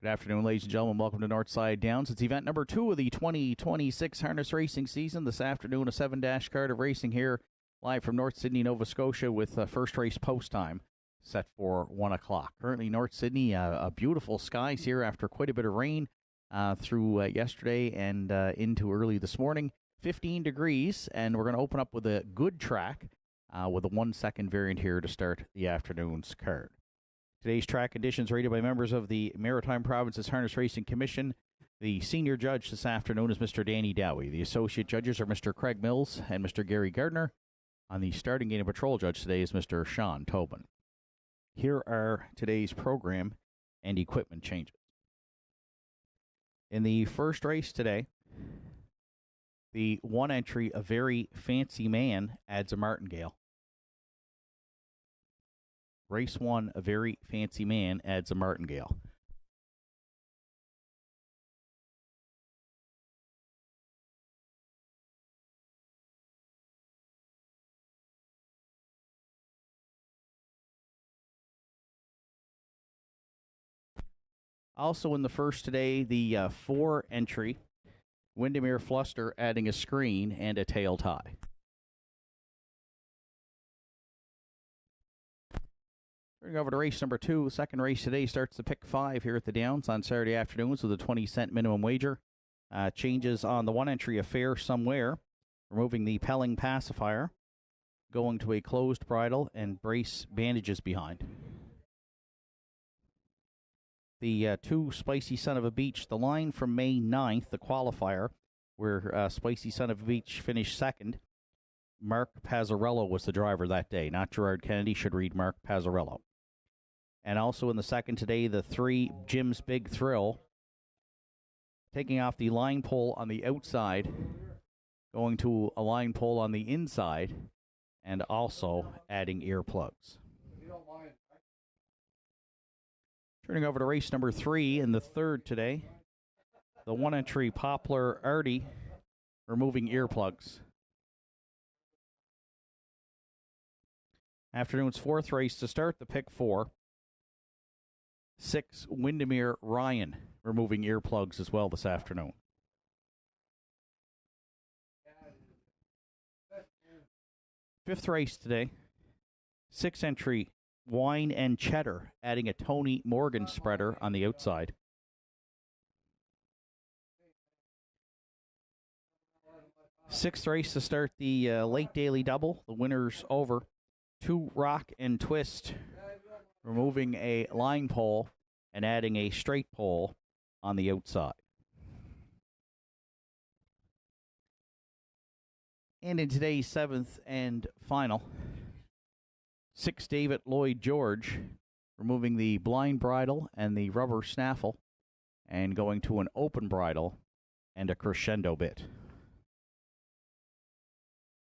Good afternoon, ladies and gentlemen. Welcome to Nortside Downs. It's event number 2 of the 2026 harness racing season. This afternoon, a 7-dash card of racing here, live from North Sydney, Nova Scotia, with first race post time set for 1 o'clock. Currently, North Sydney, beautiful skies here after quite a bit of rain through yesterday and into early this morning. 15 degrees, and we're going to open up with a good track with a 1-second variant here to start the afternoon's card. Today's track conditions rated by members of the Maritime Provinces Harness Racing Commission. The senior judge this afternoon is Mr. Danny Dowie. The associate judges are Mr. Craig Mills and Mr. Gary Gardner. On the starting gate and patrol judge today is Mr. Sean Tobin. Here are today's program and equipment changes. In the first race today, the one entry, A Very Fancy Man, adds a martingale. Race 1, A Very Fancy Man, adds a martingale. Also in the first today, the 4 entry, Windermere Fluster, adding a screen and a tail tie. Turning over to race number 2, the second race today starts the pick 5 here at the Downs on Saturday afternoons with a 20-cent minimum wager. Changes on the one entry, Affair Somewhere, removing the Pelling pacifier, going to a closed bridle and brace bandages behind. The 2, Spicy Son of a Beach, the line from May 9th, the qualifier, where Spicy Son of a Beach finished second. Mark Pazzarello was the driver that day, not Gerard Kennedy, should read Mark Pazzarello. And also in the second today, the 3, Jim's Big Thrill, taking off the line pole on the outside, going to a line pole on the inside, and also adding earplugs. Turning over to race number 3 in the third today, the one entry, Poplar Artie, removing earplugs. Afternoon's fourth race to start the pick 4. 6, Windermere Ryan, removing earplugs as well this afternoon. Fifth race today, 6 entry, Wine and Cheddar, adding a Tony Morgan spreader on the outside. Sixth race to start the late daily double, the winner's over. 2, Rock and Twist, removing a line pole and adding a straight pole on the outside. And in today's 7th and final, 6, David Lloyd George, removing the blind bridle and the rubber snaffle and going to an open bridle and a crescendo bit.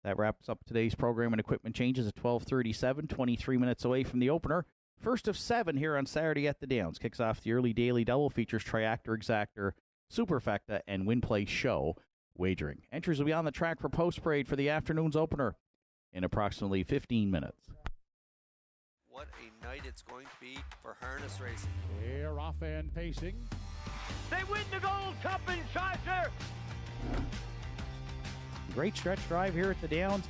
That wraps up today's program and equipment changes at 12:37, 23 minutes away from the opener. First of 7 here on Saturday at the Downs. Kicks off the early daily double, features Triactor, Exactor, Superfecta, and Win Play Show wagering. Entries will be on the track for post-parade for the afternoon's opener in approximately 15 minutes. What a night it's going to be for harness racing. They're off and pacing. They win the Gold Cup in Charter. Great stretch drive here at the Downs.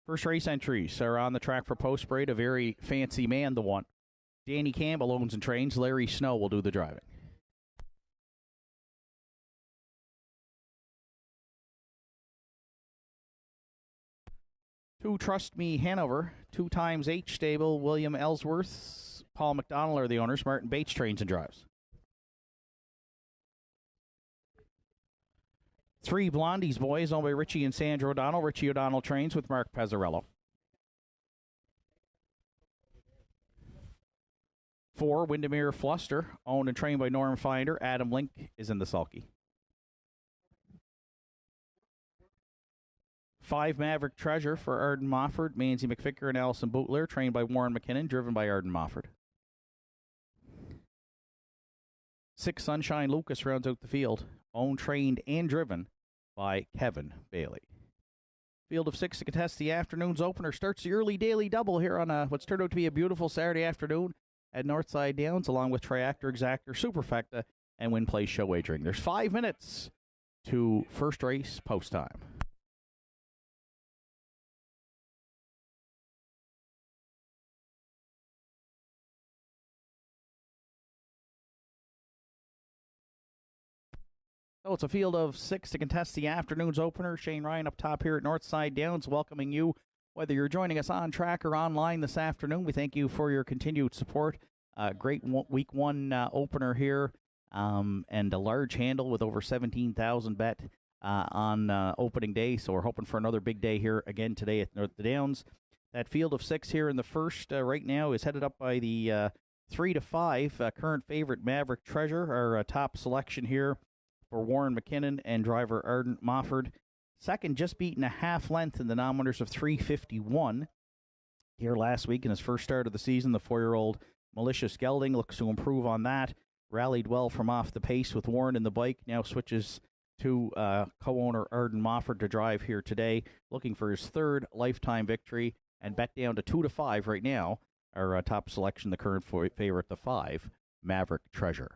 First race entries are on the track for Post Parade. A very fancy man, the one. Danny Campbell owns and trains. Larry Snow will do the driving. Two Trust Me Hanover, 2 times H stable, William Ellsworth, Paul McDonald are the owners. Martin Bates trains and drives. 3 Blondie's Boys, owned by Richie and Sandra O'Donnell. Richie O'Donnell trains with Mark Pezzarello. 4 Windermere Fluster, owned and trained by Norm Finder. Adam Link is in the sulky. 5 Maverick Treasure for Arden Mofford, Manzi McVicker, and Allison Bootler, trained by Warren McKinnon, driven by Arden Mofford. 6 Sunshine Lucas rounds out the field, owned, trained, and driven by Kevin Bailey. Field of 6 to contest the afternoon's opener starts the early daily double here on what's turned out to be a beautiful Saturday afternoon at Nortside Downs, along with Triactor, Exactor, Superfecta, and Win Place Show Wagering. There's 5 minutes to first race post time. So it's a field of 6 to contest the afternoon's opener. Shane Ryan up top here at Northside Downs, welcoming you, whether you're joining us on track or online this afternoon. We thank you for your continued support. Great week 1 opener here, and a large handle with over 17,000 bet on opening day. So we're hoping for another big day here again today at North Downs. That field of 6 here in the first right now is headed up by the 3 to 5 current favorite Maverick Treasure, our top selection here for Warren McKinnon and driver Arden Mofford. Second, just beaten a half length in the nominators of 351 here last week in his first start of the season. The 4-year-old Malicious Gelding looks to improve on that. Rallied well from off the pace with Warren in the bike. Now switches to co-owner Arden Mofford to drive here today, looking for his 3rd lifetime victory, and bet down to 2 to 5 right now. Our top selection, the current favorite, the 5, Maverick Treasure.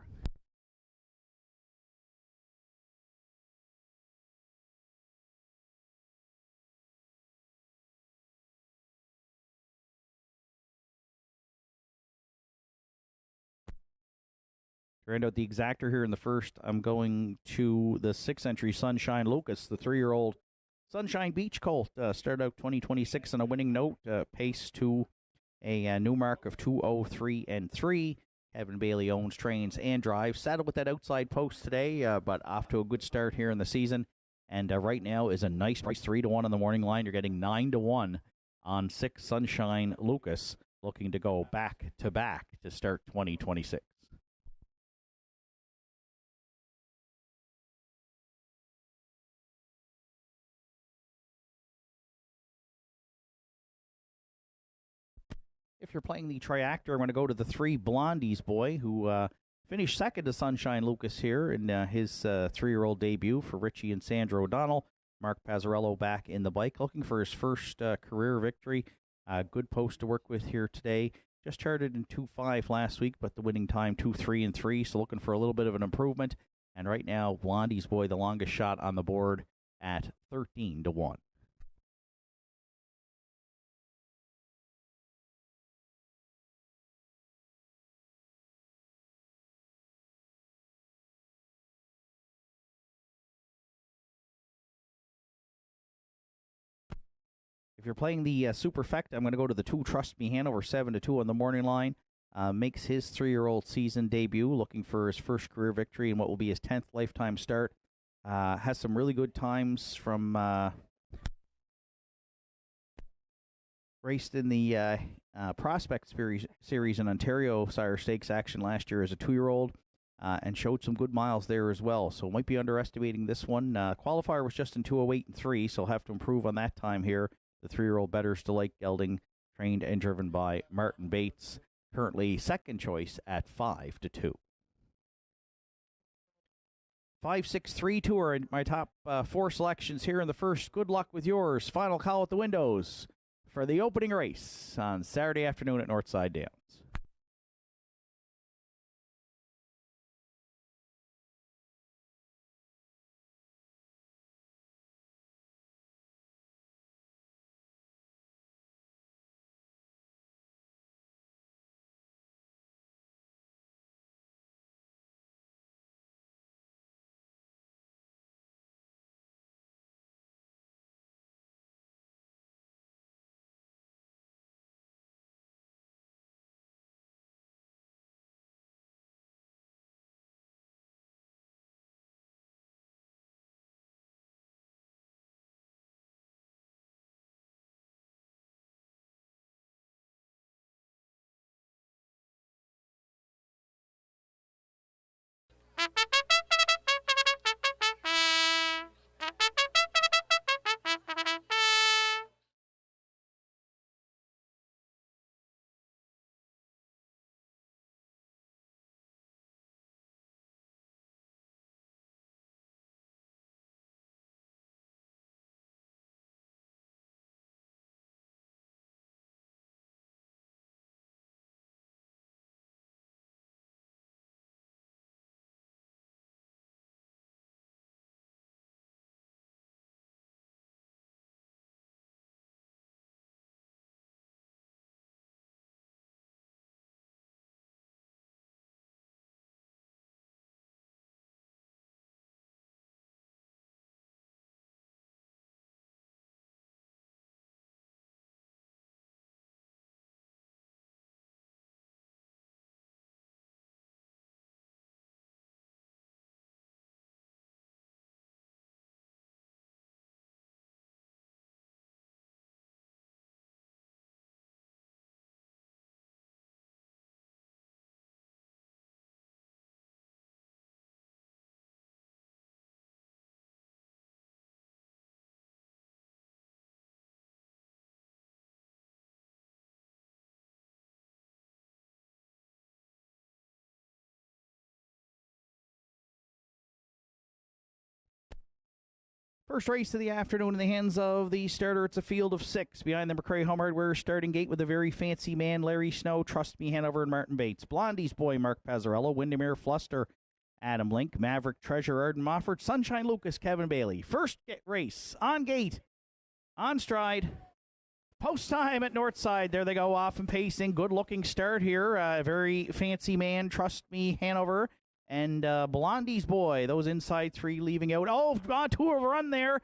Round out the exactor here in the first. I'm going to the 6th entry Sunshine Lucas, the 3-year-old Sunshine Beach Colt. Started out 2026 on a winning note, pace to a new mark of 2:03 and 3. Kevin Bailey owns, trains, and drives. Saddled with that outside post today, but off to a good start here in the season. And right now is a nice price, 3 to 1 on the morning line. You're getting 9 to 1 on 6 Sunshine Lucas, looking to go back to back to start 2026. If you're playing the Triactor, I'm going to go to the 3 Blondie's Boy, who finished second to Sunshine Lucas here in his 3-year-old debut for Richie and Sandra O'Donnell. Mark Pezzarello back in the bike, looking for his first career victory. Good post to work with here today. Just charted in 2.5 last week, but the winning time 2.3 and 3, so looking for a little bit of an improvement. And right now, Blondie's Boy, the longest shot on the board at 13 to 1. If you're playing the Superfecta, I'm going to go to the 2 Trust Me Hanover, 7 to 2 on the morning line. Makes his 3-year-old season debut, looking for his first career victory in what will be his 10th lifetime start. Has some really good times from raced in the Prospect Series in Ontario Sire Stakes action last year as a 2-year-old. And showed some good miles there as well. So might be underestimating this one. Qualifier was just in 2:08 and 3, so he'll have to improve on that time here. The 3-year-old Betters Delight Gelding, trained and driven by Martin Bates, currently second choice at 5 to 2. 5, 6, 3, 2 are my top 4 selections here in the first. Good luck with yours. Final call at the windows for the opening race on Saturday afternoon at Northside Downs. First race of the afternoon in the hands of the starter. It's a field of 6. Behind the McRae Home Hardware starting gate with a very fancy man, Larry Snow, Trust Me Hanover, and Martin Bates. Blondie's Boy, Mark Pazzarello. Windermere Fluster, Adam Link. Maverick Treasure, Arden Mofford. Sunshine Lucas, Kevin Bailey. First race on gate, on stride. Post time at Nortside. There they go off and pacing. Good looking start here. Very fancy man, Trust Me Hanover. And Blondie's Boy, those inside 3 leaving out. Oh, to a run there.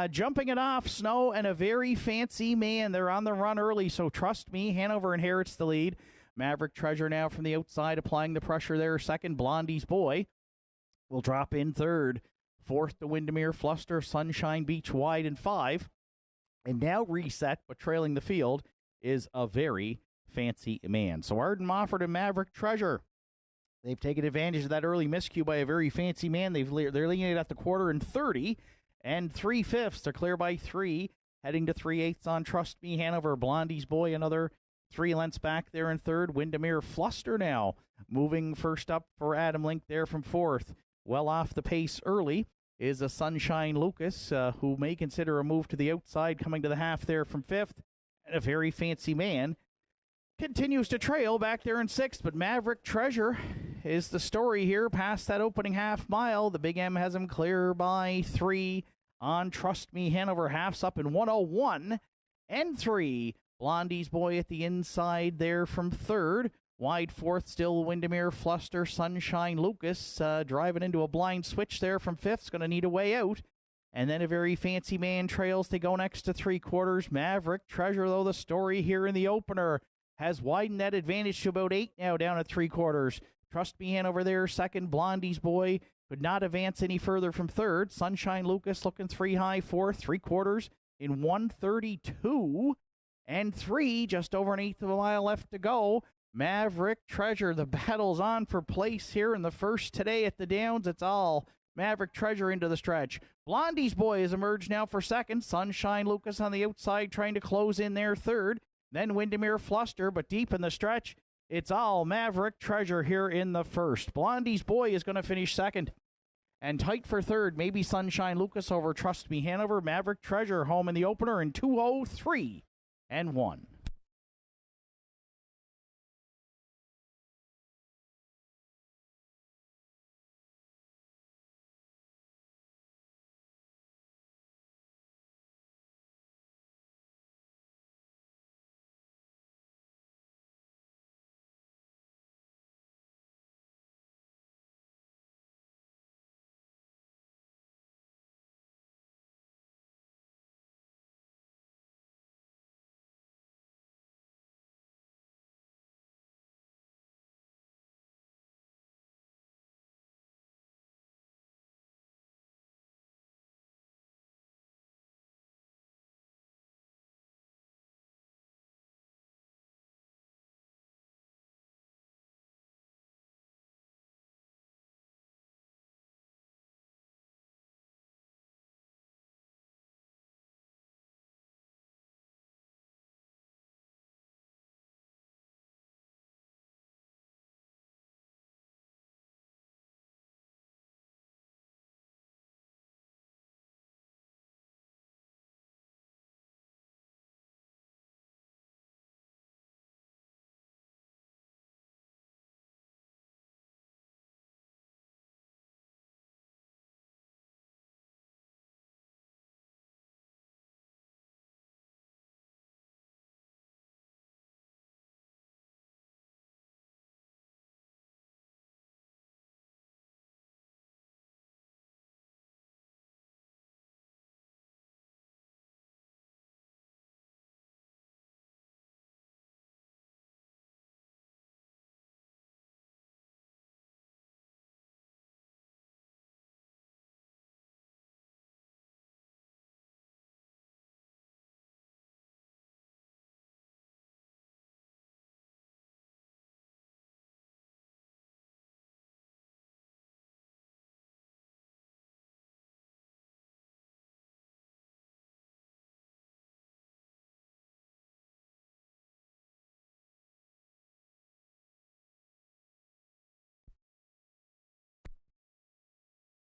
Jumping it off, Snow and a very fancy man. They're on the run early, so Trust Me. Hanover inherits the lead. Maverick Treasure now from the outside, applying the pressure there. Second, Blondie's Boy will drop in third. Fourth, the Windermere Fluster, Sunshine Beach wide in 5. And now reset, but trailing the field, is a very fancy man. So Arden Mofford and Maverick Treasure, they've taken advantage of that early miscue by a very fancy man. They're leading it at the quarter in 30, and 3/5 to clear by 3, heading to 3/8 on Trust Me Hanover. Blondie's Boy another 3 lengths back there in third. Windermere Fluster now moving first up for Adam Link there from fourth. Well off the pace early is a Sunshine Lucas, who may consider a move to the outside, coming to the half there from 5th, and a very fancy man continues to trail back there in 6th, but Maverick Treasure is the story here past that opening half mile. The Big M has him clear by 3 on Trust Me Hanover. Half's up in 1:01 and 3. Blondie's Boy at the inside there from 3rd. Wide 4th still Windermere Fluster. Sunshine Lucas driving into a blind switch there from 5th. Is going to need a way out. And then a very fancy man trails to go next to 3/4. Maverick Treasure, though, the story here in the opener, has widened that advantage to about 8 now down at 3/4. Trust Me Hanover there, second. Blondie's Boy could not advance any further from 3rd. Sunshine Lucas looking 3 high, 4th, 3/4 in 1:32 and 3, just over 1/8 of a mile left to go. Maverick Treasure, the battle's on for place here in the first today at the Downs. It's all Maverick Treasure into the stretch. Blondie's Boy has emerged now for second. Sunshine Lucas on the outside trying to close in there third. Then Windermere Fluster, but deep in the stretch, it's all Maverick Treasure here in the first. Blondie's Boy is going to finish second. And tight for third, maybe Sunshine Lucas over Trust Me Hanover. Maverick Treasure home in the opener in 2:03 and 1.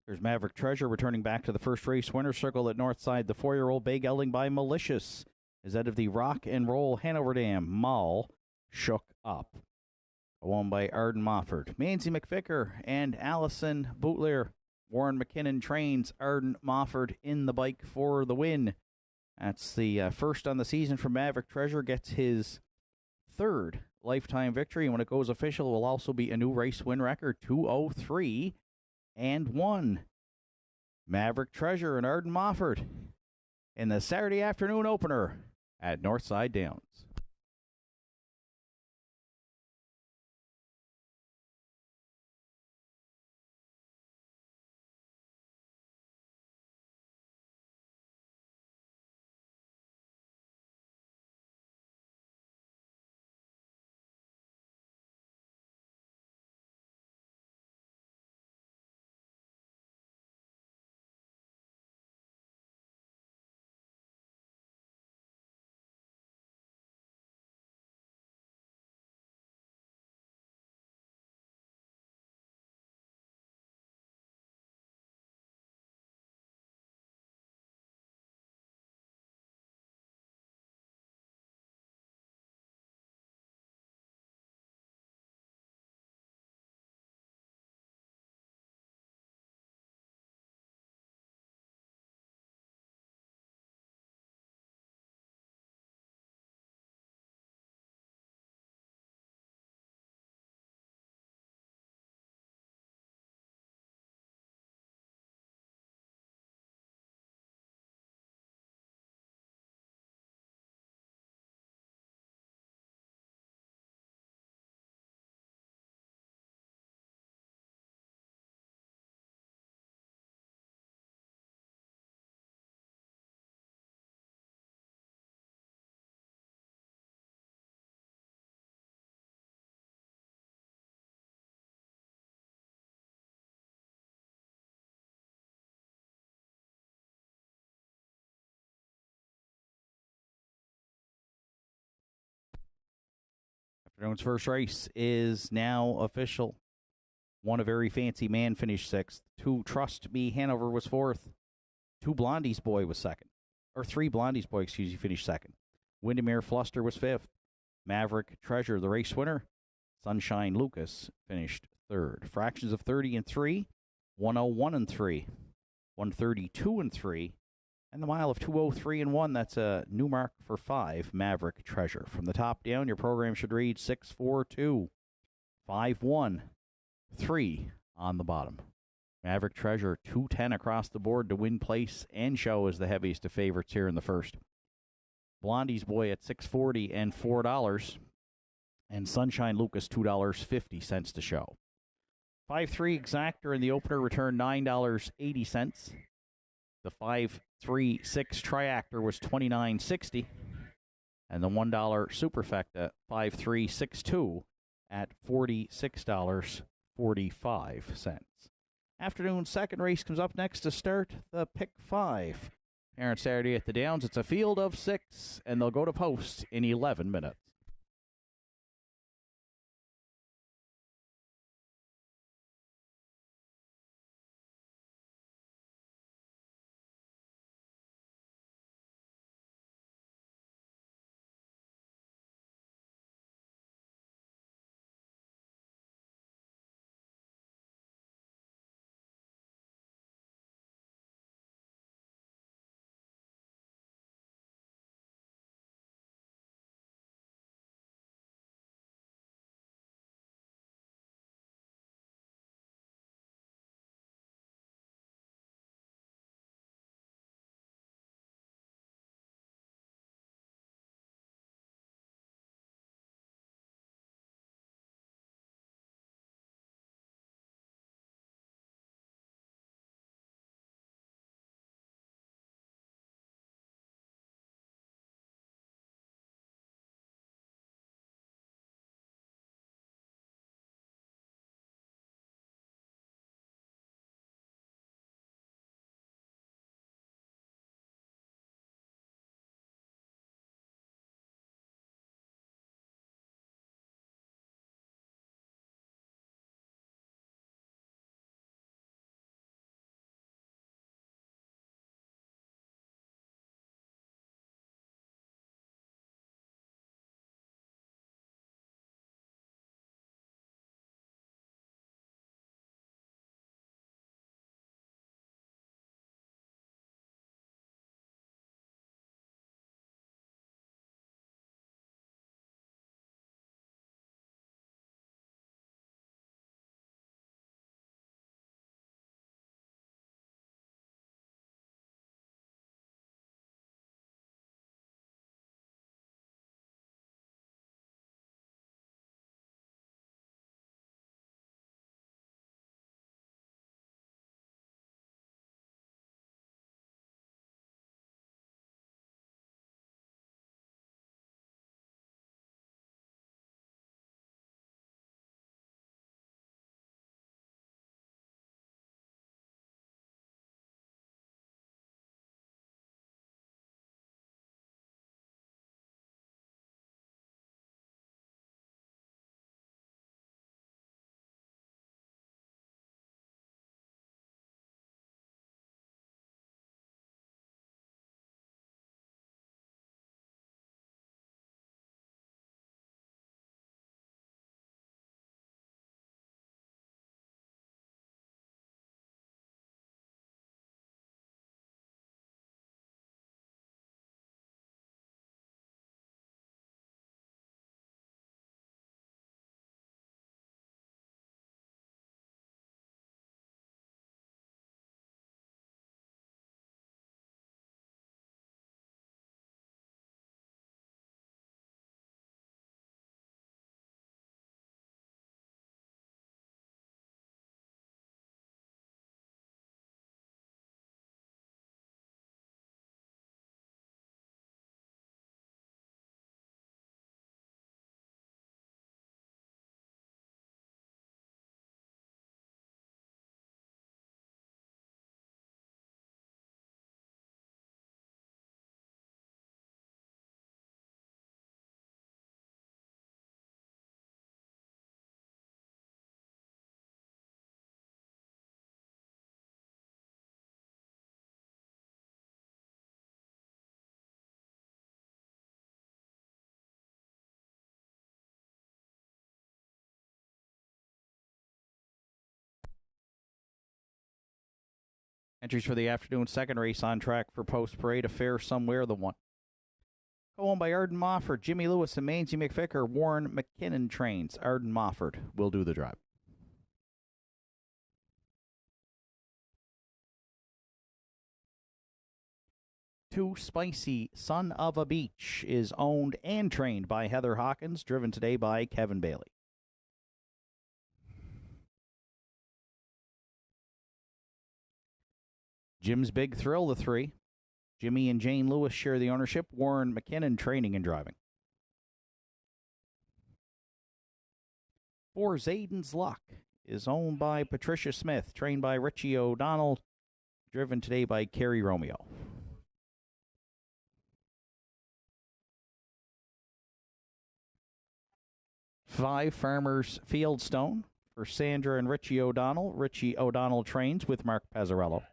There's Maverick Treasure returning back to the first race winner's circle at Northside. The 4-year-old bay gelding by Malicious is out of the Rock and Roll Hanover Dam. Mall Shook Up. Won by Arden Mofford. Manzi McVicker and Allison Bootlear. Warren McKinnon trains Arden Mofford in the bike for the win. That's the first on the season for Maverick Treasure. Gets his third lifetime victory. And when it goes official, it will also be a new race win record, 203-1. Maverick Treasure and Arden Mofford in the Saturday afternoon opener at Northside Downs. Afternoon's first race is now official. One, A Very Fancy Man finished sixth. 2, Trust Me Hanover was fourth. 2, Blondie's Boy was second. Or 3, Blondie's Boy, finished second. Windermere Fluster was fifth. Maverick Treasure, the race winner. Sunshine Lucas finished third. Fractions of 30 and 3, 101 and 3, 132 and 3, and the mile of 203 and 1. That's a new mark for 5, Maverick Treasure. From the top down, your program should read 642, 513 on the bottom. Maverick Treasure 210 across the board to win place and show as the heaviest of favorites here in the first. Blondie's Boy at $6.40 and $4, and Sunshine Lucas $2.50 to show. 5-3 Exactor in the opener returned $9.80. The 5-3-6 Triactor was $29.60, and the $1 Superfecta 5-3-6-2 at $46.45. Afternoon second race comes up next to start the Pick 5. Here on Saturday at the Downs, it's a field of 6, and they'll go to post in 11 minutes. Entries for the afternoon second race on track for Post Parade, A Fair Somewhere, the one. Co-owned by Arden Mofford, Jimmy Lewis and Mainsy McVicker. Warren McKinnon trains. Arden Mofford will do the drive. Two Spicy Son of a Beach is owned and trained by Heather Hawkins, driven today by Kevin Bailey. Jim's Big Thrill, the three. Jimmy and Jane Lewis share the ownership. Warren McKinnon training and driving. 4 Zayden's Luck is owned by Patricia Smith, trained by Richie O'Donnell, driven today by Kerry Romeo. 5 Farmers Fieldstone for Sandra and Richie O'Donnell. Richie O'Donnell trains with Mark Pazzarello.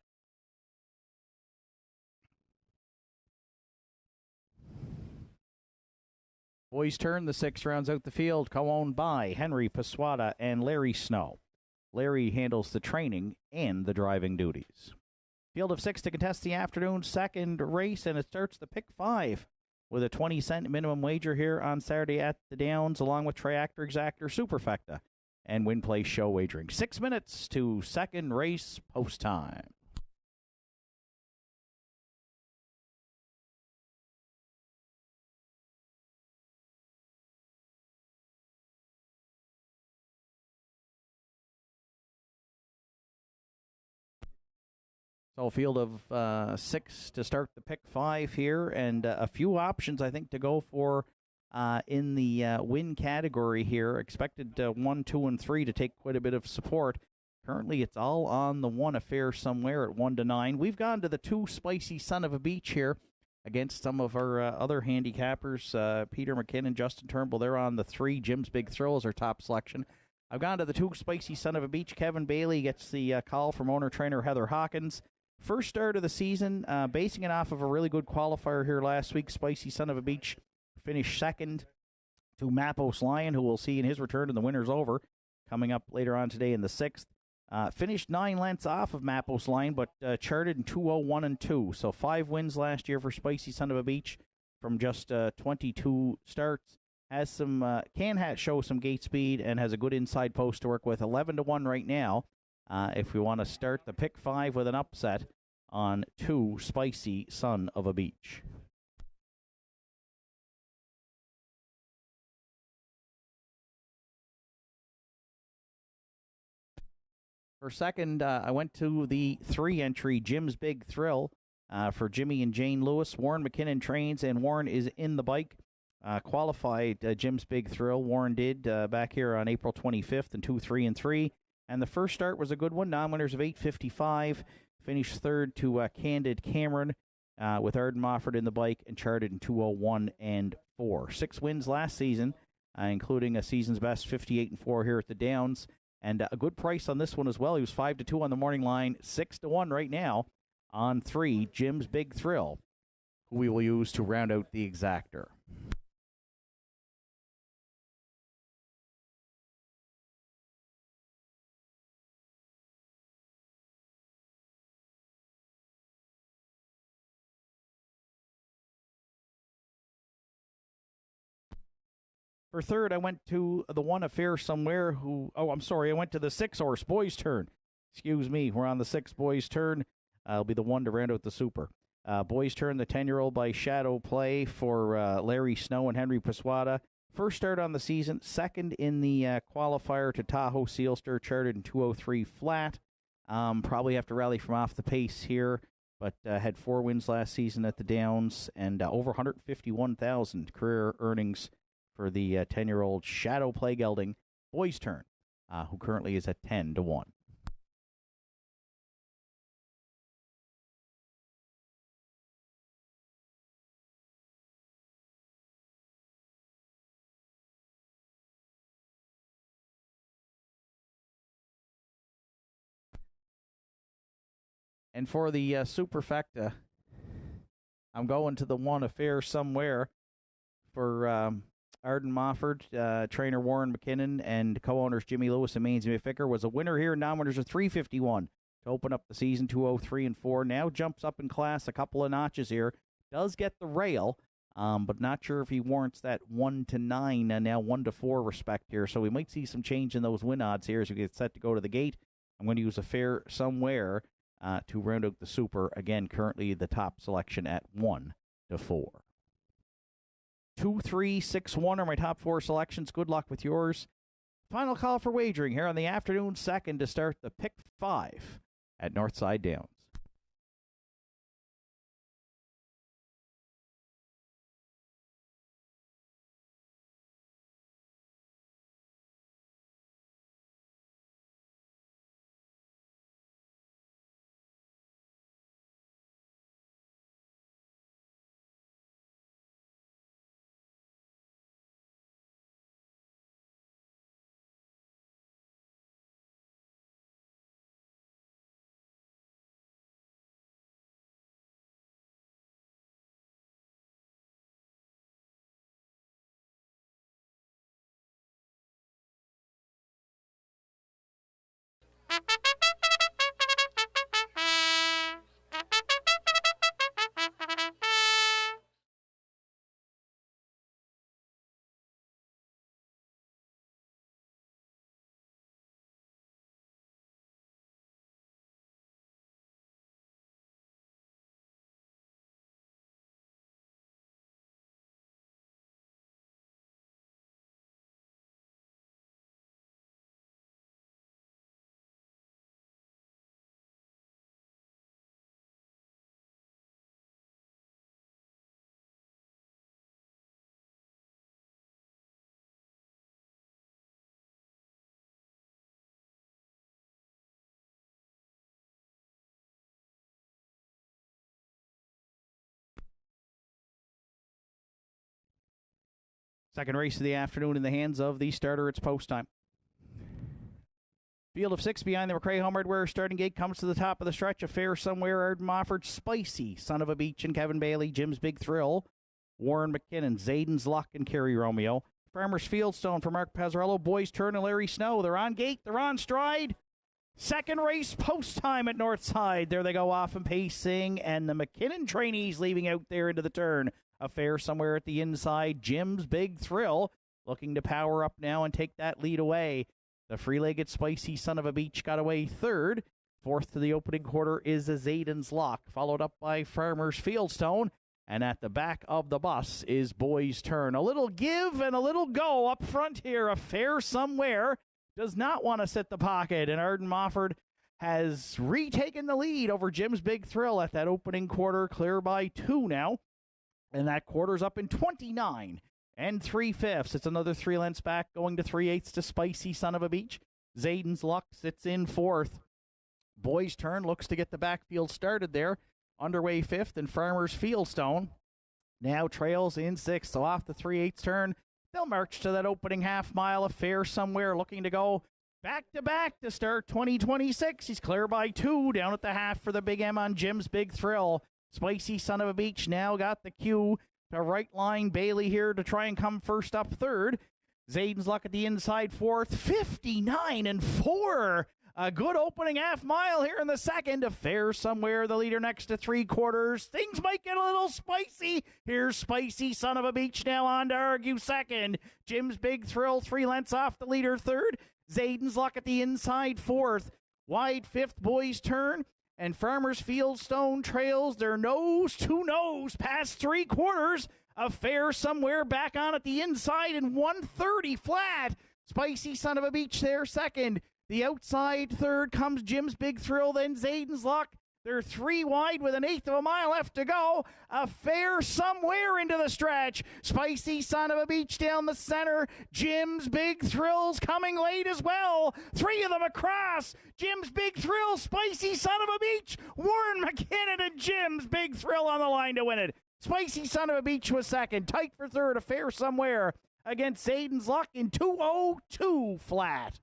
Boys turn, the 6 rounds out the field, co-owned by Henry Paswada and Larry Snow. Larry handles the training and the driving duties. Field of 6 to contest the afternoon second race, and it starts the pick 5 with a 20-cent minimum wager here on Saturday at the Downs, along with Triactor Exactor Superfecta and Win Play Show wagering. 6 minutes to second race post time. So a field of 6 to start the pick 5 here, and a few options, I think, to go for in the win category here. Expected 1, 2, and 3 to take quite a bit of support. Currently, it's all on the 1 Affair Somewhere at 1 to 9. We've gone to the 2 Spicy Son of a Beach here against some of our other handicappers. Peter McKinnon, Justin Turnbull, they're on the 3. Jim's Big Thrill is our top selection. I've gone to the 2 Spicy Son of a Beach. Kevin Bailey gets the call from owner-trainer Heather Hawkins. First start of the season, basing it off of a really good qualifier here last week. Spicy Son of a Beach finished second to Mappos Lion, who we'll see in his return to the winner's over, coming up later on today in the 6th. Finished 9 lengths off of Mappos Lion, but charted in 2:01 and 2. So 5 wins last year for Spicy Son of a Beach from just 22 starts. Has some show some gate speed and has a good inside post to work with. 11 to 1 right now. If we want to start the pick 5 with an upset on 2 Spicy Son of a Beach. For second, I went to the 3 entry Jim's Big Thrill for Jimmy and Jane Lewis. Warren McKinnon trains, and Warren is in the bike. Qualified Jim's Big Thrill. Warren did back here on April 25th in 2, 3, and 3. And the first start was a good one. Non-winners of 8:55. Finished third to Candid Cameron with Arden Mofford in the bike and charted in 2:01 and 4. 6 wins last season, including a season's best 58 and 4 here at the Downs. And a good price on this one as well. He was 5 to 2 on the morning line, 6 to 1 right now on 3 Jim's Big Thrill, who we will use to round out the exactor. For third, I went to the 1 Affair Somewhere I went to the 6 Horse Boys Turn. Excuse me, we're on the 6 Boys Turn. It'll be the 1 to round out the Super. Boys Turn, the 10-year-old by Shadow Play for Larry Snow and Henry Paswada. First start on the season, second in the qualifier to Tahoe Sealster, charted in 2:03 flat. Probably have to rally from off the pace here, but had 4 wins last season at the Downs and over 151,000 career earnings for the 10-year-old Shadow Play gelding, Boys Turn, who currently is at 10 to 1. And for the Superfecta, I'm going to the 1 Affair Somewhere for Arden Mofford, trainer Warren McKinnon, and co-owners Jimmy Lewis and Mainsy McVicker. Was a winner here. Non-winners are 351, to open up the season, 203-4. Now jumps up in class a couple of notches here. Does get the rail, but not sure if he warrants that 1-9 and now 1-4 respect here. So we might see some change in those win odds here as we get set to go to the gate. I'm going to use a fair somewhere to round out the super. Again, currently the top selection at 1-4. 2, 3, 6, 1 are my top 4 selections. Good luck with yours. Final call for wagering here on the afternoon second to start the pick 5 at Nortside Downs. Second race of the afternoon in the hands of the starter. It's post time. Field of 6 behind the McRae Home Hardware starting gate comes to the top of the stretch. A fair somewhere. Arden Mofford, Spicy, Son of a Beach, and Kevin Bailey. Jim's Big Thrill, Warren McKinnon, Zayden's Luck, and Kerry Romeo. Farmer's Fieldstone for Mark Pezzarello. Boys Turn and Larry Snow. They're on gate. They're on stride. Second race post time at Northside. There they go off and pacing. And the McKinnon trainees leaving out there into the turn. A fair somewhere at the inside. Jim's Big Thrill looking to power up now and take that lead away. The free-legged Spicy Son of a Beach got away third. Fourth to the opening quarter is a Zayden's Lock, followed up by Farmer's Fieldstone. And at the back of the bus is Boys Turn. A little give and a little go up front here. A fair somewhere does not want to sit the pocket. And Arden Mofford has retaken the lead over Jim's Big Thrill at that opening quarter, clear by 2 now. And that quarter's up in 29 3/5. It's another 3 lengths back, going to 3/8 to Spicy Son of a Beach. Zayden's Luck sits in 4th. Boys Turn looks to get the backfield started there. Underway 5th, and Farmer's Fieldstone now trails in 6th. So off the 3/8 turn, they'll march to that opening half mile. A fair somewhere looking to go back-to-back to start 2026. He's clear by 2 down at the half for the Big M on Jim's Big Thrill. Spicy Son of a Beach now got the cue to right line Bailey here to try and come first up third. Zayden's Luck at the inside 4th, 59-4. A good opening half mile here in the second. A fair somewhere, the leader next to 3/4. Things might get a little spicy. Here's Spicy Son of a Beach now on to argue second. Jim's Big Thrill 3 lengths off the leader third. Zayden's Luck at the inside 4th. Wide 5th, Boys Turn. And Farmer's Fieldstone trails their nose to nose past 3/4. A fair somewhere back on at the inside in 130 flat. Spicy Son of a Beach there second. The outside third comes Jim's Big Thrill, then Zayden's Luck. They're 3 wide with 1/8 of a mile left to go. A fair somewhere into the stretch. Spicy Son of a Beach down the center. Jim's Big Thrill's coming late as well. 3 of them across. Jim's Big Thrill, Spicy Son of a Beach, Warren McKinnon, and Jim's Big Thrill on the line to win it. Spicy Son of a Beach was second. Tight for third. A fair somewhere against Zayden's Luck in 2:02 flat.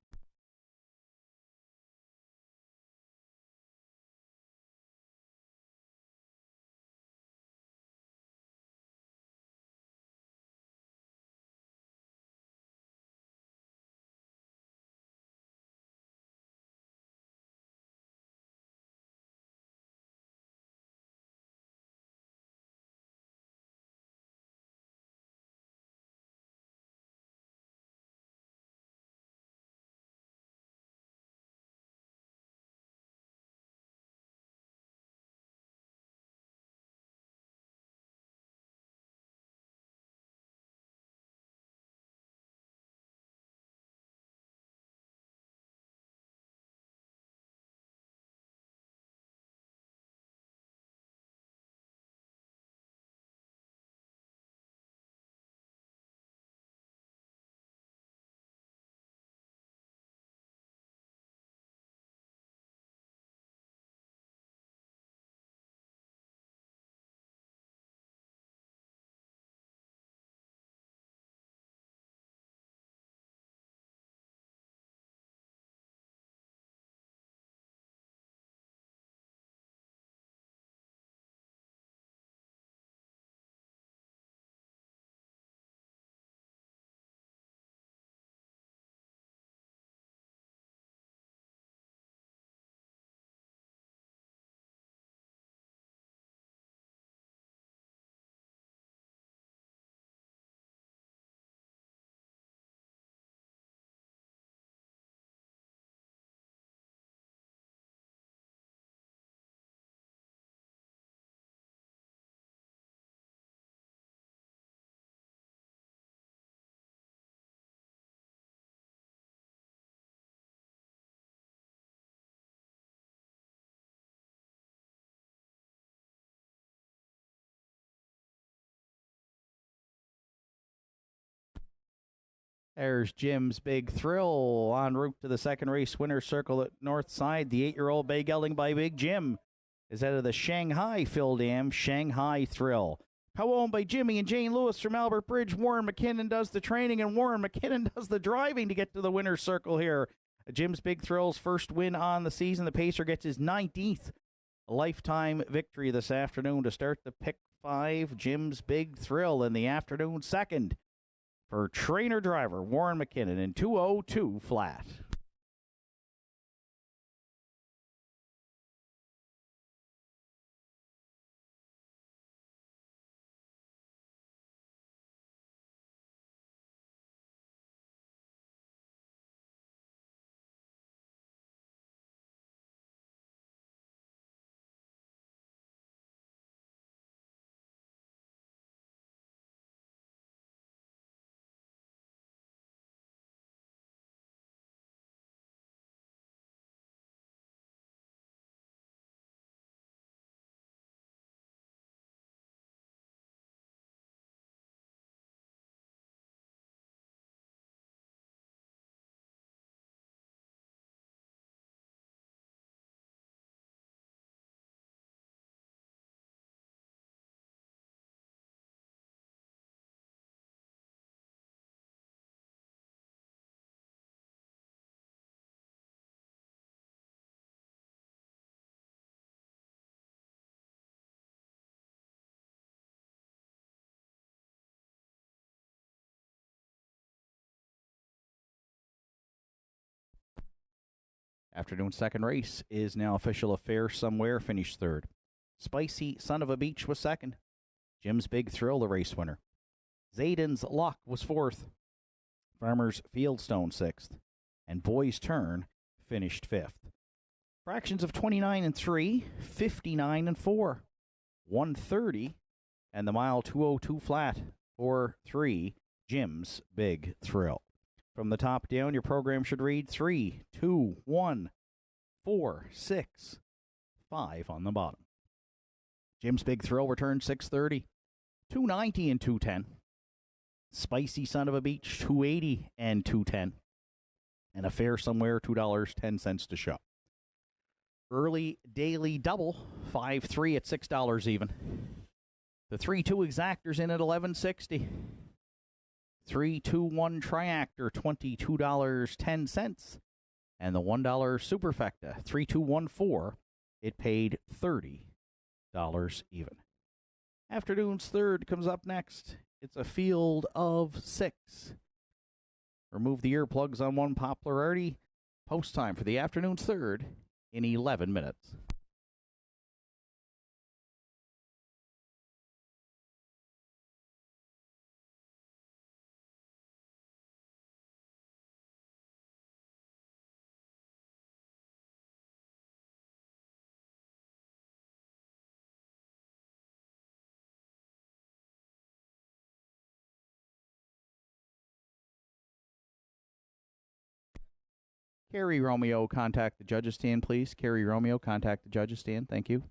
There's Jim's Big Thrill en route to the second race winner's circle at Northside. The 8-year-old bay gelding by Big Jim is out of the Shanghai Phil Dam, Shanghai Thrill. Co-owned by Jimmy and Jane Lewis from Albert Bridge. Warren McKinnon does the training, and Warren McKinnon does the driving to get to the winner's circle here. Jim's Big Thrill's first win on the season. The pacer gets his 19th lifetime victory this afternoon to start the pick 5. Jim's Big Thrill in the afternoon second for trainer driver Warren McKinnon in 2:02 flat. Afternoon second race is now official. Affair Somewhere finished third. Spicy Son of a Beach was second. Jim's Big Thrill, the race winner. Zayden's Luck was fourth. Farmer's Fieldstone sixth. And Boy's Turn finished fifth. Fractions of 29 and 3, 59 and 4, 130, and the mile 2:02 flat for 3, Jim's Big Thrill. From the top down, your program should read 3, 2, 1, 4, 6, 5 on the bottom. Jim's Big Thrill returned 630, 290 and 210. Spicy Son of a Beach, 280 and 210. And Affair Somewhere, $2.10 to show. Early Daily Double, 5-3 at $6 even. The 3-2 Exactors in at $11.60. 3-2-1 Triactor, $22.10. And the $1 Superfecta, 3-2-1-4, it paid $30 even. Afternoon's third comes up next. It's a field of 6. Remove the earplugs on one popularity. Post time for the afternoon's third in 11 minutes. Carrie Romeo, contact the judges stand, please. Carrie Romeo, contact the judges stand. Thank you.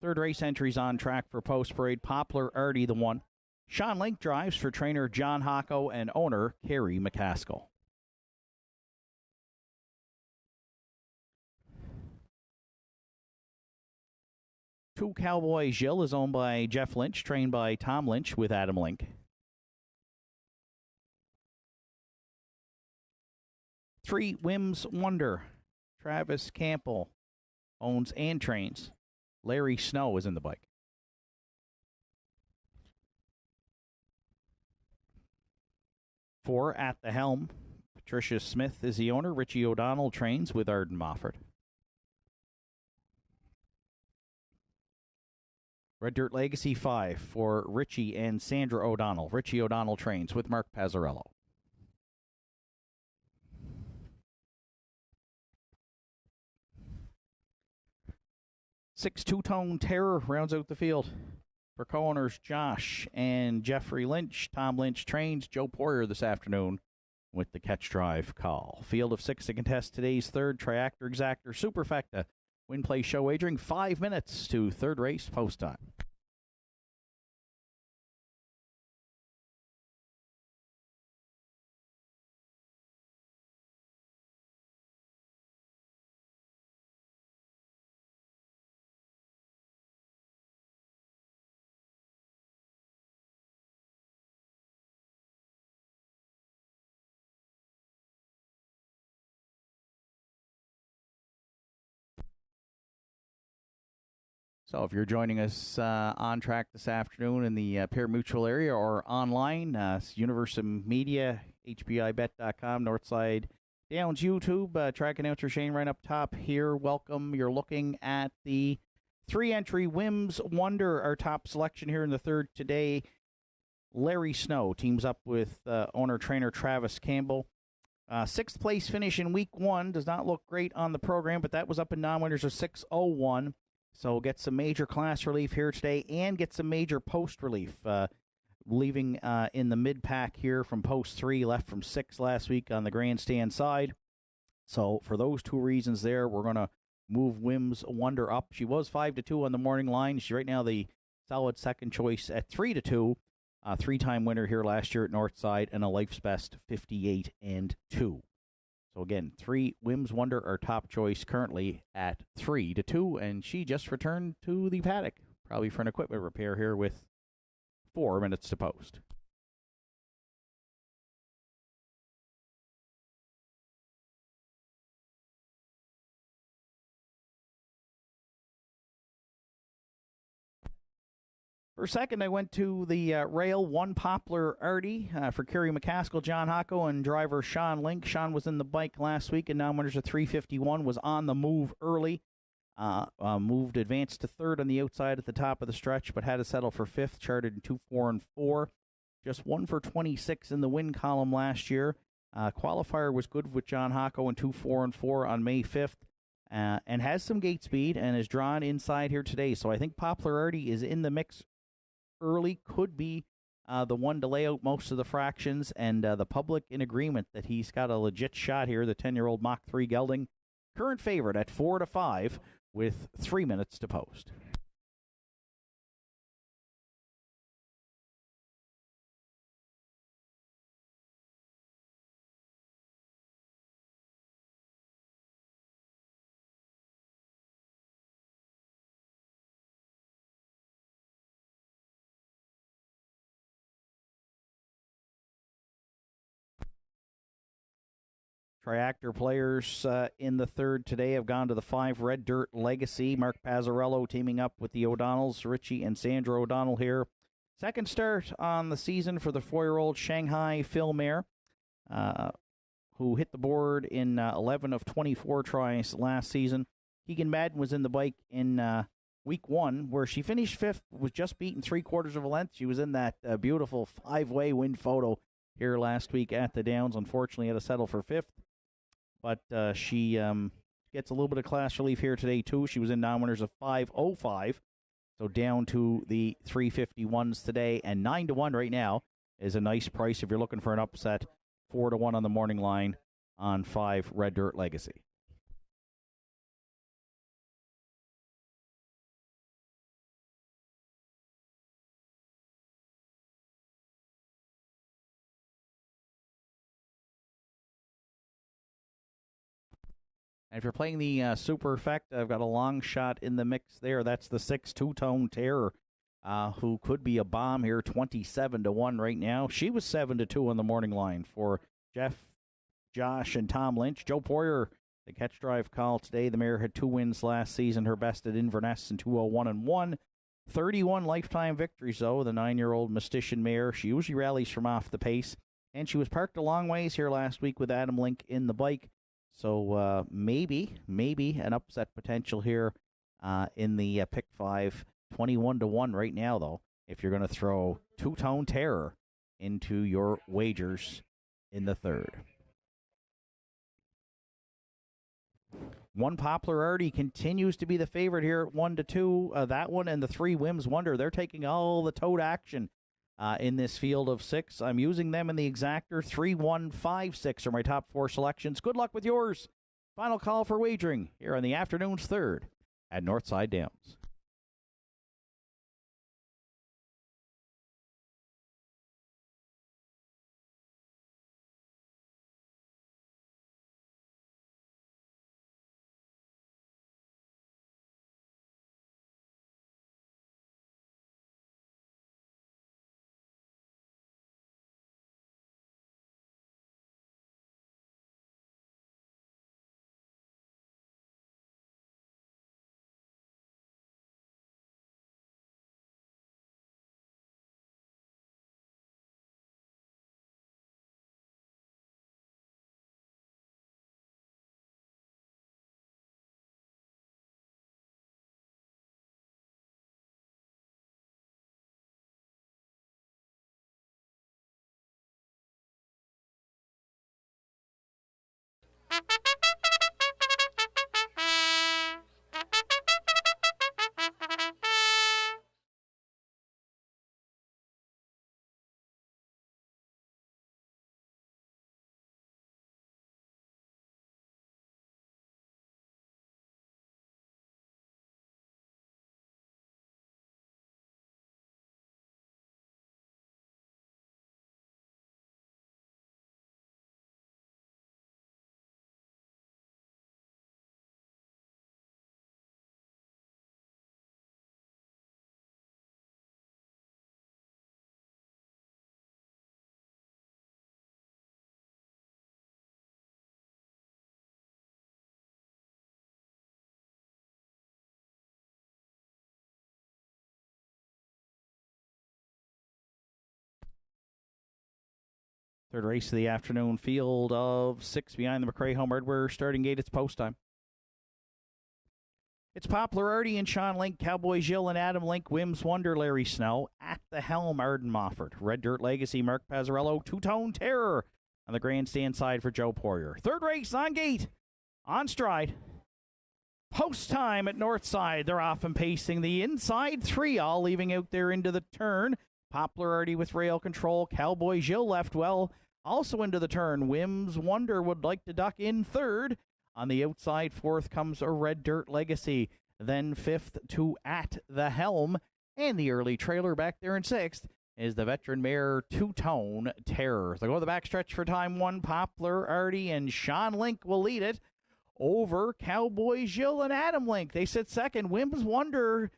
Third race entries on track for Post Parade. Poplar Artie the one. Sean Link drives for trainer John Hocko and owner Kerry McCaskill. Two Cowboy Gilles is owned by Jeff Lynch, trained by Tom Lynch with Adam Link. 3 Whims Wonder. Travis Campbell owns and trains. Larry Snow is in the bike. 4 At the Helm. Patricia Smith is the owner. Richie O'Donnell trains with Arden Mofford. Red Dirt Legacy 5 for Richie and Sandra O'Donnell. Richie O'Donnell trains with Mark Pazzarello. 6 Two-Tone Terror rounds out the field for co-owners Josh and Jeffrey Lynch. Tom Lynch trains. Joe Poirier this afternoon with the catch drive call. Field of 6 to contest today's third Triactor Exactor Superfecta. Win play show wagering 5 minutes to third race post time. So if you're joining us on track this afternoon in the Pear Mutual area or online, Universum Media, HBIBet.com, Nortside Downs YouTube, track announcer Shane right up top here. Welcome. You're looking at the 3-entry Whims Wonder, our top selection here in the third today. Larry Snow teams up with owner-trainer Travis Campbell. 6th place finish in week 1 does not look great on the program, but that was up in non-winners of 6:01. So we'll get some major class relief here today and get some major post relief. Leaving in the mid-pack here from post 3, left from 6 last week on the grandstand side. So for those 2 reasons there, we're going to move Whims Wonder up. She was 5-2 on the morning line. She's right now the solid second choice at 3-2. 3-time winner here last year at Nortside and a life's best 58-2. So again, 3 Whims Wonder, our top choice currently at 3-2, and she just returned to the paddock, probably for an equipment repair here with 4 minutes to post. For second, I went to the rail, 1 Poplar Artie for Kerry McCaskill, John Hocko, and driver Sean Link. Sean was in the bike last week, and now winners of 351, was on the move early. Advanced to third on the outside at the top of the stretch, but had to settle for 5th, charted in 2-4-4. Just 1 for 26 in the win column last year. Qualifier was good with John Hocko in 2-4-4 on May 5th. And has some gate speed and is drawn inside here today. So I think Poplar Artie is in the mix early, could be the one to lay out most of the fractions, and the public in agreement that he's got a legit shot here. The 10-year-old Mach 3 gelding, current favorite at 4-5 with 3 minutes to post. Triactor players in the third today have gone to the 5 Red Dirt Legacy. Mark Pazzarello teaming up with the O'Donnells, Richie and Sandra O'Donnell here. Second start on the season for the 4-year-old Shanghai Phil Mare, who hit the board in 11 of 24 tries last season. Keegan Madden was in the bike in week 1, where she finished 5th, was just beaten 3/4 of a length. She was in that beautiful 5-way win photo here last week at the Downs. Unfortunately, had to settle for 5th. But she gets a little bit of class relief here today, too. She was in non-winners of 5:05, so down to the 351s today. And 9-1 right now is a nice price if you're looking for an upset 4-1 on the morning line on 5 Red Dirt Legacy. And if you're playing the Super Effect, I've got a long shot in the mix there. That's the 6 Two-Tone Terror, who could be a bomb here, 27-1 right now. She was 7-2 on the morning line for Jeff, Josh, and Tom Lynch. Joe Poirier, the catch drive call today. The mare had 2 wins last season, her best at Inverness in 201-1. 31 lifetime victories, though, the 9-year-old Mystician mare. She usually rallies from off the pace, and she was parked a long ways here last week with Adam Link in the bike. So maybe an upset potential here in the pick 5, 21-1 right now, though, if you're going to throw Two-Tone Terror into your wagers in the third. One Popularity continues to be the favorite here at 1-2. That one and the 3 Whims Wonder, they're taking all the tote action in this field of 6. I'm using them in the exactor. 3, 1, 5, 6 are my top 4 selections. Good luck with yours. Final call for wagering here on the afternoon's third at Nortside Downs. Third race of the afternoon, field of 6 behind the McRae Home Hardware starting gate. It's post time. It's Popularity and Sean Link, Cowboy Jill and Adam Link, Whims Wonder, Larry Snow, At the Helm, Arden Mofford, Red Dirt Legacy, Mark Pazzarello, Two-Tone Terror on the grandstand side for Joe Poirier. Third race on gate, on stride. Post time at Northside. They're off and pacing the inside 3, all leaving out there into the turn. Popularity with rail control. Cowboy Jill left well. Also into the turn. Whims Wonder would like to duck in third. On the outside, 4th comes a Red Dirt Legacy. Then 5th to At the Helm. And the early trailer back there in 6th is the veteran mare Two-Tone Terror. They'll go the backstretch for time 1. Popularity and Sean Link will lead it over Cowboy Jill and Adam Link. They sit second. Whims Wonder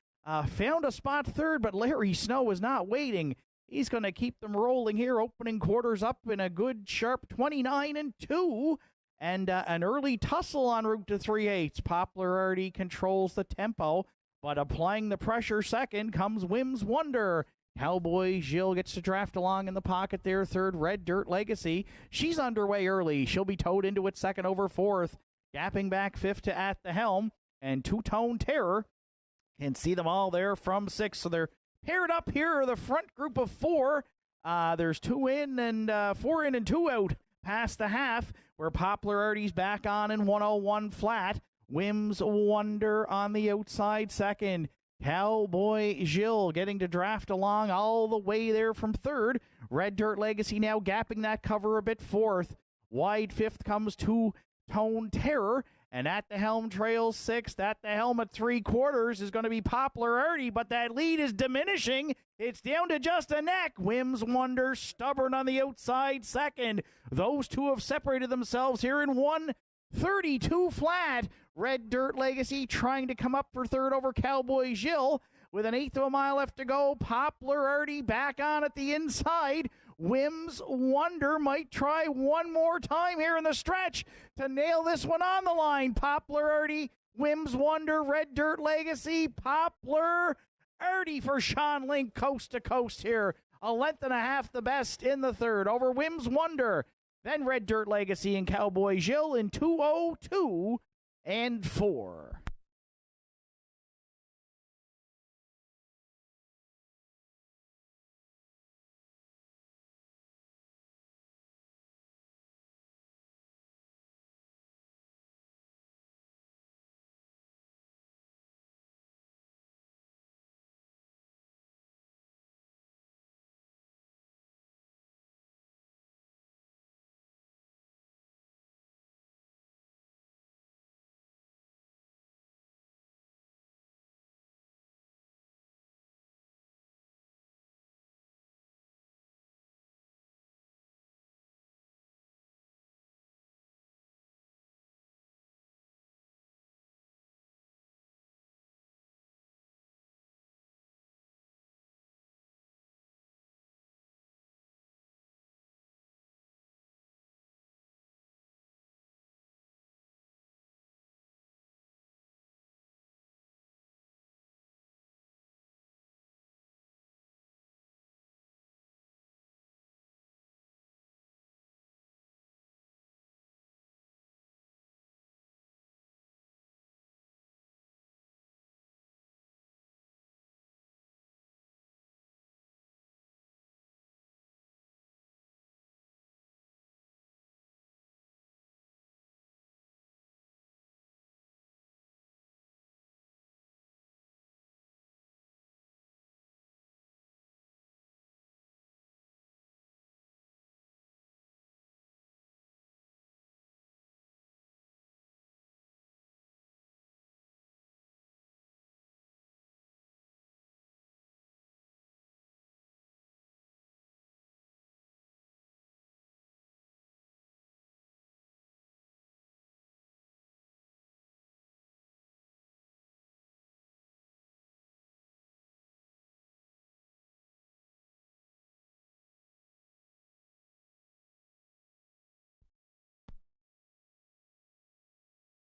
found a spot third, but Larry Snow is not waiting. He's going to keep them rolling here, opening quarters up in a good, sharp 29-2. And an early tussle en route to 3/8. Popularity controls the tempo, but applying the pressure second comes Whims Wonder. Cowboy Jill gets to draft along in the pocket there. Third, Red Dirt Legacy. She's underway early. She'll be towed into it second over 4th. Gapping back 5th to At the Helm. And Two-Tone Terror. Can see them all there from 6. So they're paired up here, the front group of 4. There's 2 in and 4 in and 2 out past the half, where Popularity's back on in 101 flat. Whims Wonder on the outside second. Cowboy Gilles getting to draft along all the way there from third. Red Dirt Legacy now gapping that cover a bit fourth. Wide fifth comes Two-Tone Terror. And at the helm trails sixth. At the helm at 3/4 is going to be Poplar Artie, but that lead is diminishing. It's down to just a neck. Whims Wonder stubborn on the outside second. Those two have separated themselves here in 1:32 flat. Red Dirt Legacy trying to come up for third over Cowboy Gilles. With an eighth of a mile left to go, Poplar Artie back on at the inside. Whims Wonder might try one more time here in the stretch to nail this one on the line. Poplar Artie, Whims Wonder, Red Dirt Legacy, Poplar Artie for Sean Link coast to coast here. A length and a half the best in the third over Whims Wonder. Then Red Dirt Legacy and Cowboy Gilles in 2:02 and 4.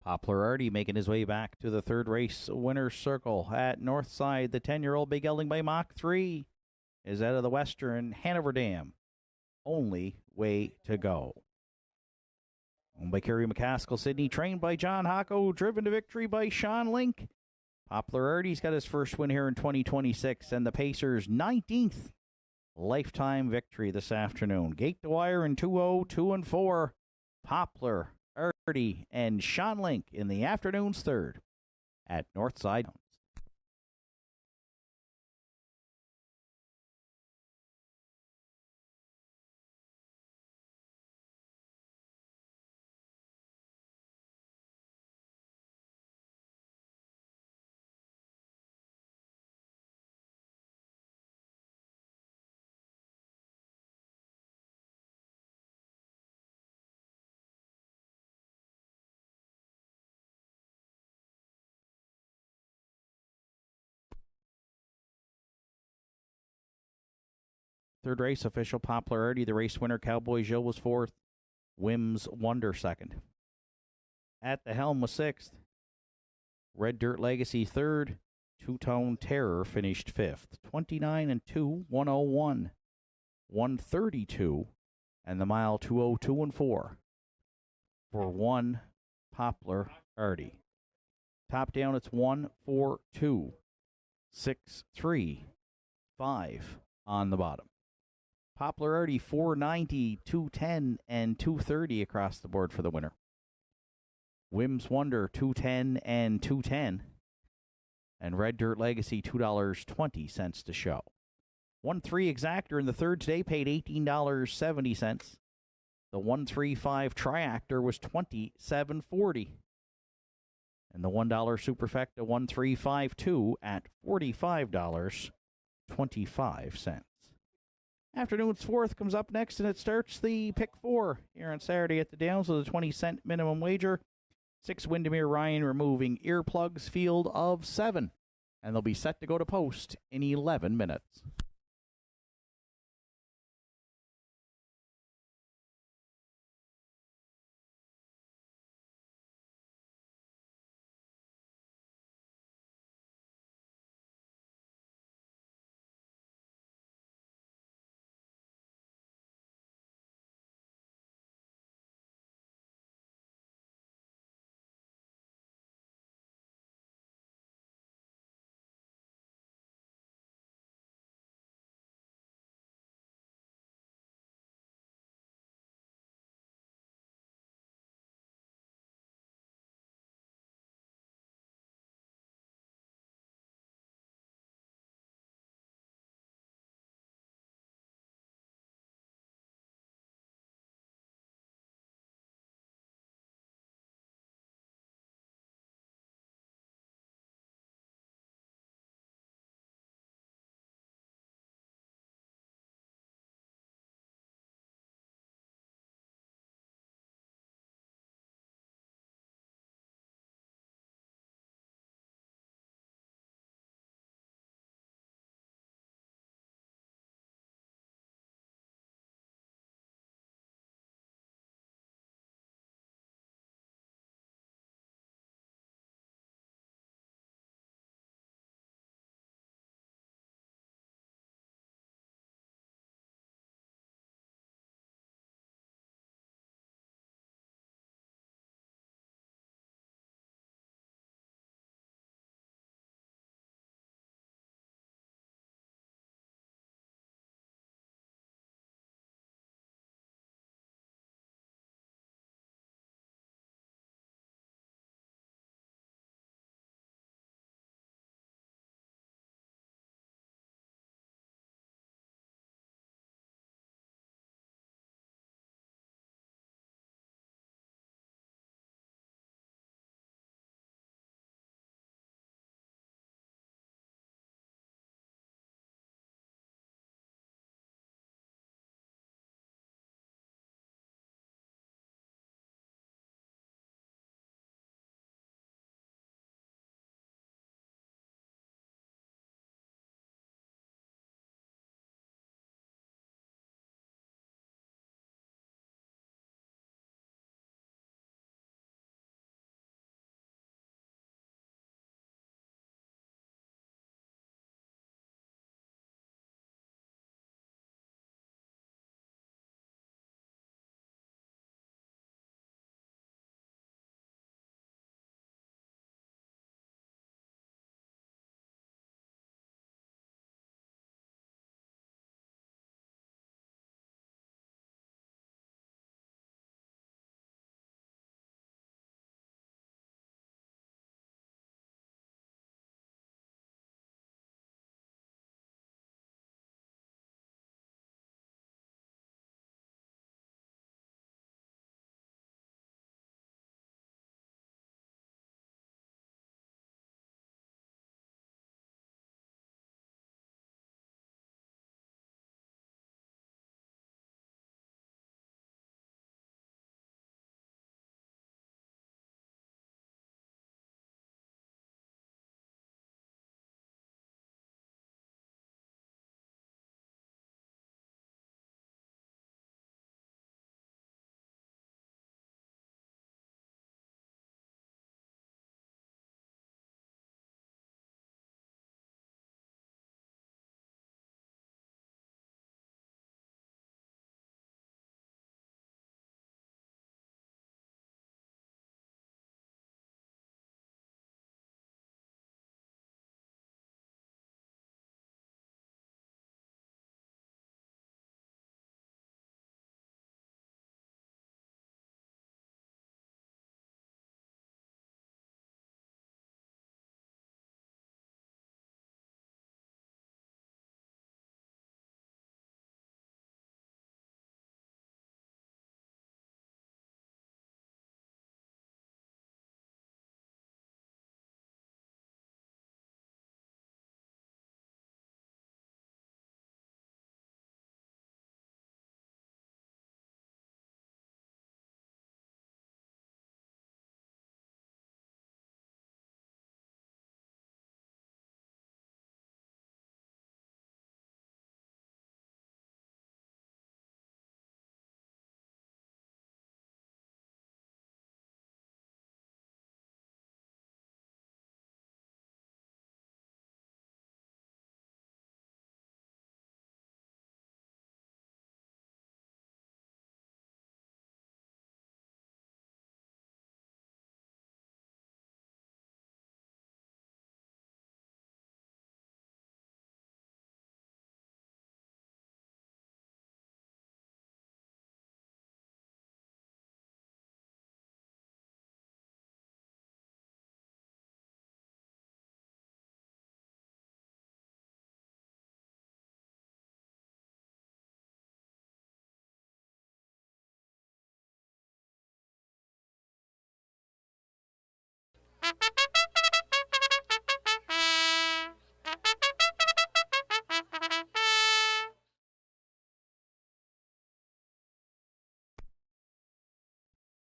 Poplar Artie making his way back to the third race winner's circle at Northside. The 10-year-old Big Gelding by Mach 3 is out of the Western Hanover Dam. Only way to go. Owned by Kerry McCaskill, Sydney. Trained by John Hocko. Driven to victory by Sean Link. Poplar Artie's got his first win here in 2026. And the Pacers' 19th lifetime victory this afternoon. Gate to wire in 2:02 and 4. Poplar Artie and Sean Link in the afternoon's third at Northside. Third race, official Poplar Artie. The race winner, Cowboy Gilles, was fourth. Whims Wonder second. At the helm was sixth. Red Dirt Legacy third. Two-Tone Terror finished fifth. 29 and 2, 101. 132, and the mile 2:02 and 4 for one Poplar Artie. Top down, it's 1-4-2, 6-3, 5 on the bottom. Poplar Artie 490, 210, and 230 across the board for the winner. Whims Wonder 210 and 210. And Red Dirt Legacy, $2.20 to show. 1-3 Exactor in the third today paid $18.70. The 135 Triactor was $27.40. And the $1 Superfecta 1352 at $45.25. Afternoon's fourth comes up next, and it starts the pick four here on Saturday at the Downs with a 20-cent minimum wager. 6 Windermere Ryan removing earplugs, field of 7. And they'll be set to go to post in 11 minutes.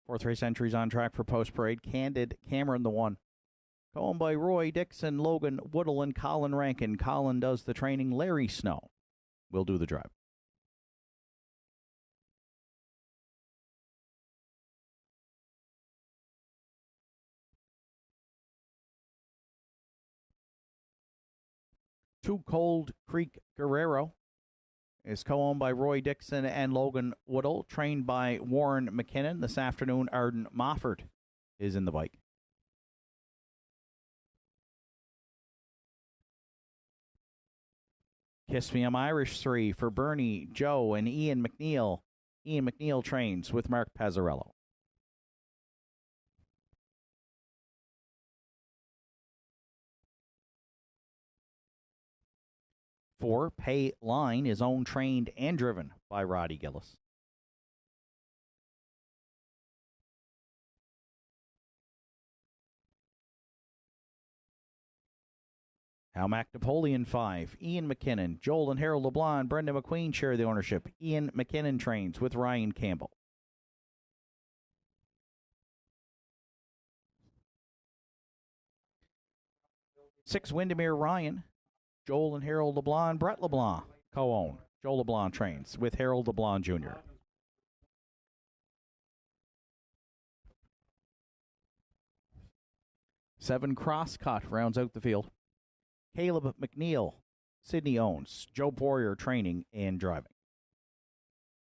Fourth race entries on track for post parade. Candid Cameron, the one. Owned by Roy Dixon, Logan Woodall, and Colin Rankin. Colin does the training. Larry Snow will do the drive. Two Cold Creek Guerrero is co-owned by Roy Dixon and Logan Woodall, trained by Warren McKinnon. This afternoon, Arden Mofford is in the bike. Kiss Me I'm Irish 3 for Bernie, Joe, and Ian McNeil. Ian McNeil trains with Mark Pazzarello. Four, Pay Line is owned, trained, and driven by Roddy Gillis. Hal Mac Napoleon 5, Ian McKinnon, Joel and Harold LeBlanc, Brenda McQueen share the ownership. Ian McKinnon trains with Ryan Campbell. 6, Windermere Ryan, Joel and Harold LeBlanc, Brett LeBlanc co-own. Joel LeBlanc trains with Harold LeBlanc Jr. 7, Crosscut rounds out the field. Caleb McNeil, Sydney owns. Joe Poirier training and driving.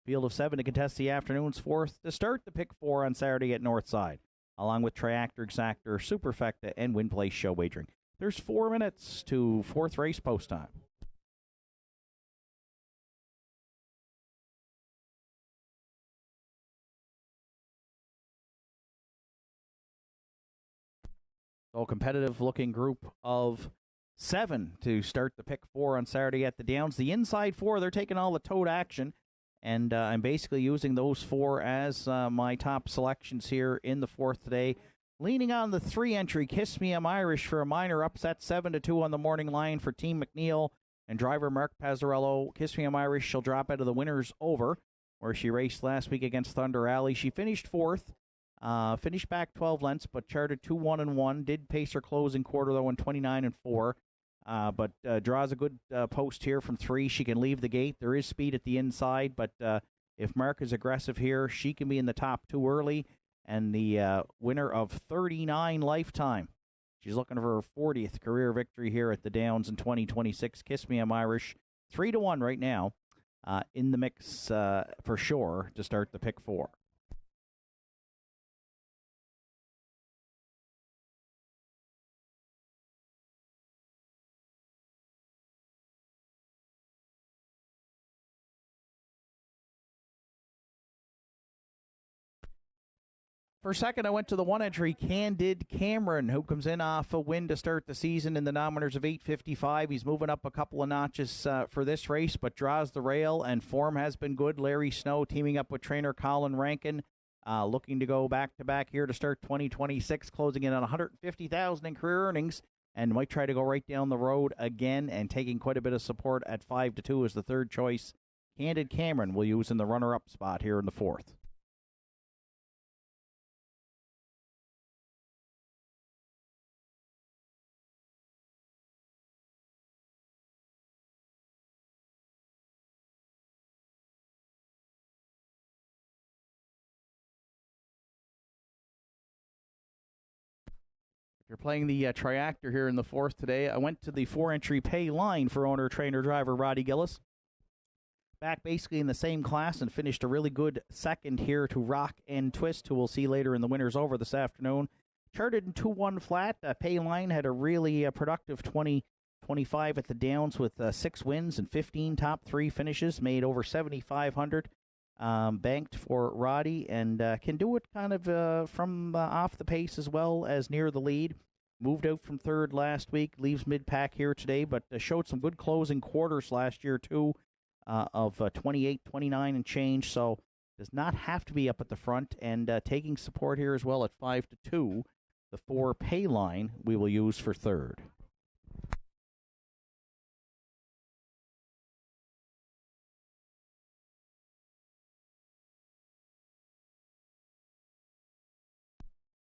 Field of 7 to contest the afternoon's fourth to start the pick 4 on Saturday at Northside, along with Triactor, Exactor, Superfecta, and Win Place Show Wagering. There's 4 minutes to fourth race post time. So a competitive-looking group of 7 to start the pick 4 on Saturday at the Downs. The inside 4, they're taking all the tote action, and I'm basically using those 4 as my top selections here in the fourth today. Leaning on the 3 entry, Kiss Me I'm Irish for a minor upset, 7-2 on the morning line for Team McNeil and driver Mark Pazzarello. Kiss Me I'm Irish, she'll drop out of the winner's over, where she raced last week against Thunder Alley. She finished 4th. Finished back 12 lengths, but charted 2-1-1. Did pace her closing quarter, though, in 29-4. But draws a good post here from 3. She can leave the gate. There is speed at the inside, but if Mark is aggressive here, she can be in the top 2 early. And the winner of 39 lifetime. She's looking for her 40th career victory here at the Downs in 2026. Kiss Me I'm Irish. 3-1 right now in the mix for sure to start the pick 4. For second, I went to the 1 entry, Candid Cameron, who comes in off a win to start the season in the nominators of 8:55. He's moving up a couple of notches for this race, but draws the rail, and form has been good. Larry Snow teaming up with trainer Colin Rankin, looking to go back-to-back here to start 2026, closing in on $150,000 in career earnings, and might try to go right down the road again, and taking quite a bit of support at 5-2 as the third choice. Candid Cameron will use in the runner-up spot here in the fourth. You're playing the Triactor here in the fourth today. I went to the 4-entry Pay Line for owner, trainer, driver Roddy Gillis. Back basically in the same class and finished a really good second here to Rock and Twist, who we'll see later in the winners over this afternoon. Charted in 2-1 flat. Pay Line had a really productive 2025 at the Downs with 6 wins and 15 top 3 finishes. Made over $7,500. Banked for Roddy, and can do it kind of from off the pace as well as near the lead. Moved out from third last week, leaves mid-pack here today, but showed some good closing quarters last year too, of 28, 29 and change, so does not have to be up at the front, and taking support here as well at 5-2 The 4 Pay Line we will use for third.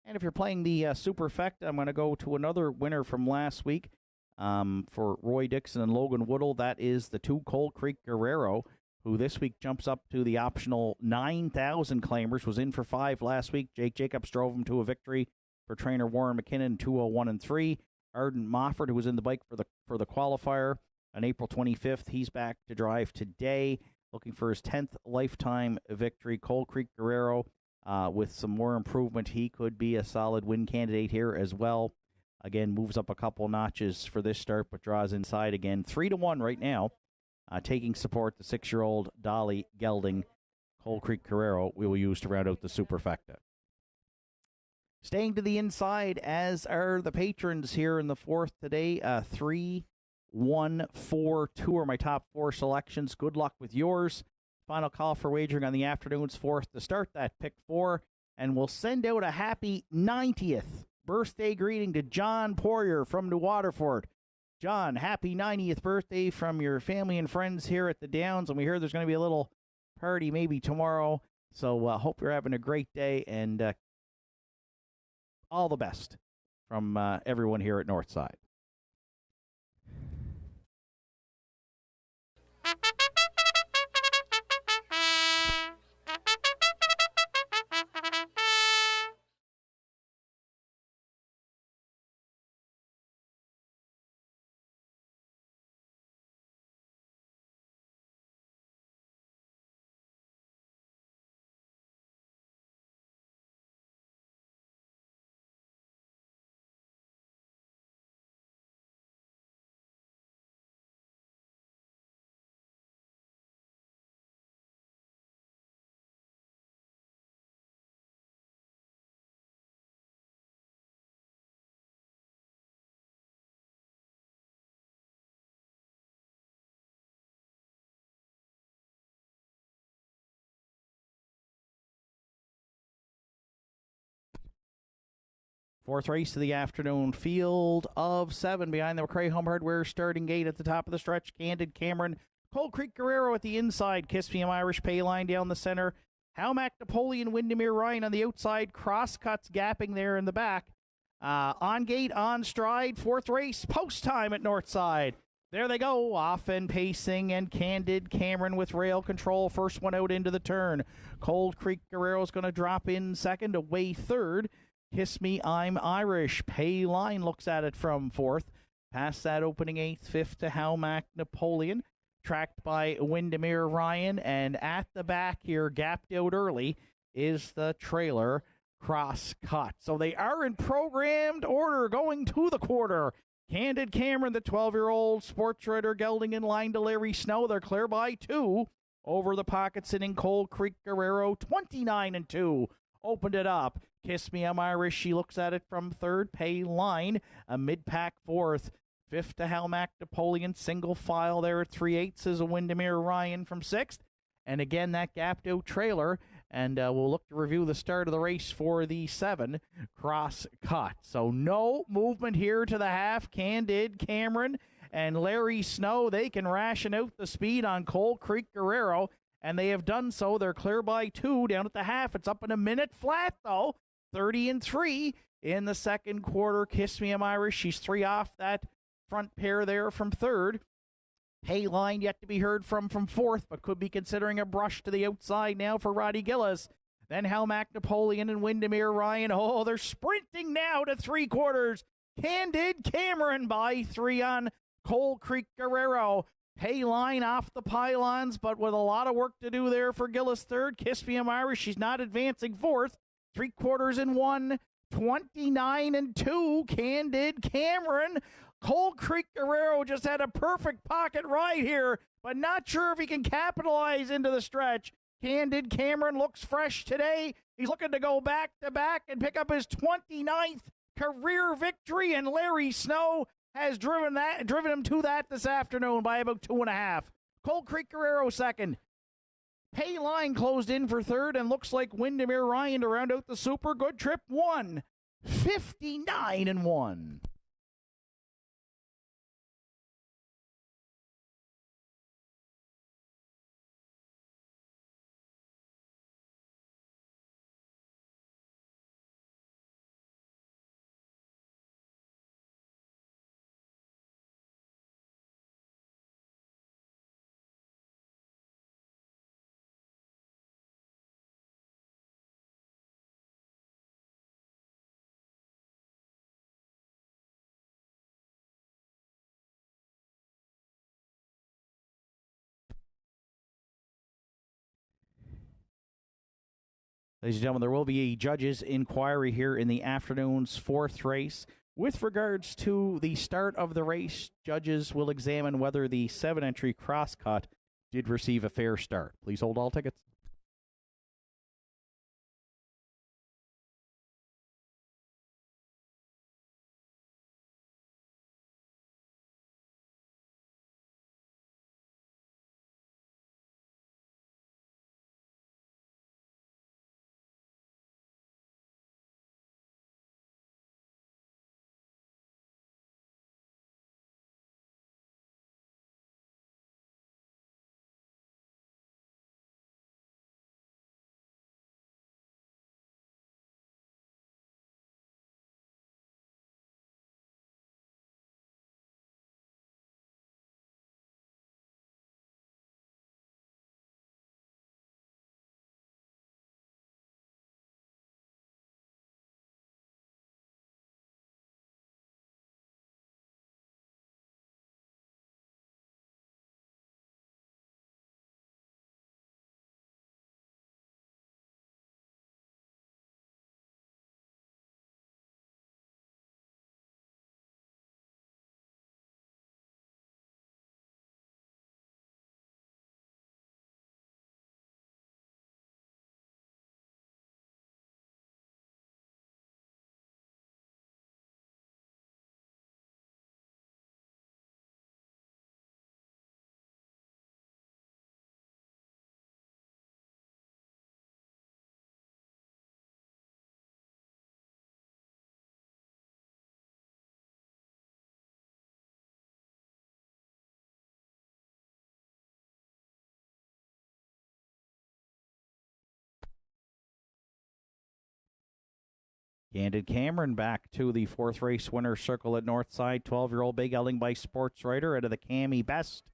And if you're playing the Superfecta, I'm going to go to another winner from last week for Roy Dixon and Logan Woodall. That is the 2 Coal Creek Guerrero, who this week jumps up to the optional 9,000 claimers. Was in for 5 last week. Jake Jacobs drove him to a victory for trainer Warren McKinnon, 201 and 3. Arden Mofford, who was in the bike for the qualifier on April 25th, he's back to drive today, looking for his 10th lifetime victory. Coal Creek Guerrero, with some more improvement, he could be a solid win candidate here as well. Again, moves up a couple notches for this start, but draws inside again. 3-1 right now. Taking support, the 6-year-old Dolly Gelding. Coal Creek Guerrero we will use to round out the Superfecta. Staying to the inside, as are the patrons here in the fourth today. 3, 1, 4, 2 are my top 4 selections. Good luck with yours. Final call for wagering on the afternoon's fourth to start that pick 4. And we'll send out a happy 90th birthday greeting to John Poirier from New Waterford. John, happy 90th birthday from your family and friends here at the Downs. And we hear there's going to be a little party maybe tomorrow. So hope you're having a great day, and all the best from everyone here at Nortside. Fourth race of the afternoon, field of 7 behind the McRae Home Hardware starting gate at the top of the stretch. Candid Cameron, Coal Creek Guerrero at the inside, Kiss Me Irish Pay Line down the center. Halmac Napoleon, Windermere Ryan on the outside, crosscuts gapping there in the back. On gate, on stride, fourth race, post time at Nortside. There they go, off and pacing, and Candid Cameron with rail control, first one out into the turn. Coal Creek Guerrero's going to drop in second, away third. Kiss Me, I'm Irish. Pay Line looks at it from fourth. Past that opening eighth, fifth to Halmac Napoleon. Tracked by Windermere Ryan. And at the back here, gapped out early, is the trailer Cross Cut. So they are in programmed order going to the quarter. Candid Cameron, the 12-year-old sports writer, gelding in line to Larry Snow. They're clear by 2. Over the pocket sitting Coal Creek Guerrero, 29-2. Opened it up. Kiss Me, I'm Irish. She looks at it from third. Pay Line, a mid-pack fourth. Fifth to Halmac Napoleon. Single file there at 3/8 is a Windermere Ryan from sixth. And again, that gapped out trailer. And we'll look to review the start of the race for the 7 Cross Cut. So no movement here to the half. Candid Cameron and Larry Snow, they can ration out the speed on Coal Creek Guerrero. And they have done so. They're clear by 2 down at the half. It's up in a minute flat, though. 30-3 in the second quarter. Kiss Me, I'm Irish. She's 3 off that front pair there from third. Pay Line yet to be heard from fourth, but could be considering a brush to the outside now for Roddy Gillis. Then Halmac Napoleon and Windermere Ryan. Oh, they're sprinting now to 3 quarters. Candid Cameron by 3 on Coal Creek Guerrero. Pay Line off the pylons, but with a lot of work to do there for Gillis third. Kiss Me, I'm Irish. She's not advancing fourth. 3 quarters in 1. 29-2. Candid Cameron. Coal Creek Guerrero just had a perfect pocket ride here, but not sure if he can capitalize into the stretch. Candid Cameron looks fresh today. He's looking to go back-to-back and pick up his 29th career victory, and Larry Snow has driven him to that this afternoon by about 2.5. Coal Creek Guerrero second. Pay Line closed in for third, and looks like Windermere Ryan to round out the super. Good Trip 1. 59-1. Ladies and gentlemen, there will be a judges' inquiry here in the afternoon's fourth race. With regards to the start of the race, judges will examine whether the 7-entry Crosscut did receive a fair start. Please hold all tickets. Candid Cameron back to the fourth race winner circle at Northside. 12-year-old Big Elling by Sports Writer out of the Cammy Best.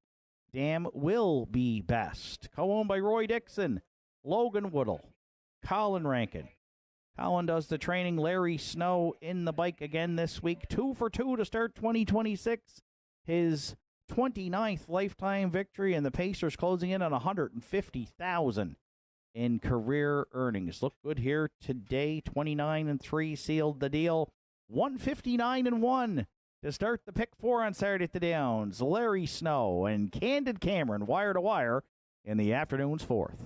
Dam Will Be Best. Co-owned by Roy Dixon, Logan Woodall, Colin Rankin. Colin does the training. Larry Snow in the bike again this week. 2 for 2 to start 2026. His 29th lifetime victory, and the Pacers closing in on $150,000 in career earnings. Look good here today. 29-3 sealed the deal. 159-1 to start the pick 4 on Saturday at the Downs. Larry Snow and Candid Cameron wire to wire in the afternoon's fourth.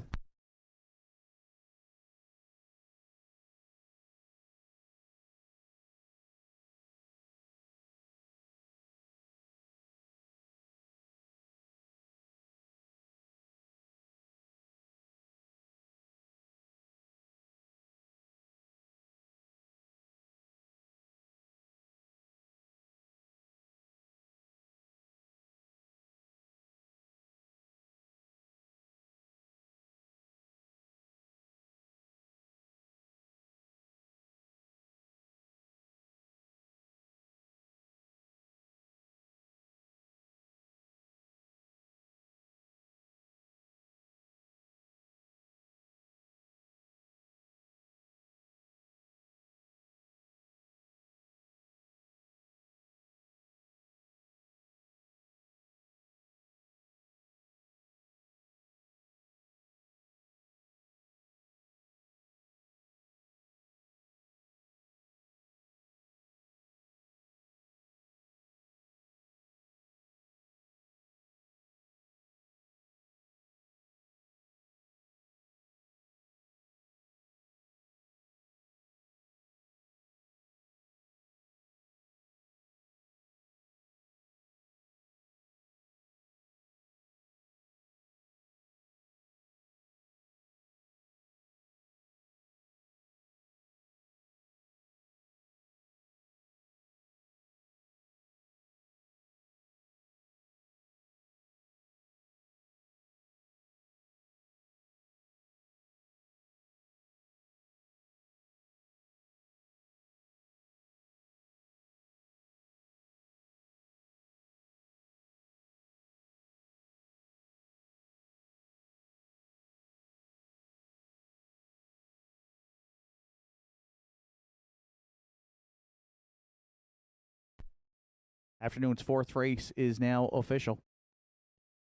Afternoon's fourth race is now official.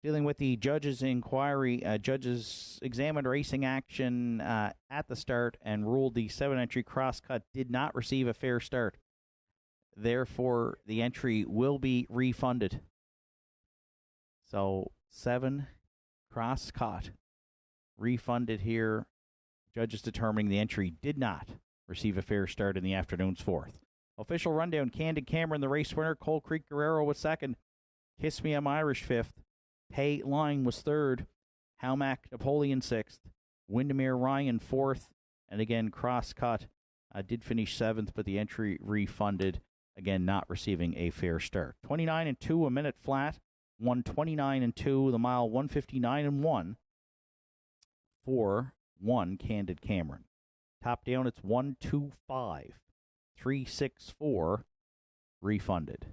Dealing with the judges' inquiry, judges examined racing action at the start and ruled the 7-entry crosscut did not receive a fair start. Therefore, the entry will be refunded. So, 7 crosscut refunded here. Judges determining the entry did not receive a fair start in the afternoon's fourth. Official rundown: Candid Cameron, the race winner. Coal Creek Guerrero was second. Kiss Me I'm Irish fifth. Pay Line was third. Halmac Napoleon sixth. Windermere Ryan fourth. And again, Crosscut did finish seventh, but the entry refunded. Again, not receiving a fair start. 29-2, a minute flat. 129-2, the mile 159-1 for 1 Candid Cameron. Top down, it's 125. 364 refunded.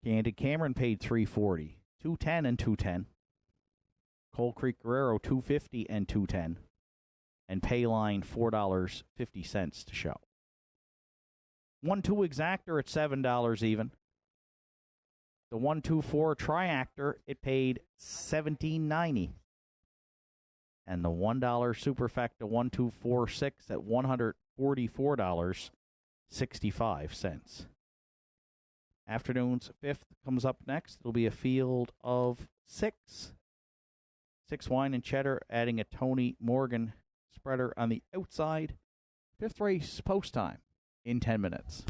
Candid Cameron paid $340, $210 and $210. Coal Creek Guerrero $250 and $210, and Payline $4.50 to show. 1-2 Exactor at $7 even. The 1-2-4 Triactor, it paid $17.90. And the $1 Superfecta 1246 at $144.65. Afternoon's fifth comes up next. It'll be a field of 6. 6 wine and cheddar, adding a Tony Morgan spreader on the outside. Fifth race post time in 10 minutes.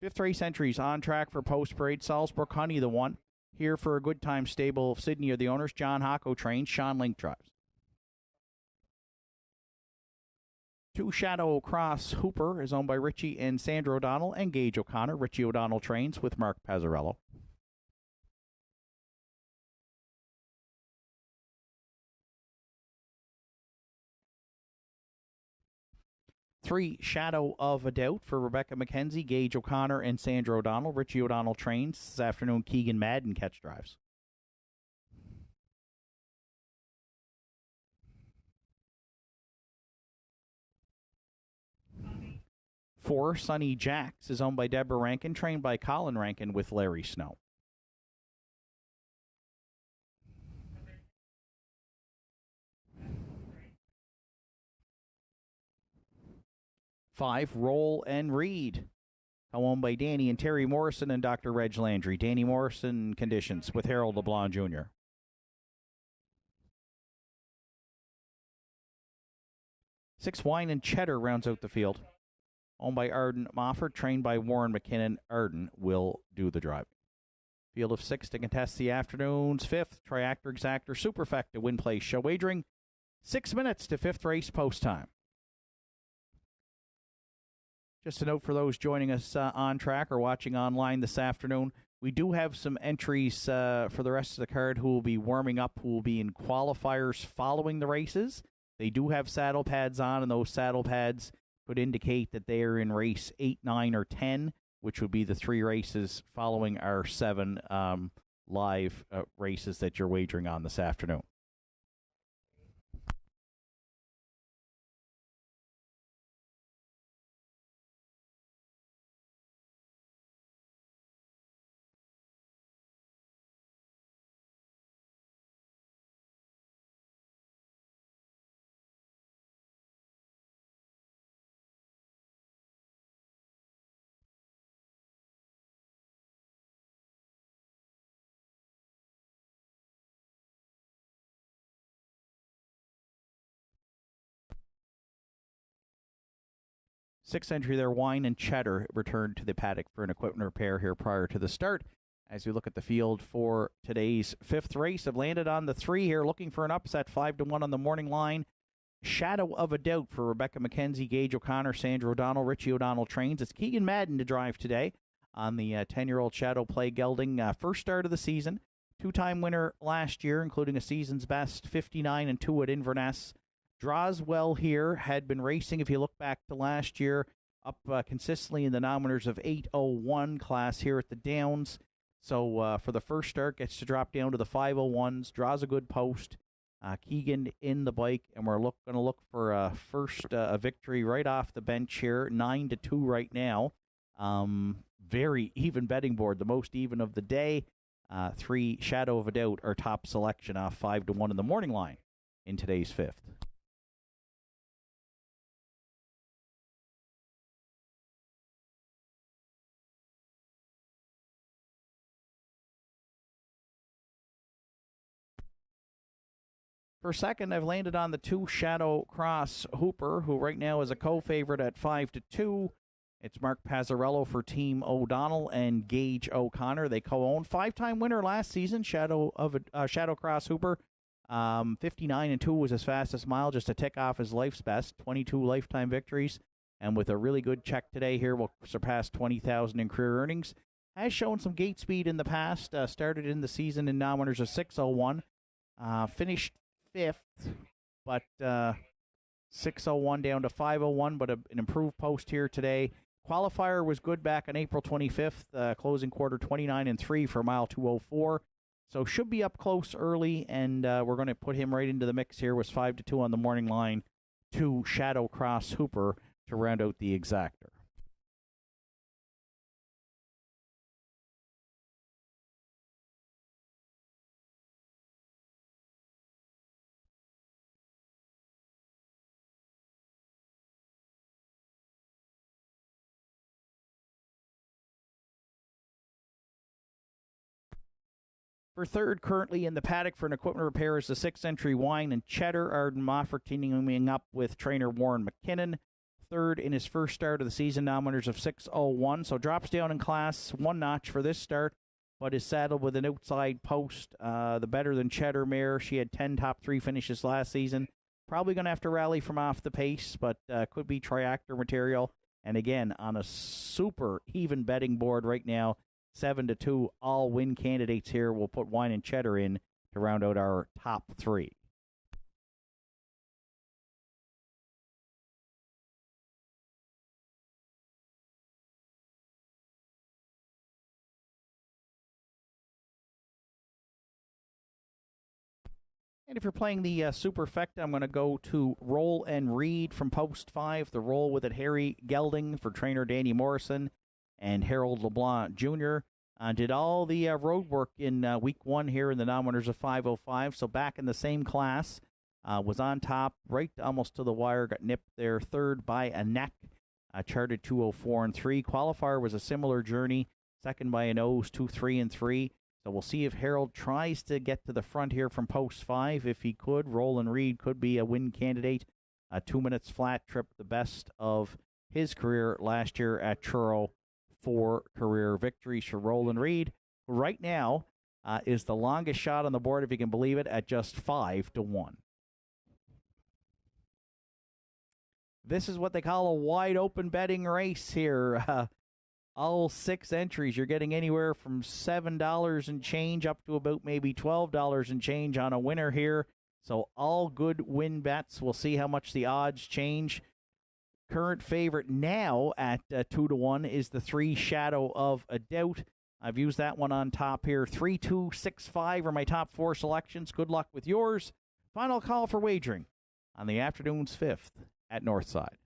Fifth race entries on track for post-parade. Salzburg Honey, the one. Here for a good time stable of Sydney are the owners. John Hocko trains. Sean Link drives. 2 Shadow Cross Hooper is owned by Richie and Sandra O'Donnell and Gage O'Connor. Richie O'Donnell trains with Mark Pazzarello. 3 Shadow of a Doubt for Rebecca McKenzie, Gage O'Connor, and Sandra O'Donnell. Richie O'Donnell trains this afternoon. Keegan Madden catch drives. 4 Sunny Jacks is owned by Deborah Rankin, trained by Colin Rankin with Larry Snow. 5 Roll and Read, owned by Danny and Terry Morrison and Dr. Reg Landry. Danny Morrison conditions with Harold LeBlanc Jr. 6 Wine and Cheddar rounds out the field, owned by Arden Mofford, trained by Warren McKinnon. Arden will do the driving. Field of 6 to contest the afternoon's 5th Triactor Exactor Superfecta Win Place Show wagering. 6 minutes to 5th race post time. Just a note for those joining us on track or watching online this afternoon, we do have some entries for the rest of the card who will be warming up, who will be in qualifiers following the races. They do have saddle pads on, and those saddle pads could indicate that they are in race 8, 9, or 10, which would be the 3 races following our 7 live races that you're wagering on this afternoon. Sixth entry there, Wine and Cheddar, returned to the paddock for an equipment repair here prior to the start. As we look at the field for today's 5th race, have landed on the 3 here, looking for an upset, 5-1 on the morning line. Shadow of a Doubt for Rebecca McKenzie, Gage O'Connor, Sandra O'Donnell, Richie O'Donnell trains. It's Keegan Madden to drive today on the 10-year-old Shadow Play gelding. First start of the season, 2-time winner last year, including a season's best, 59-2 at Inverness. Draws well here, had been racing, if you look back to last year, up consistently in the nominators of 801 class here at the Downs. So for the first start, gets to drop down to the 501s, draws a good post. Keegan in the bike, and we're going to look for a first victory right off the bench here, 9-2 right now. Very even betting board, the most even of the day. 3 Shadow of a Doubt, our top selection, off 5-1 in the morning line in today's 5th. For second, I've landed on the 2 Shadow Cross Hooper, who right now is a co-favorite at 5-2. It's Mark Pazzarello for Team O'Donnell and Gage O'Connor. They co-own. 5-time winner last season, Shadow Cross Hooper. 59-2 was his fastest mile, just to tick off his life's best. 22 lifetime victories, and with a really good check today here, will surpass $20,000 in career earnings. Has shown some gate speed in the past. Started in the season in nominators of 601. Finished 5th, but 601 down to 501, but an improved post here today. Qualifier was good back on April 25th, closing quarter 29-3 for mile 204. So should be up close early, and we're going to put him right into the mix here. Was 5-2 on the morning line. 2 Shadow Cross Hooper to round out the exactor. For third, currently in the paddock for an equipment repair, is the 6th entry Wine and Cheddar. Arden Mofford teaming up with trainer Warren McKinnon. Third in his first start of the season, nominators of 601. So drops down in class 1 notch for this start, but is saddled with an outside post. The better than Cheddar mare. She had 10 top 3 finishes last season. Probably going to have to rally from off the pace, but could be triactor material. And again, on a super even betting board right now, 7-2, all win candidates here. We'll put Wine and Cheddar in to round out our top three. And if you're playing the Superfecta, I'm going to go to Roll and Read from Post 5. The roll with it, Harry Gelding for trainer Danny Morrison and Harold LeBlanc Jr. Did all the road work in week 1 here in the non-winners of 505. So back in the same class, was on top, right almost to the wire, got nipped there third by a neck, charted 204 and 3. Qualifier was a similar journey, second by a nose, 2-3 and 3. So we'll see if Harold tries to get to the front here from post 5. If he could, Roll and Read could be a win candidate. 2 minutes flat trip, the best of his career last year at Truro. 4 career victories for Roll and Read. Right now is the longest shot on the board, if you can believe it, at just 5-1. This is what they call a wide open betting race here. All 6 entries, you're getting anywhere from $7 and change up to about maybe $12 and change on a winner here. So all good win bets. We'll see how much the odds change. Current favorite now at 2-1 is the 3 Shadow of a Doubt. I've used that one on top here. 3, 2, 6, 5 are my top 4 selections. Good luck with yours. Final call for wagering on the afternoon's 5th at Northside.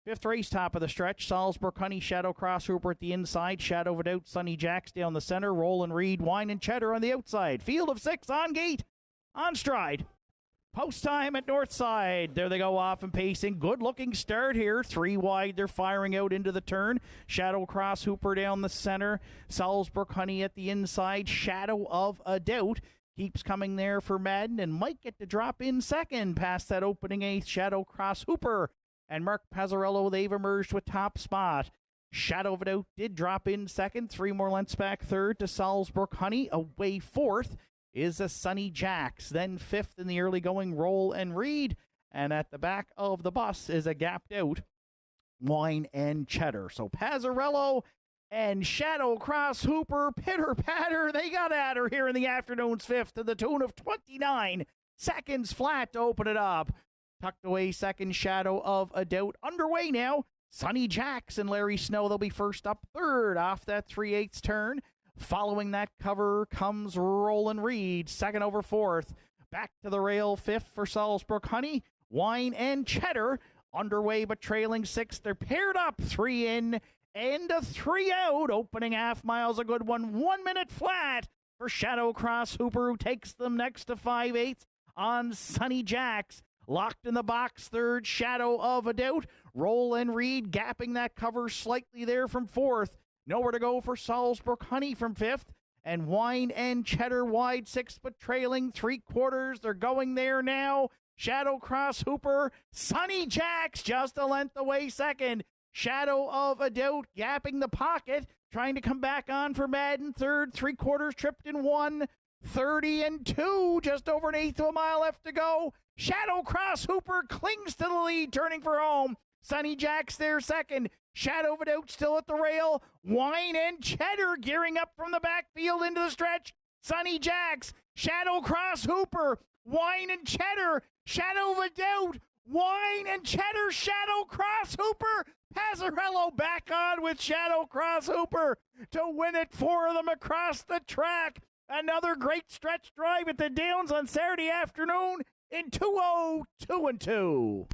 Fifth race, top of the stretch. Salzburg Honey, Shadow Cross Hooper at the inside. Shadow Without, Sunny Jacks down the center. Roll and Read, Wine and Cheddar on the outside. Field of 6 on gate. On stride. Post time at Northside. There they go off and pacing. Good looking start here. 3 wide. They're firing out into the turn. Shadow Cross Hooper down the center. Salzburg Honey at the inside. Shadow of a Doubt keeps coming there for Madden and might get to drop in second past that opening 8th. Shadow Cross Hooper and Mark Pazzarello, they've emerged with top spot. Shadow of a Doubt did drop in second. 3 more lengths back third to Salzburg Honey. Away fourth is a Sunny Jacks. Then fifth in the early going, Roll and Read. And at the back of the bus is a gapped out Wine and Cheddar. So Pazzarello and Shadow Cross Hooper, pitter patter. They got at her here in the afternoon's 5th to the tune of 29 seconds flat to open it up. Tucked away second, Shadow of a Doubt. Underway now. Sonny Jacks and Larry Snow, they'll be first up. Third off that 3/8 turn. Following that cover comes Roland Reed, second over fourth. Back to the rail, fifth for Salzbrook Honey. Wine and Cheddar underway but trailing sixth. They're paired up, 3 in and a 3 out. Opening half mile's a good one. 1 minute flat for Shadow Cross Hooper, who takes them next to 5/8 on Sonny Jacks. Locked in the box, third, Shadow of a Doubt. Roland Reed gapping that cover slightly there from fourth. Nowhere to go for Salzbrook Honey from fifth. And Wine and Cheddar wide sixth, but trailing 3/4. They're going there now. Shadow Cross Hooper, Sonny Jacks just a length away second. Shadow of a Doubt gapping the pocket, trying to come back on for Madden third. 3/4 tripped in 1. 30 and 2, just over an eighth of a mile left to go. Shadow Cross Hooper clings to the lead, turning for home. Sonny Jacks there second. Shadow of a Doubt still at the rail. Wine and Cheddar gearing up from the backfield into the stretch. Sonny Jacks, Shadow Cross Hooper, Wine and Cheddar, Shadow of a Doubt, Wine and Cheddar, Shadow Cross Hooper. Pazzarello back on with Shadow Cross Hooper to win it for them across the track. Another great stretch drive at the Downs on Saturday afternoon in 2:02 and 2.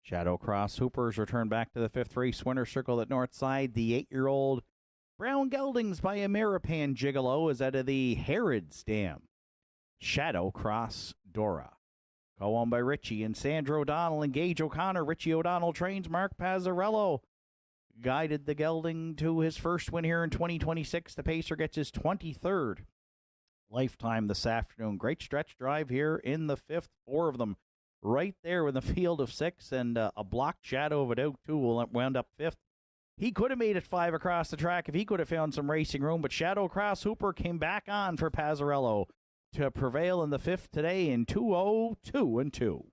Shadow Cross Hoopers return back to the fifth race winner circle at Northside. The 8-year-old Brown Geldings by Ameripan Gigolo is out of the Harrods Dam. Shadow Cross Dora. Co-owned by Richie and Sandra O'Donnell and Gage O'Connor. Richie O'Donnell trains Mark Pazzarello. Guided the gelding to his first win here in 2026. The Pacer gets his 23rd lifetime this afternoon. Great stretch drive here in the fifth. 4 of them right there with a field of 6 and a blocked Shadow of a Doubt, too, will wound up fifth. He could have made it 5 across the track if he could have found some racing room, but Shadow Cross Hooper came back on for Pazzarello to prevail in the fifth today in 2:02 and 2.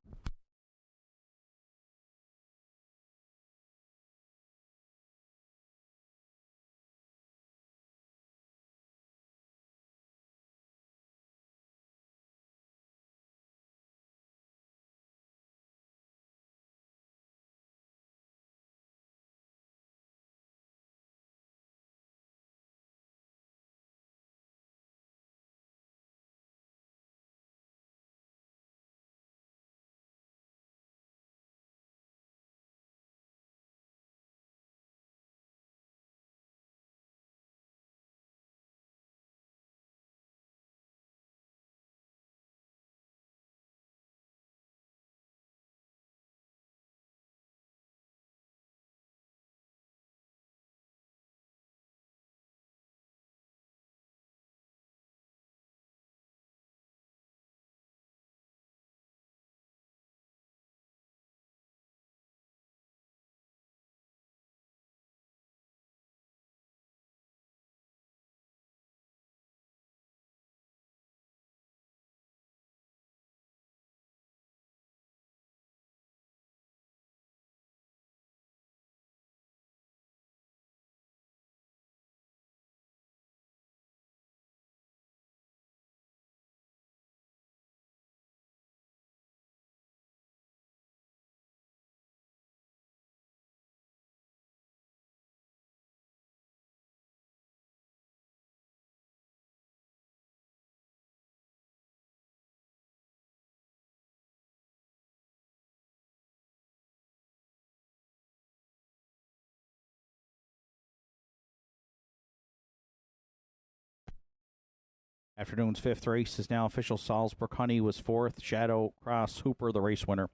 Afternoon's fifth race is now official. Salzburg Honey was fourth. Shadow Cross Hooper, the race winner.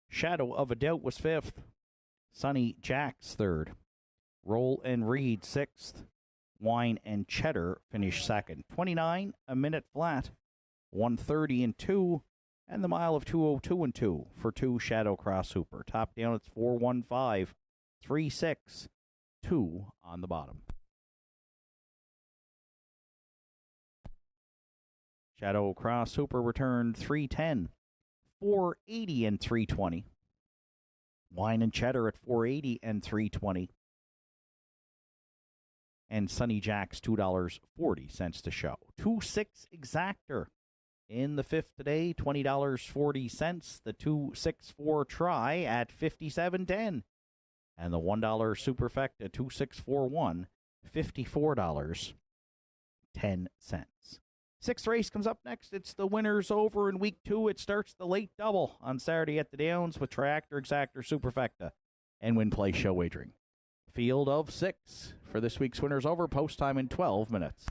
Shadow of a Doubt was fifth. Sunny Jacks third. Roll and Reed sixth. Wine and Cheddar finished second. 29 a minute flat. 1:30 and 2. And the mile of 2:02 and 2 for 2 Shadow Cross Hooper. Top down, it's 4:15, 3:6, 2 on the bottom. Shadow Cross Hooper returned 3:10, 4:80 and 3:20. Wine and Cheddar at 4:80 and 3:20. And Sunny Jack's $2.40 to show. 2-6 exactor in the fifth today, $20.40. The 2-6-4 try at $57.10. And the $1 superfecta 2-6-4-1, $54.10. Sixth race comes up next. It's the winners over in week 2. It starts the late double on Saturday at the Downs with Triactor, Exactor, Superfecta, and Win Play Show Wagering. Field of 6 for this week's winners over. Post time in 12 minutes.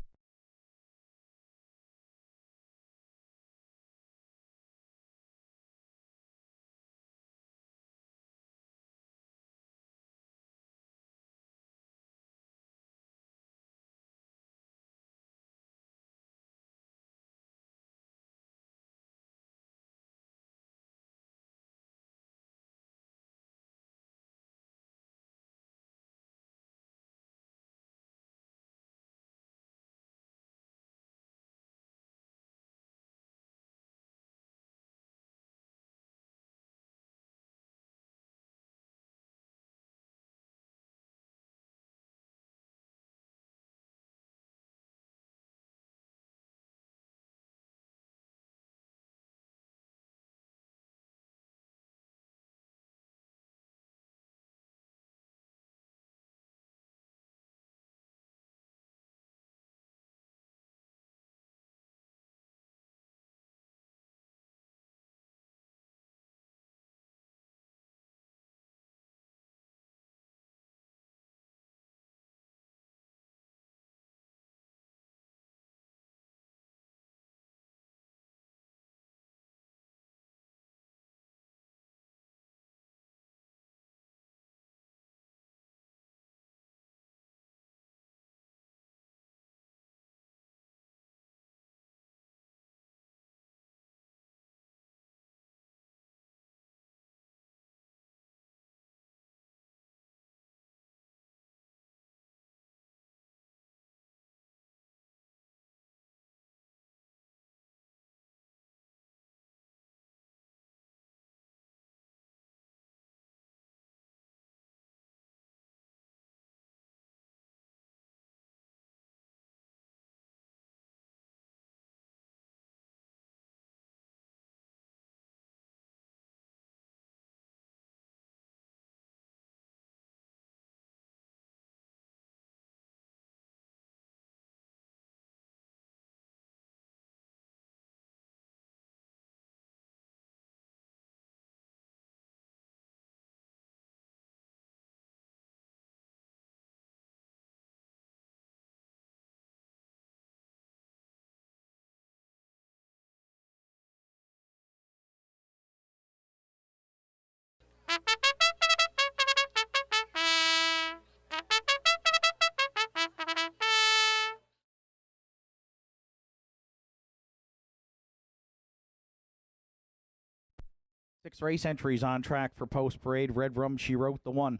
Six race entries on track for Post Parade. Red Rum, She Wrote the One,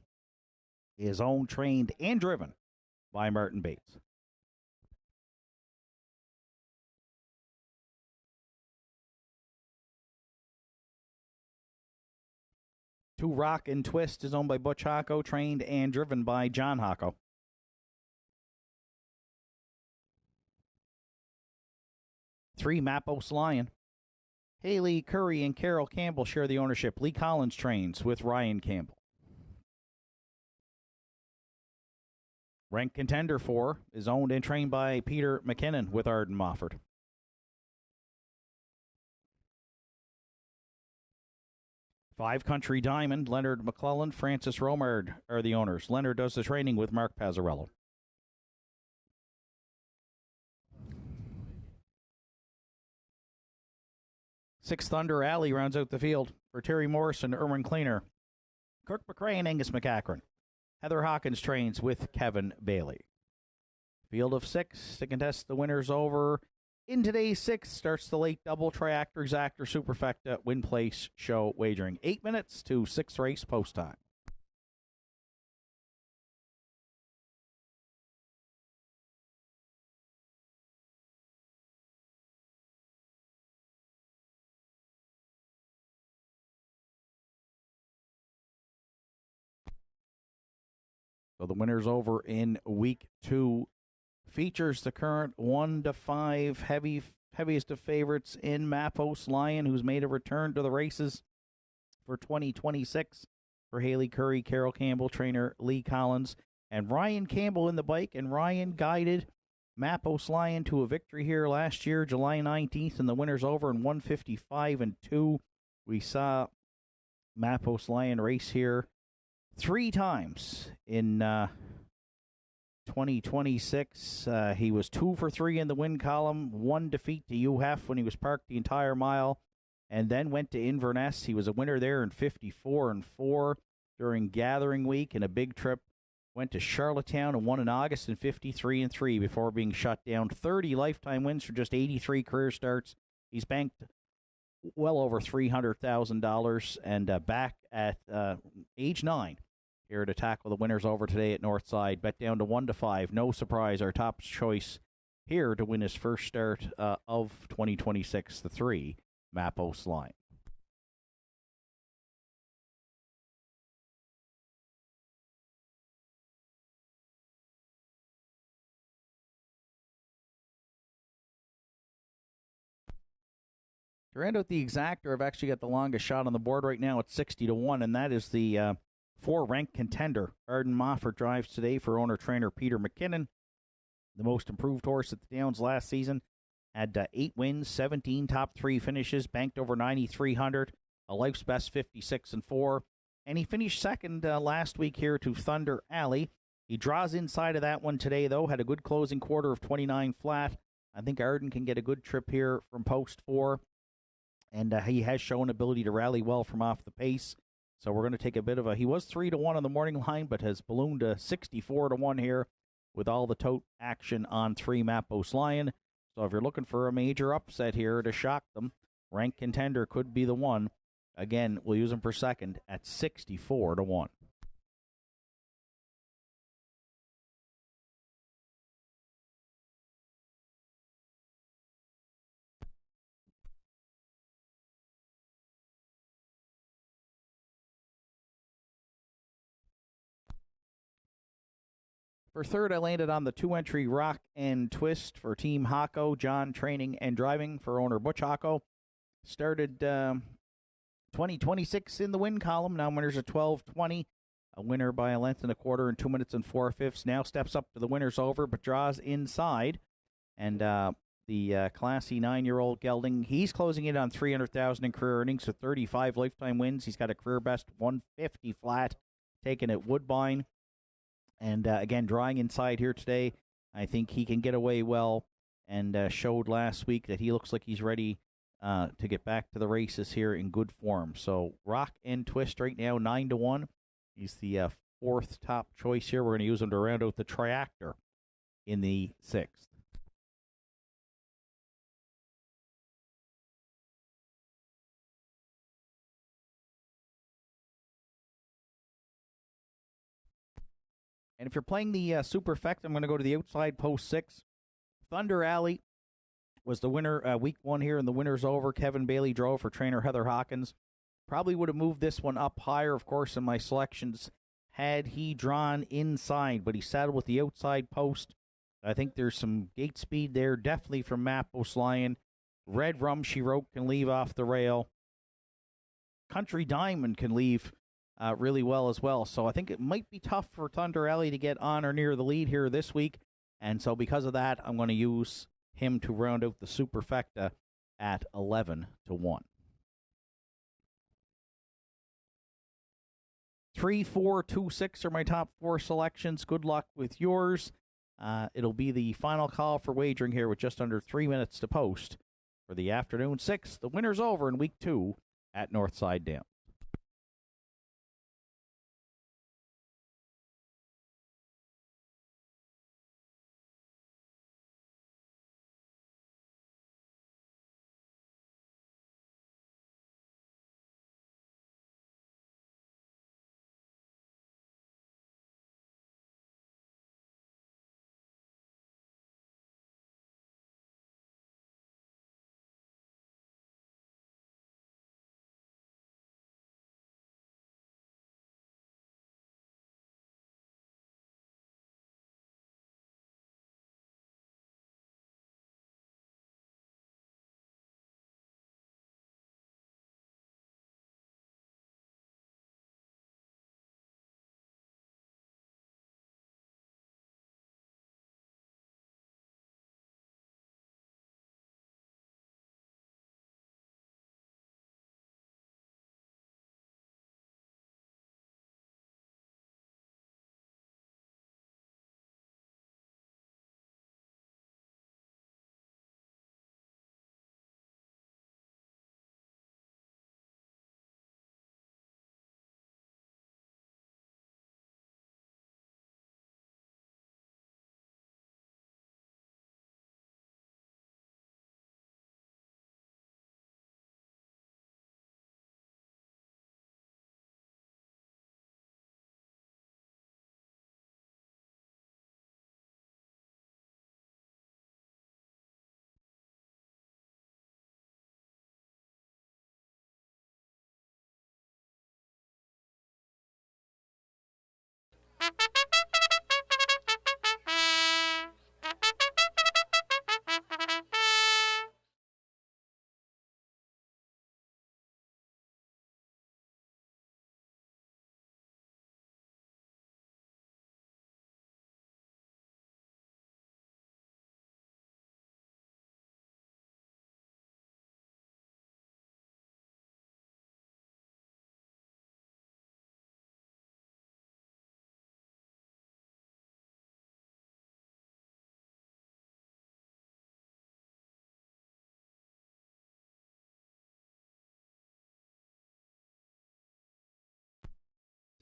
is owned, trained, and driven by Martin Bates. Two Rock and Twist is owned by Butch Hocko, trained and driven by John Hocko. Three Mappos Lion. Haley Curry and Carol Campbell share the ownership. Lee Collins trains with Ryan Campbell. Rank Contender 4 is owned and trained by Peter McKinnon with Arden Mofford. Five Country Diamond, Leonard McClellan, Francis Romard are the owners. Leonard does the training with Mark Pazzarello. 6 Thunder Alley rounds out the field for Terry Morrison, Erwin Cleaner, Kirk McRae, and Angus McCachran. Heather Hawkins trains with Kevin Bailey. Field of 6 to contest the winners over. In today's 6 starts the late double triactor exactor superfecta win place show wagering. 8 minutes to 6 race post time. So the winners over in week 2 features the current 1 to 5 heaviest of favorites in Mappos Lion, who's made a return to the races for 2026 for Haley Curry, Carol Campbell, trainer Lee Collins, and Ryan Campbell in the bike. And Ryan guided Mappos Lion to a victory here last year, July 19th, and the winners over in 155-2. We saw Mappos Lion race here 3 times in 2026. He was 2 for 3 in the win column, 1 defeat to UHEF when he was parked the entire mile, and then went to Inverness. He was a winner there in 54-4 during Gathering Week, and a big trip. Went to Charlottetown and won in August in 53-3 before being shut down. 30 lifetime wins for just 83 career starts. He's banked well over $300,000 and back at age 9 here to tackle the winners over today at Nortside. Bet down to 1 to 5. No surprise, our top choice here to win his first start of 2026, the 3 Mappos Lion. To round out the exactor, I've actually got the longest shot on the board right now at 60-1, and that is the 4-ranked contender. Arden Moffat drives today for owner-trainer Peter McKinnon. The most improved horse at the Downs last season. Had 8 wins, 17 top 3 finishes, banked over 9,300, a life's best 56-4. And he finished second last week here to Thunder Alley. He draws inside of that one today, though. Had a good closing quarter of 29 flat. I think Arden can get a good trip here from post 4. And he has shown ability to rally well from off the pace. So we're going to take a bit of a... He was 3-1 on the morning line, but has ballooned to 64-1 here with all the tote action on 3 Mappos Lion. So if you're looking for a major upset here to shock them, ranked contender could be the one. Again, we'll use him for second at 64-1. For third, I landed on the 2-entry Rock and Twist for Team Hako, John training and driving for owner Butch Hako. Started 2026 in the win column. Now winners are 12-20. A winner by a length and a quarter in 2 minutes and 4/5. Now steps up to the winners over, but draws inside. And the classy 9-year-old gelding, he's closing in on $300,000 in career earnings with 35 lifetime wins. He's got a career best 150 flat taken at Woodbine. And again, drawing inside here today, I think he can get away well, and showed last week that he looks like he's ready to get back to the races here in good form. So Rock and Twist right now 9-1. He's the 4th top choice here. We're going to use him to round out the triactor in the 6th. And if you're playing the Superfecta, I'm going to go to the outside post 6. Thunder Alley was the winner week 1 here, and the winner's over. Kevin Bailey drove for trainer Heather Hawkins. Probably would have moved this one up higher, of course, in my selections had he drawn inside, but he saddled with the outside post. I think there's some gate speed there, definitely from Mappos Lion. Red Rum, she wrote, can leave off the rail. Country Diamond can leave really well as well. So I think it might be tough for Thunder Alley to get on or near the lead here this week. And so because of that, I'm going to use him to round out the Superfecta at 11-1. 3, 4, 2, 6 are my top 4 selections. Good luck with yours. It'll be the final call for wagering here with just under 3 minutes to post for the afternoon 6. The winner's over in week 2 at Nortside Downs.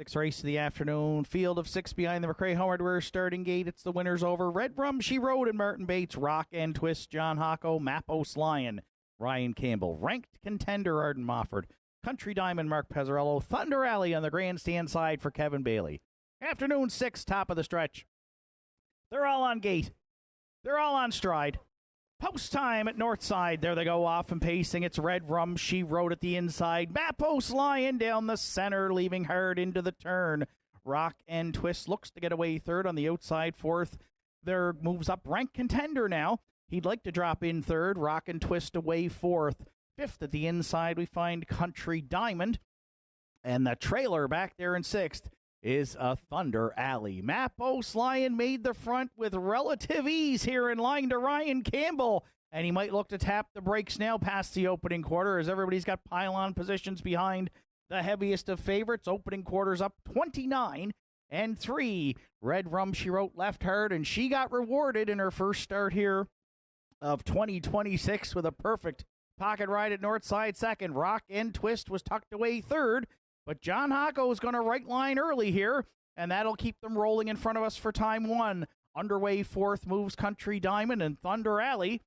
Sixth race of the afternoon. Field of 6 behind the McRae Hardware starting gate. It's the winner's over. Red Rum, She Rode, and Martin Bates. Rock and Twist, John Hocko. Mappos Lion, Ryan Campbell. Ranked Contender, Arden Mofford. Country Diamond, Mark Pezzarello. Thunder Alley on the grandstand side for Kevin Bailey. Afternoon 6, top of the stretch. They're all on gate. They're all on stride. Post time at Nortside. There they go off and pacing. It's Red Rum, She Rode at the inside. Mappos Lion down the center, leaving hard into the turn. Rock and Twist looks to get away third on the outside. Fourth, there moves up Ranked Contender now. He'd like to drop in third. Rock and Twist away fourth. Fifth at the inside, we find Country Diamond. And the trailer back there in sixth is a Thunder Alley. Mappos Lion made the front with relative ease here in line to Ryan Campbell. And he might look to tap the brakes now past the opening quarter as everybody's got pylon positions behind the heaviest of favorites. Opening quarters up 29-3. Red Rum, She Wrote left hard, and she got rewarded in her first start here of 2026 with a perfect pocket ride at Northside second. Rock and Twist was tucked away third. But John Hocko is going to right line early here, and that'll keep them rolling in front of us for time one. Underway fourth moves Country Diamond, and Thunder Alley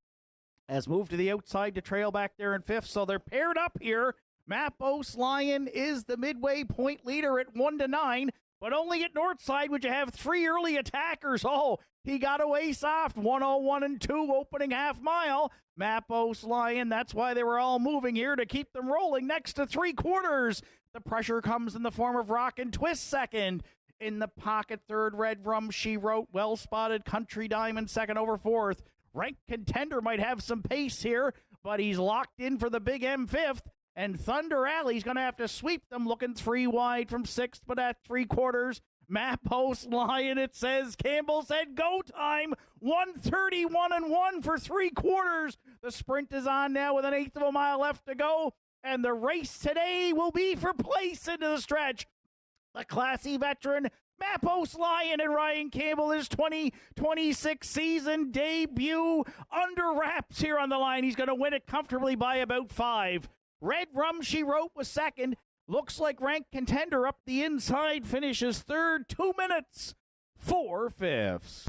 has moved to the outside to trail back there in fifth. So they're paired up here. Mappos Lion is the midway point leader at 1-9, but only at Northside would you have three early attackers. Oh, he got away soft. 101 and 2 opening half mile. Mappos Lion, that's why they were all moving here to keep them rolling next to three quarters. The pressure comes in the form of Rock and Twist second. In the pocket third, Red Rum, She Wrote, well spotted. Country Diamond second over fourth. Ranked Contender might have some pace here, but he's locked in for the big M fifth. And Thunder Alley's going to have to sweep them, looking three wide from sixth, but at three quarters. Mappos Lion, it says. Campbell said go time. 1:31-1 for three quarters. The sprint is on now with an eighth of a mile left to go. And the race today will be for place into the stretch. The classy veteran Mappos Lion and Ryan Campbell, his 2026 season debut under wraps here on the line. He's going to win it comfortably by about 5. Red Rum She Wrote was second. Looks like ranked contender up the inside, finishes third, 2 minutes, 4/5.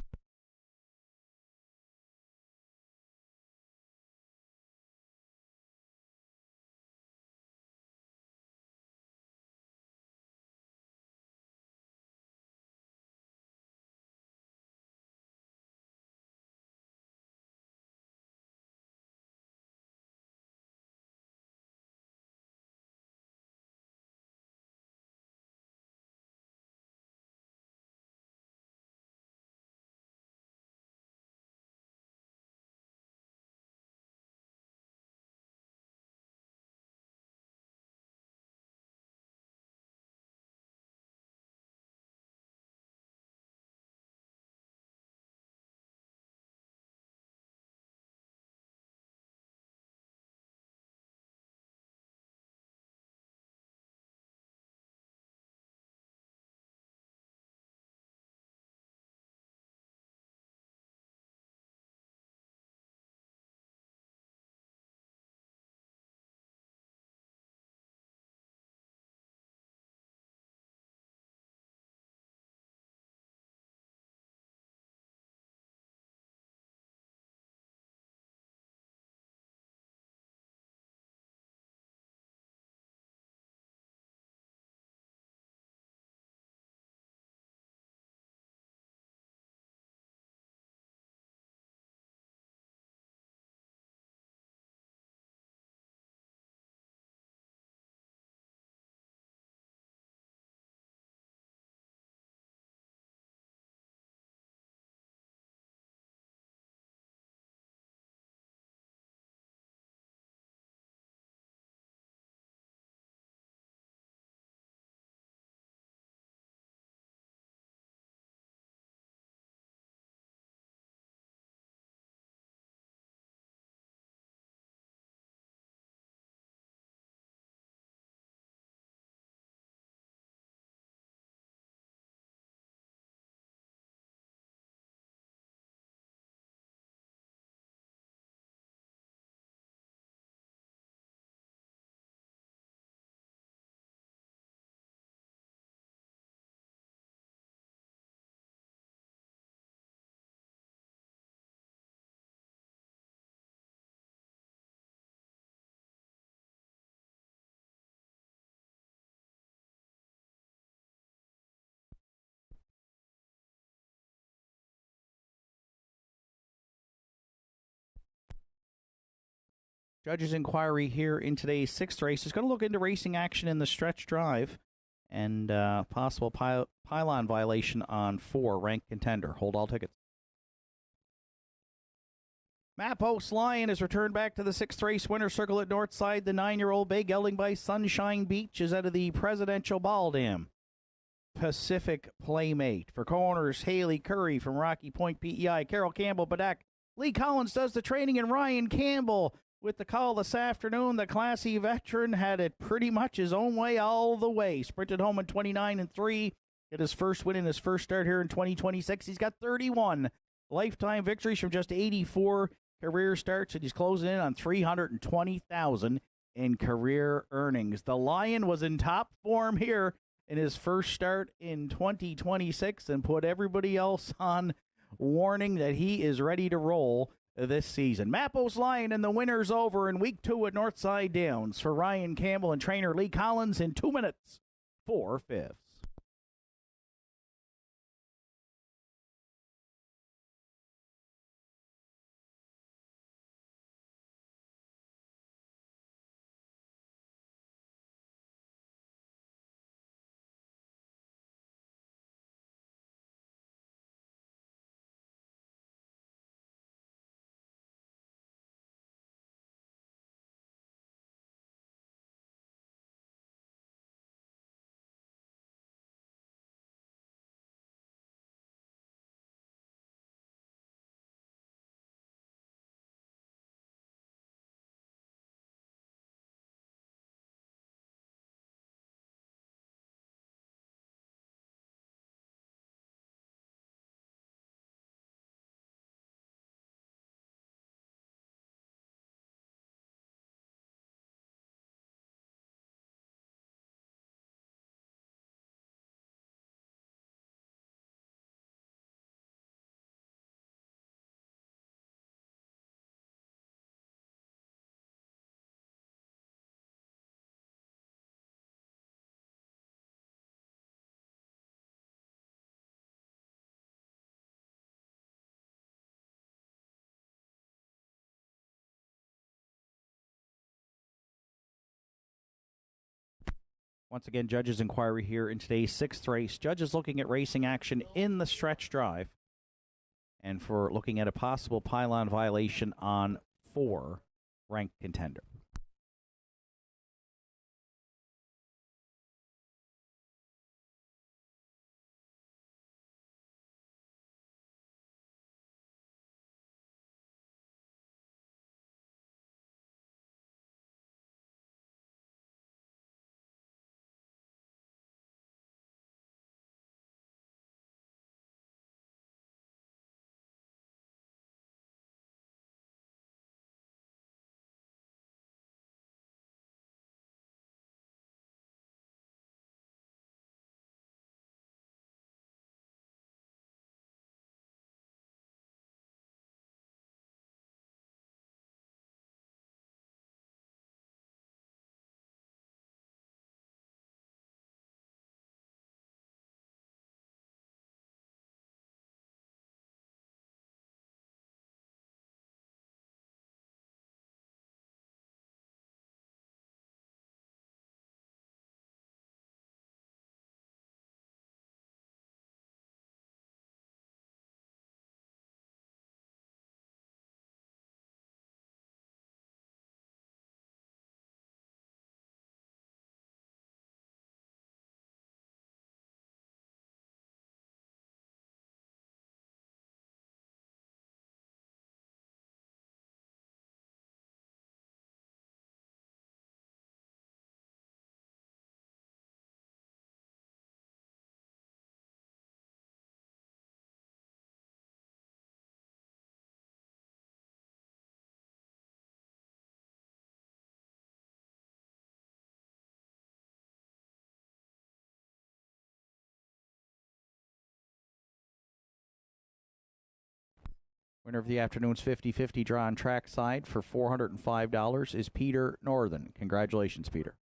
Judges' inquiry here in today's 6th race is going to look into racing action in the stretch drive and possible pylon violation on 4, ranked contender. Hold all tickets. Mappos Lion is returned back to the 6th race winner circle at Nortside. The 9-year-old bay gelding by Sunshine Beach is out of the Presidential Ball Dam. Pacific Playmate. For corners, Haley Curry from Rocky Point PEI. Carol Campbell, Badak. Lee Collins does the training, and Ryan Campbell with the call this afternoon. The classy veteran had it pretty much his own way all the way. Sprinted home in 29-3. Get his first win in his first start here in 2026. He's got 31 lifetime victories from just 84 career starts, and he's closing in on $320,000 in career earnings. The Lion was in top form here in his first start in 2026 and put everybody else on warning that he is ready to roll this season. Mappos Lion and the winner's over in week 2 at Northside Downs. For Ryan Campbell and trainer Lee Collins in 2 minutes, 4/5. Once again, judges' inquiry here in today's 6th race. Judges looking at racing action in the stretch drive and for looking at a possible pylon violation on 4, Ranked Contender. Winner of the afternoon's 50-50 draw on trackside for $405 is Peter Northern. Congratulations, Peter.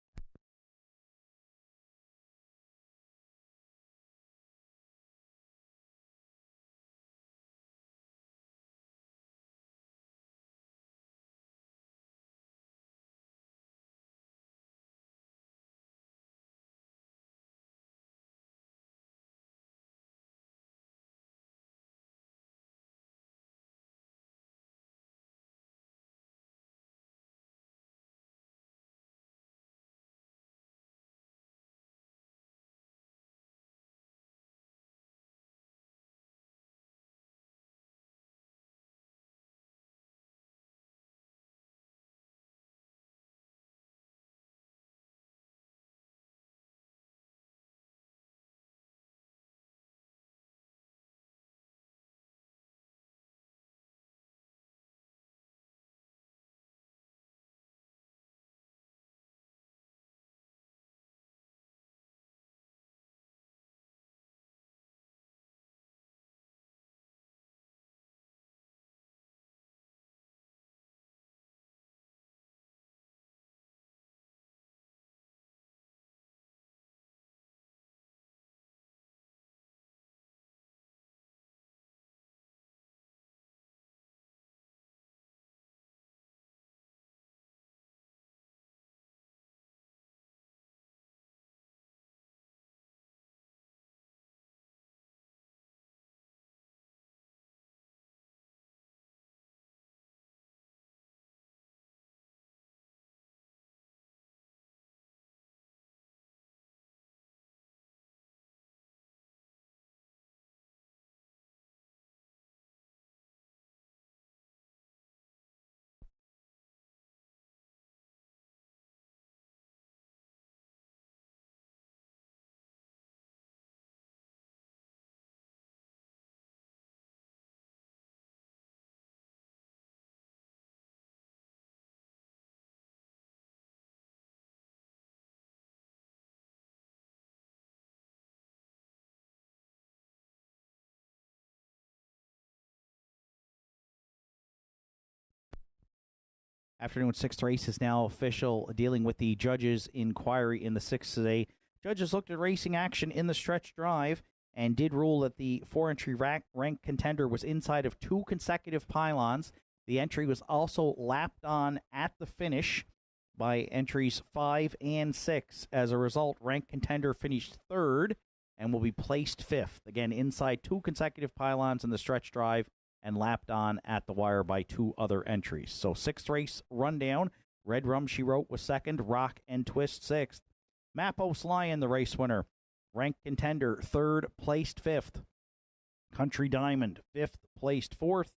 Afternoon 6th race is now official, dealing with the judges' inquiry in the 6th today. Judges looked at racing action in the stretch drive and did rule that the 4-entry Ranked Contender was inside of 2 consecutive pylons. The entry was also lapped on at the finish. by entries 5 and 6. As a result, Ranked Contender finished third and will be placed fifth. Again, inside 2 consecutive pylons in the stretch drive and lapped on at the wire by 2 other entries. So 6th race rundown. Red Rum, She Wrote, was second. Rock and Twist, 6th. Mappos Lion, the race winner. Ranked Contender, third, placed 5th. Country Diamond, 5th, placed 4th.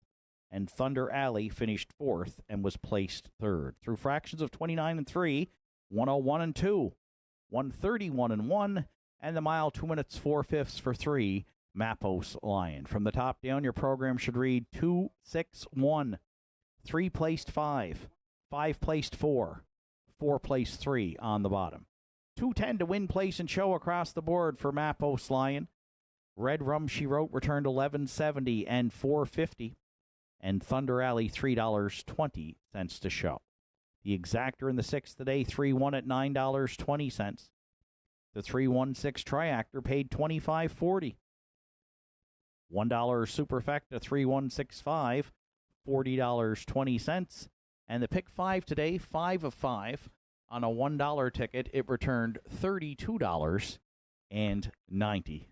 And Thunder Alley finished 4th and was placed 3rd. Through fractions of 29 and 3, 101 and 2, 131 and 1, and the mile 2 minutes 4/5 for 3, Mappos Lion. From the top down, your program should read 2, 6, 1, 3 placed 5, 5 placed 4, 4 placed 3 on the bottom. 210 to win, place, and show across the board for Mappos Lion. Red Rum, She Wrote, returned $11.70 and $4.50. And Thunder Alley, $3.20 to show. The exactor in the 6th today, 3-1 at $9.20. The 3-1-6 triactor paid $25.40. $1 superfecta, 3-1-6-5, $40.20. And the pick 5 today, 5 of 5. On a $1 ticket, it returned $32.90.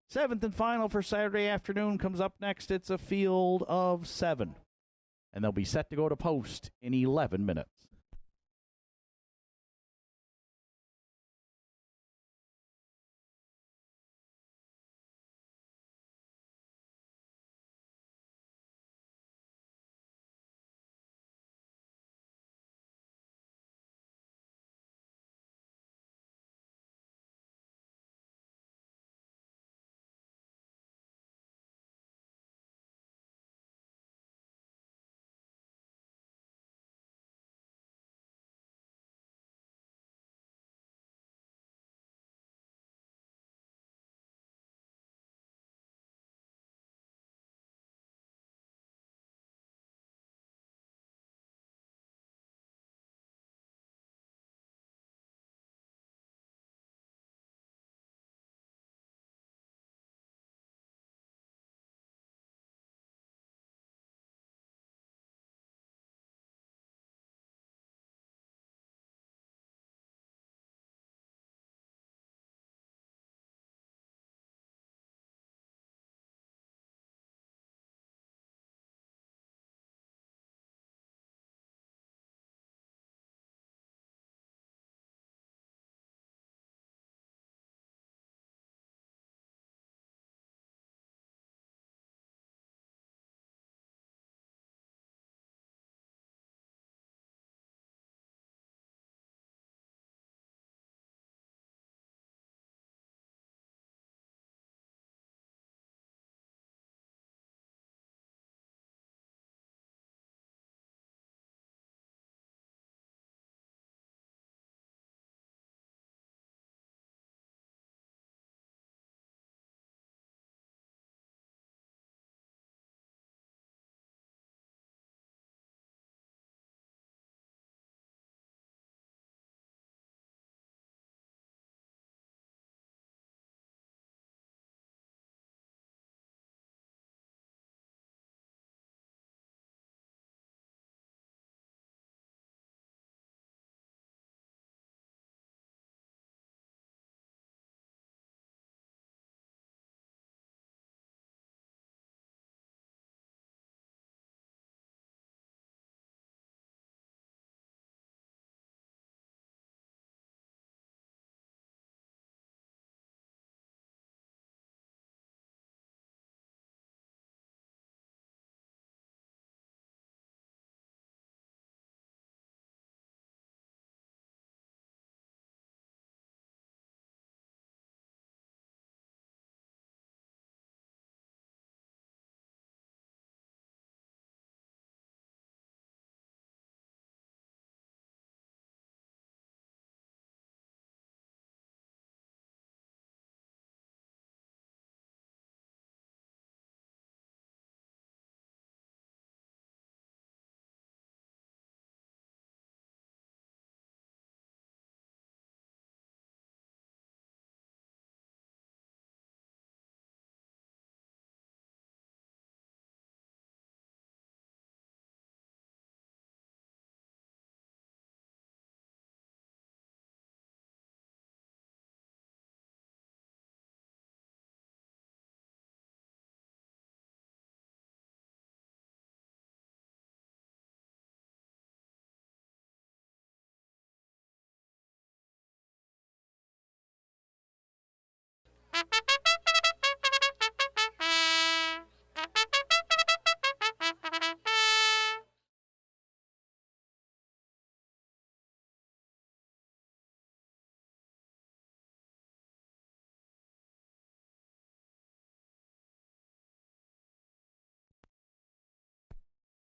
7th and final for Saturday afternoon comes up next. It's a field of 7. And they'll be set to go to post in 11 minutes.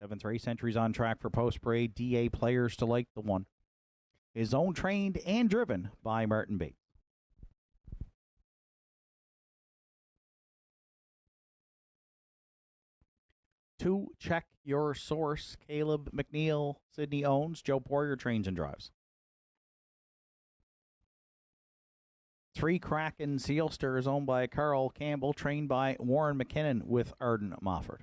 Seventh race entries on track for post parade. DA Players to Like the One is owned, trained, and driven by Martin Bates. Two, Check Your Source. Caleb McNeil, Sydney owns. Joe Poirier trains and drives. 3, Kraken Sealster is owned by Carl Campbell, trained by Warren McKinnon with Arden Mofford.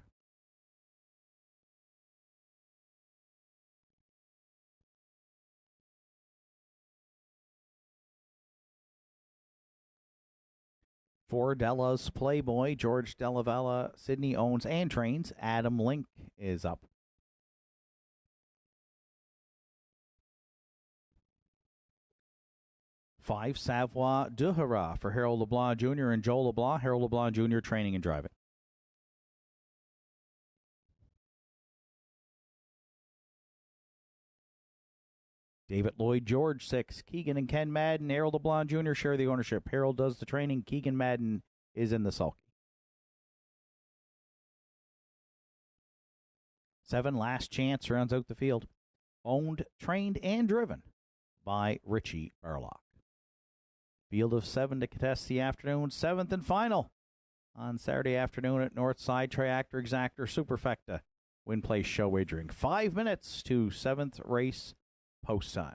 4, Della's Playboy. George Delavella, Sydney owns and trains. Adam Link is up. 5, Savoie Duhara for Harold LeBlanc Jr. and Joe LeBlanc. Harold LeBlanc Jr. training and driving. 'David Lloyd George, 6, Keegan and Ken Madden. Harold LeBlanc Jr. share the ownership. Harold does the training. Keegan Madden is in the sulky. 7, Last Chance rounds out the field. Owned, trained, and driven by Richie Barlock. Field of 7 to contest the afternoon. 7th and final on Saturday afternoon at Nortside. Triactor Exactor Superfecta. Win Place Show Wagering. 5 minutes to 7th race post time.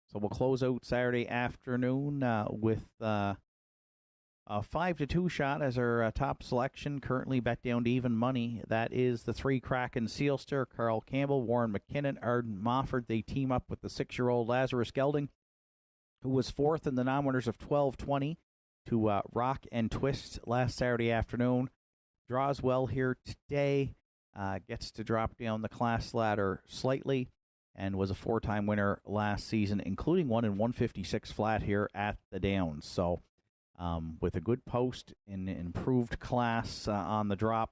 So we'll close out Saturday afternoon with a 5-2 shot as our top selection. Currently bet down to even money. That is the 3, Kraken Sealster. Carl Campbell, Warren McKinnon, Arden Mofford. They team up with the 6-year-old Lazarus Gelding, who was 4th in the non-winners of 12-20 to Rock and Twist last Saturday afternoon. Draws well here today. Gets to drop down the class ladder slightly, and was a 4-time winner last season, including one in 156 flat here at the Downs. So with a good post in improved class on the drop,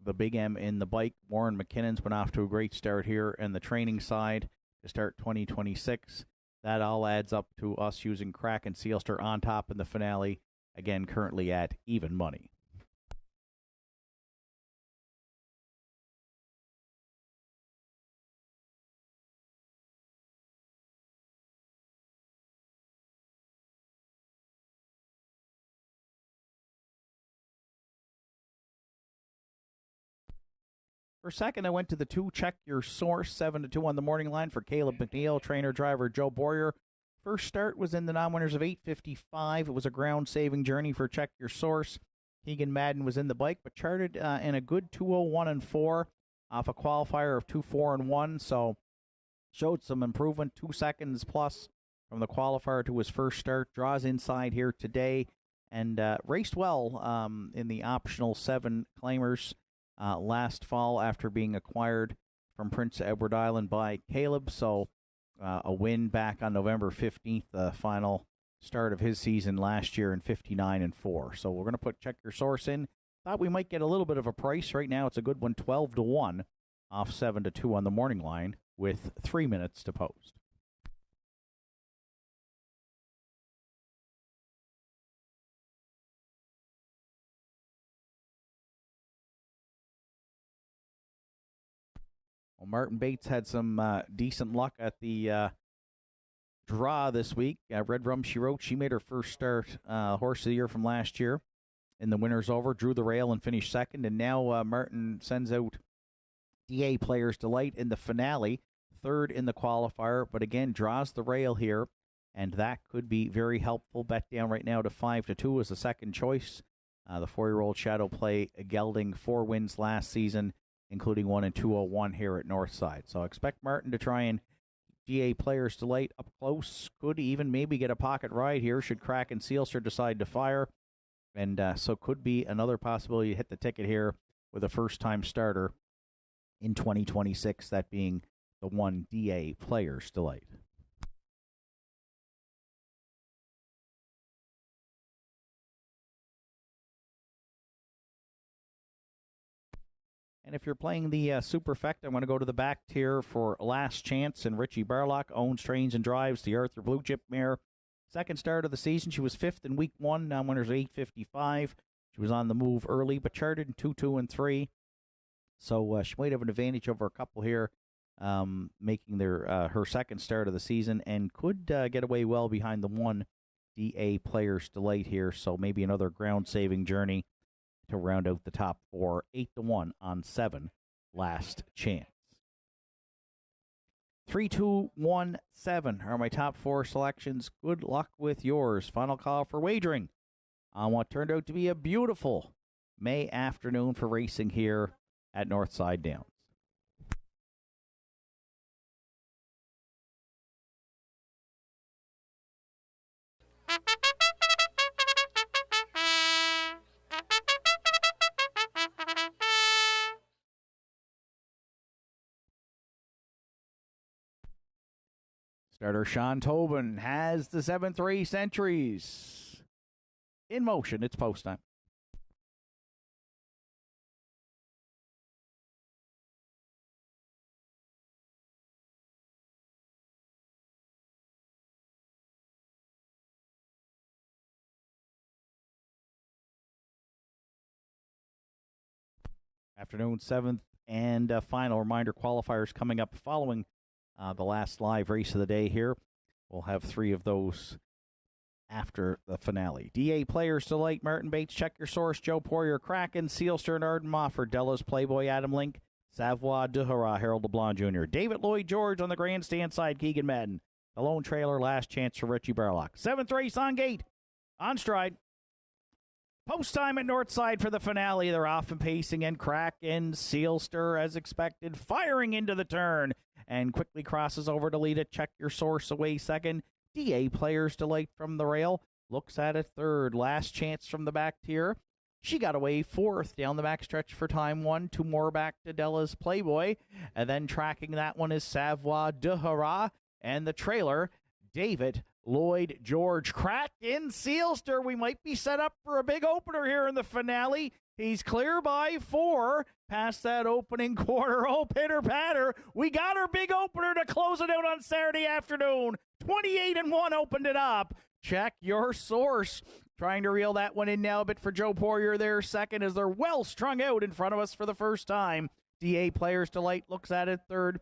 the Big M in the bike, Warren McKinnon's been off to a great start here, and the training side to start 2026. That all adds up to us using Kraken Sealster on top in the finale, again currently at even money. For second, I went to the 2, Check Your Source, 7-2 on the morning line for Caleb McNeil, trainer-driver Joe Boyer. First start was in the non-winners of 8:55. It was a ground-saving journey for Check Your Source. Keegan Madden was in the bike, but charted in a good 2:01.4 off a qualifier of 2:04.1, so showed some improvement, 2 seconds plus from the qualifier to his first start. Draws inside here today, and raced well in the optional 7 claimers last fall after being acquired from Prince Edward Island by Caleb. So a win back on November 15th, the final start of his season last year in 59-4. So we're going to put Check Your Source in. Thought we might get a little bit of a price. Right now it's a good one, 12-1 off 7-2 on the morning line with 3 minutes to post. Well, Martin Bates had some decent luck at the draw this week. Red Rum, she wrote. She made her first start horse of the year from last year in the winners over, drew the rail and finished second. And now Martin sends out DA Players Delight in the finale, third in the qualifier, but again draws the rail here, and that could be very helpful. Bet down right now to 5-2 as the second choice. The 4-year-old Shadow Play Gelding, 4 wins last season, including 1 and 201 here at Northside. So expect Martin to try and DA Players Delight up close. Could even maybe get a pocket ride here should Crack and Sealster decide to fire. And so could be another possibility to hit the ticket here with a first-time starter in 2026, that being the one DA Players Delight. And if you're playing the Superfect, I'm going to go to the back tier for Last Chance. And Richie Barlock owns, trains, and drives the Arthur Blue Chip mare. Second start of the season. She was 5th in week 1. Now winners 855. She was on the move early, but charted in 2, 2, and 3. So she might have an advantage over a couple here, making their her second start of the season, and could get away well behind the one DA Players Delight here. So maybe another ground-saving journey to round out the top 4. 8-1 on 7. Last Chance. 3, 2, 1, 7 are my top 4 selections. Good luck with yours. Final call for wagering on what turned out to be a beautiful May afternoon for racing here at Northside Downs. Starter Sean Tobin has the 7th race entries in motion. It's post time. Afternoon 7th and final reminder qualifiers coming up following the last live race of the day here. We'll have 3 of those after the finale. DA Players Delight, Martin Bates, Check Your Source, Joe Poirier, Kraken, Sealster, and Arden Mofford, Della's Playboy, Adam Link, Savoie de Hurrah, Harold LeBlanc Jr., David Lloyd George on the grandstand side, Keegan Madden, the lone trailer, Last Chance for Richie Barlock. 7th race on gate, on stride. Post time at Northside for the finale. They're off and pacing, and Kraken, Sealster, as expected, firing into the turn and quickly crosses over to lead it. Check Your Source away second. DA Players Delight from the rail. Looks at it third. Last Chance from the back tier. She got away 4th down the backstretch for time 1. 2 more back to Della's Playboy. And then tracking that one is Savoie de Hurrah. And the trailer, David Lloyd George. Kraken, Sealster. We might be set up for a big opener here in the finale. He's clear by 4 past that opening quarter. Oh, pitter patter. We got our big opener to close it out on Saturday afternoon. 28-1 opened it up. Check Your Source. Trying to reel that one in now, but for Joe Poirier there second as they're well strung out in front of us for the first time. DA Players Delight looks at it third.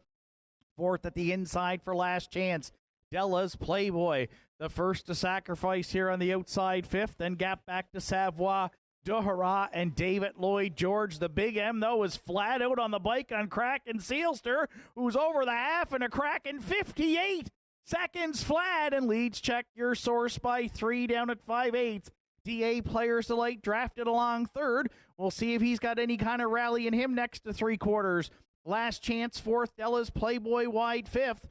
4th at the inside for Last Chance. Della's Playboy, the first to sacrifice here on the outside 5th, then gap back to Savoie de Hurrah and David Lloyd George. The big M, though, is flat out on the bike on Kraken Sealster, who's over the half, and a Kraken 58 seconds flat and leads Check Your Source by 3 down at 5/8. DA Players Delight drafted along third. We'll see if he's got any kind of rally in him next to 3/4. Last Chance 4th, Della's Playboy wide 5th.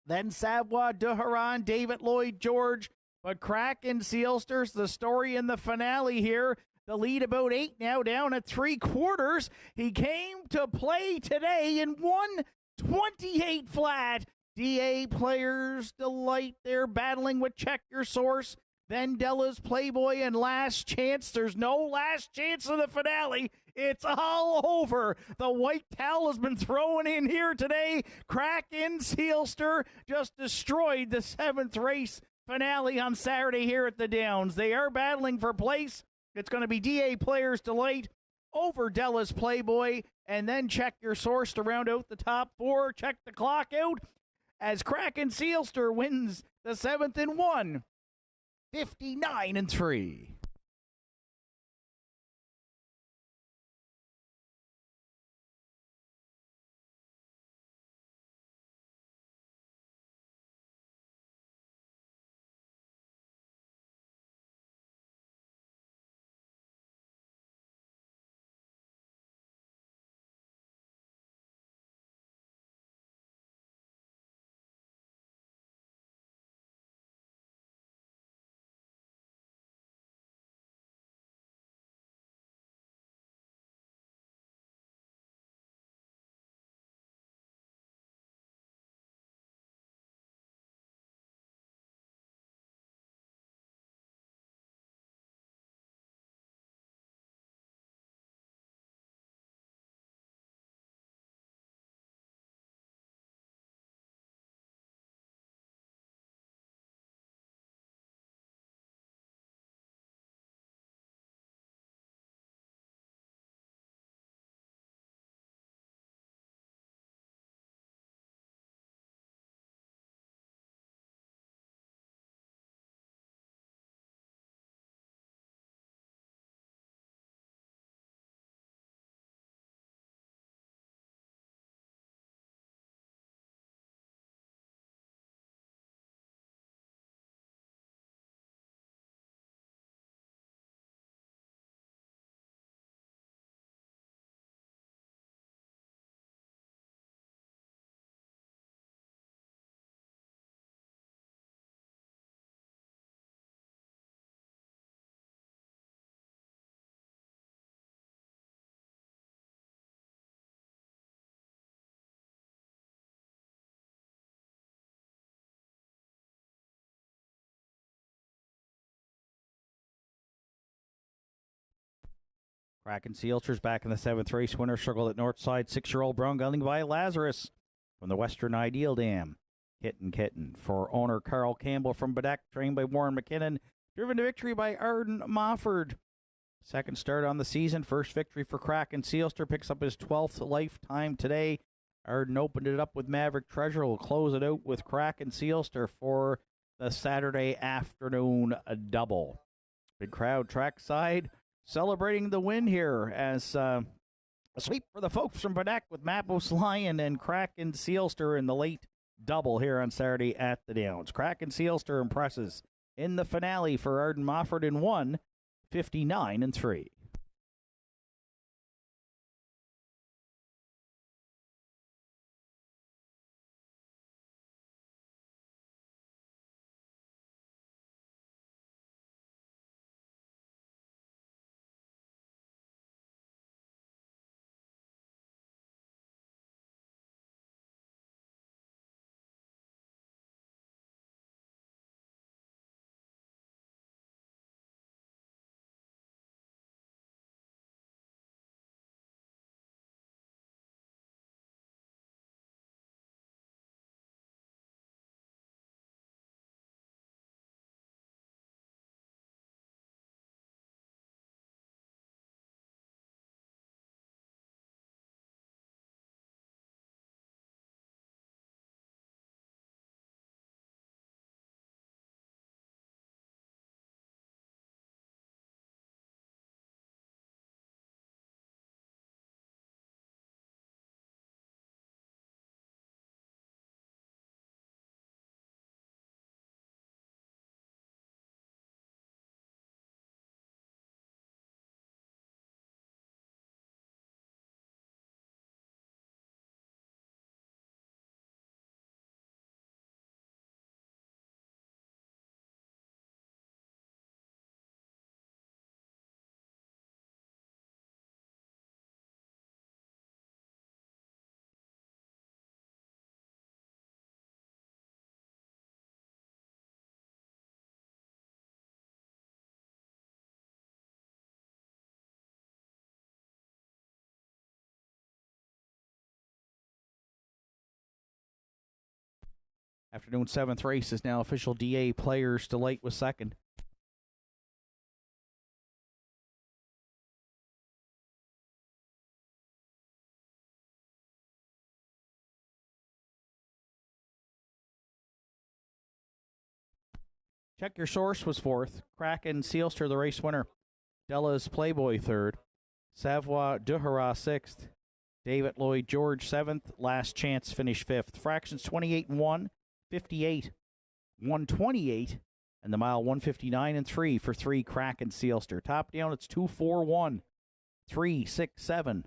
Then Savoie de Hurrah and David Lloyd George. But Kraken Sealster's the story in the finale here. The lead about 8 now, down at 3/4. He came to play today in 1:28 flat. DA Players Delight there battling with Check Your Source. Then Della's Playboy and Last Chance. There's no Last Chance in the finale. It's all over. The white towel has been thrown in here today. Kraken Sealster just destroyed the 7th race finale on Saturday here at the Downs. They are battling for place. It's going to be DA Players Delight over Della's Playboy, and then Check Your Source to round out the top 4. Check the clock out as Kraken Sealster wins the 7th in 1. 59-3. Kraken Sealsters back in the 7th race. Winner circled at Nortside. 6-year-old Brown Gunning by Lazarus from the Western Ideal Dam. Kitten for owner Carl Campbell from Bedeck, trained by Warren McKinnon. Driven to victory by Arden Mofford. Second start on the season. First victory for Kraken Sealster. Picks up his 12th lifetime today. Arden opened it up with Maverick Treasure. Will close it out with Kraken Sealster for the Saturday afternoon double. Big crowd trackside celebrating the win here as a sweep for the folks from Bedeck with Mappos Lion and Kraken Sealster in the late double here on Saturday at the Downs. Kraken Sealster impresses in the finale for Arden Mofford in 1:59-3. Afternoon 7th race is now official DA Players Delight was second. Check Your Source was fourth. Kraken Sealster, the race winner. Della's Playboy third. Savoie Duhara sixth. David Lloyd George seventh. Last Chance finished fifth. Fractions 28-1, 58, 128, and the mile 159-3 for 3 Kraken Sealster. Top down, it's 2-4-1, 3, 6, 7,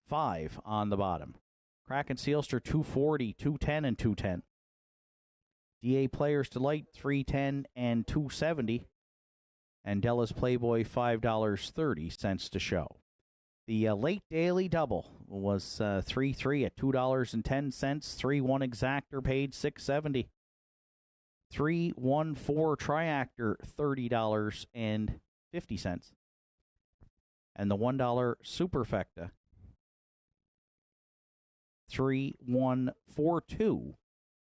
5 on the bottom. Kraken Sealster 240, 210, and 210. DA Players Delight 310 and 270. And Della's Playboy $5.30 to show. The late daily double was 3-3 at $2.10. 3-1 exactor paid $6.70. 3-1-4 triactor $30.50. And the $1 superfecta 3-1-4-2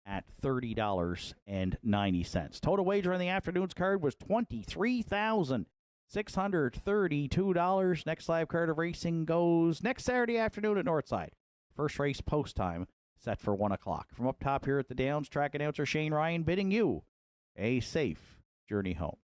at $30.90. Total wager on the afternoon's card was $23,632. Next live card of racing goes next Saturday afternoon at Nortside. First race post time set for 1 o'clock. From up top here at the Downs, track announcer Shane Ryan bidding you a safe journey home.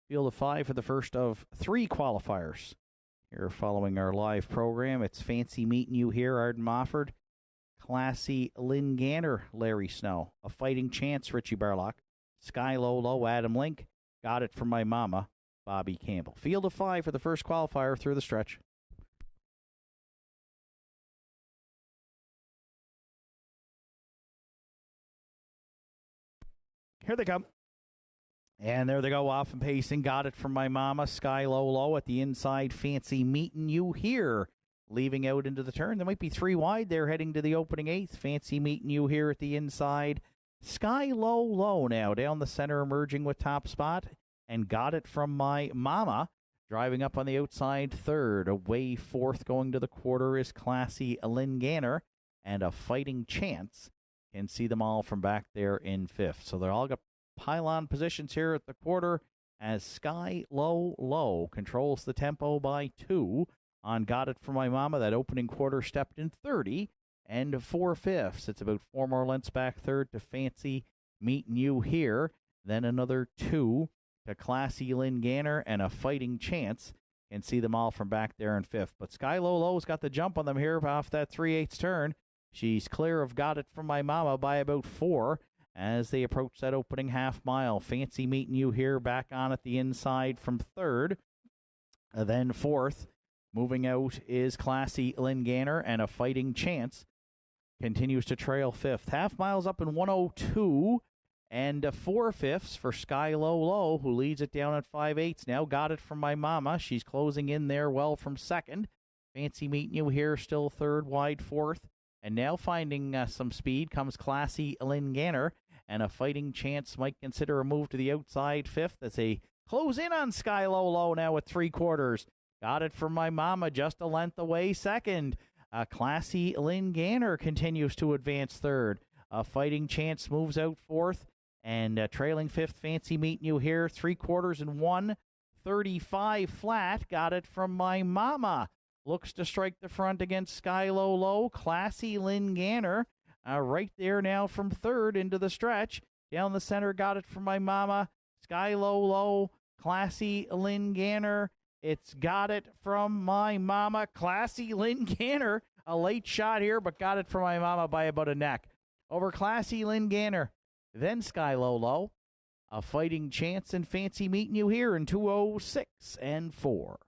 Field of 5 for the first of 3 qualifiers. Here following our live program, it's fancy meeting you here, Arden Mofford. Classy Lynn Ganner, Larry Snow. A Fighting Chance, Richie Barlock. Sky Low Low, Adam Link. Got It From My Mama, Bobby Campbell. Field of 5 for the first qualifier through the stretch. Here they come. And there they go, off and pacing. Got It From My Mama, Sky Low Low at the inside. Fancy Meeting You Here, leaving out into the turn. There might be 3 wide there heading to the opening 8th. Fancy Meeting You Here at the inside. Sky Low Low now down the center, emerging with top spot. And Got It From My Mama driving up on the outside 3rd. Away 4th going to the quarter is Classy Lynn Ganner. And A Fighting Chance. Can see them all from back there in 5th. So they're all got pylon positions here at the quarter as Sky Low Low controls the tempo by 2 on Got It From My Mama. That opening quarter stepped in 30 and 4/5. It's about 4 more lengths back 3rd to Fancy Meeting You Here. Then another 2 to Classy Lynn Ganner and A Fighting Chance. And see them all from back there in 5th. But Sky Low Low's got the jump on them here off that 3/8 turn. She's clear of Got It From My Mama by about 4 as they approach that opening half mile. Fancy Meeting You Here back on at the inside from 3rd. Then 4th. Moving out is Classy Lynn Ganner and A Fighting Chance. Continues to trail 5th. Half miles up in 102 and 4/5 for Sky Low Low, who leads it down at 5/8. Now Got It From My Mama. She's closing in there well from 2nd. Fancy Meeting You Here still 3rd, wide 4th. And now finding some speed comes Classy Lynn Ganner, and A Fighting Chance might consider a move to the outside 5th as they close in on Sky Low Low now at 3/4. Got It From My Mama just a length away 2nd. Classy Lynn Ganner continues to advance 3rd. A Fighting Chance moves out 4th, and trailing 5th, Fancy Meeting You Here, 3/4 and 1:35 flat. Got It From My Mama looks to strike the front against Sky Low Low. Classy Lynn Ganner right there now from 3rd into the stretch. Down the center, Got It From My Mama. Sky Low Low, Classy Lynn Ganner. It's Got It From My Mama. Classy Lynn Ganner. A late shot here, but Got It From My Mama by about a neck. Over Classy Lynn Ganner. Then Sky Low Low. A Fighting Chance and Fancy Meeting You Here in 2:06 and 4.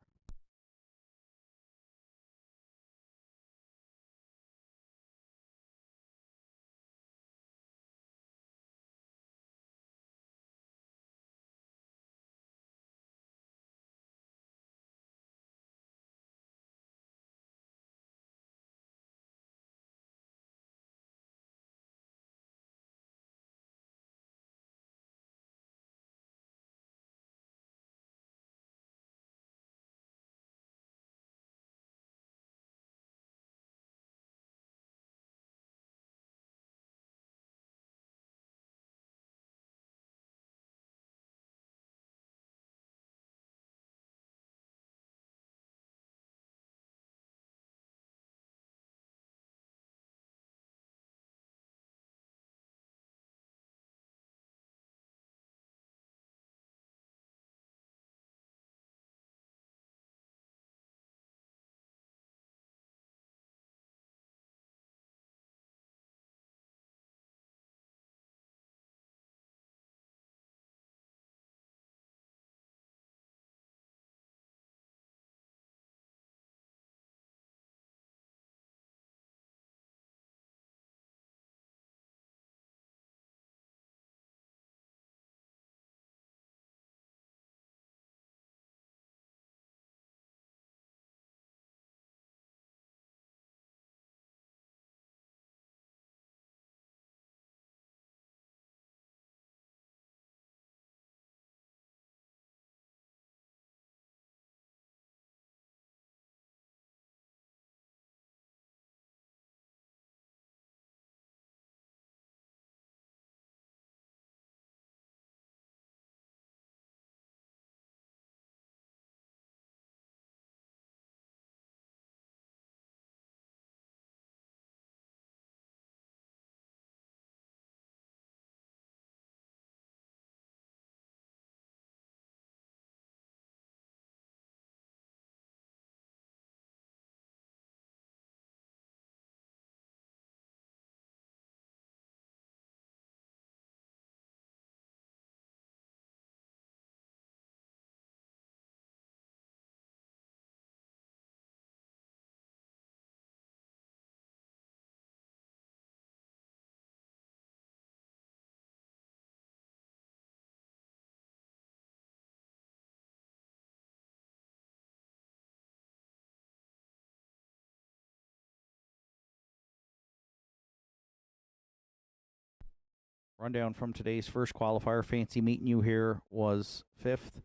Rundown from today's first qualifier. Fancy meeting you here was 5th.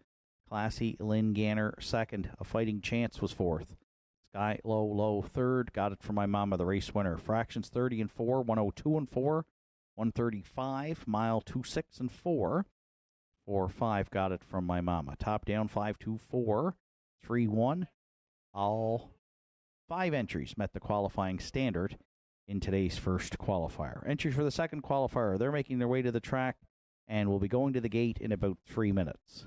Classy Lynn Ganner 2nd. A Fighting Chance was 4th. Sky Low 3rd. Got it from my mama, the race winner. Fractions 30 and 4, 102 and 4, 135, mile 26 and 4. 4-5 got it from my mama. Top down 5-2-4, 3-1. All 5 entries met the qualifying standard in today's first qualifier. Entries for the second qualifier, they're making their way to the track and will be going to the gate in about 3 minutes.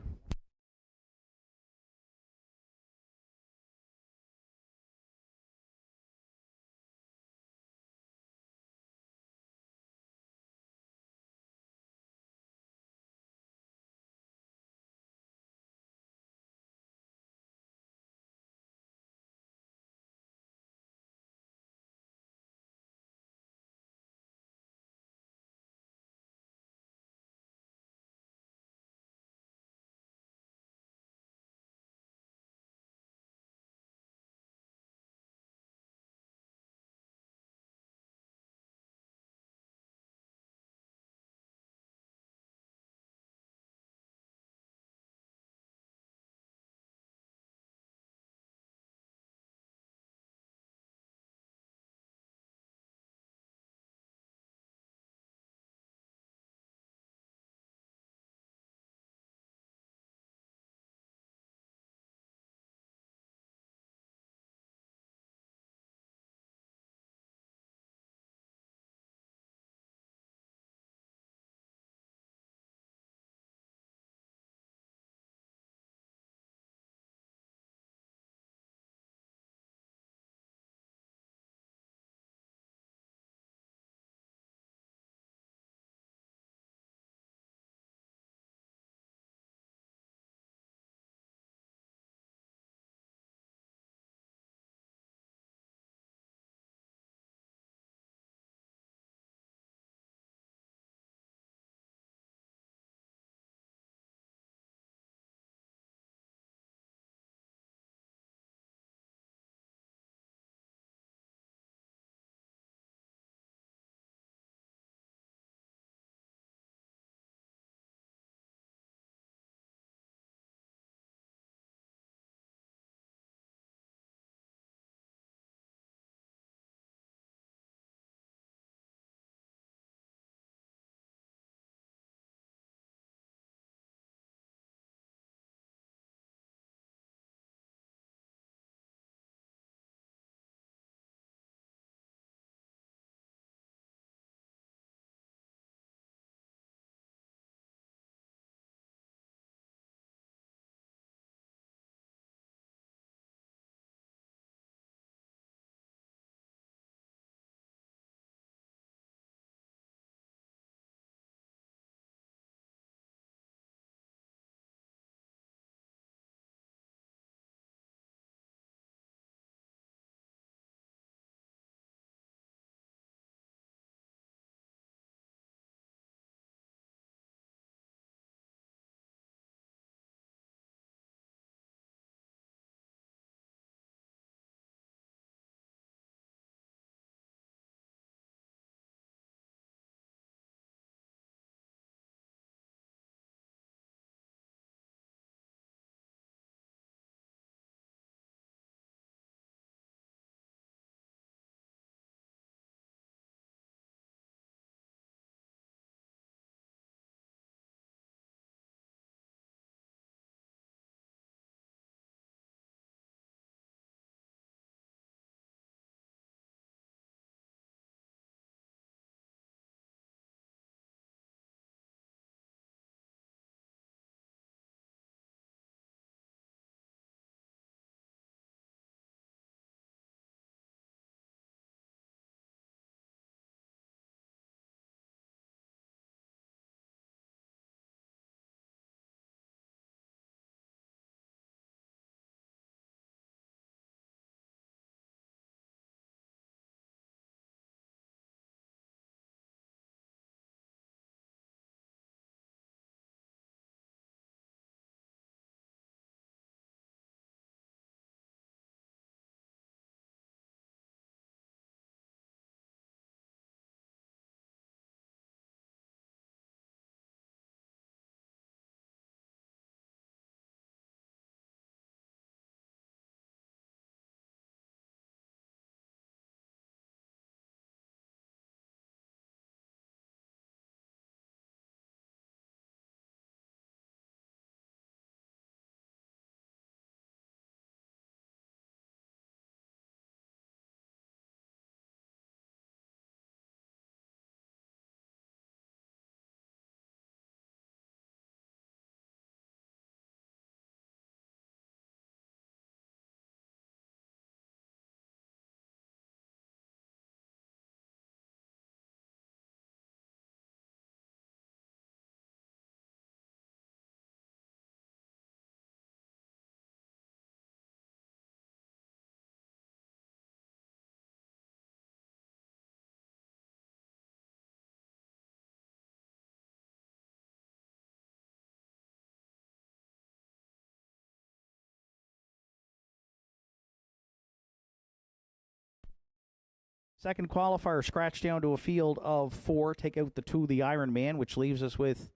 Second qualifier, scratch down to a field of 4. Take out the 2, the Iron Man, which leaves us with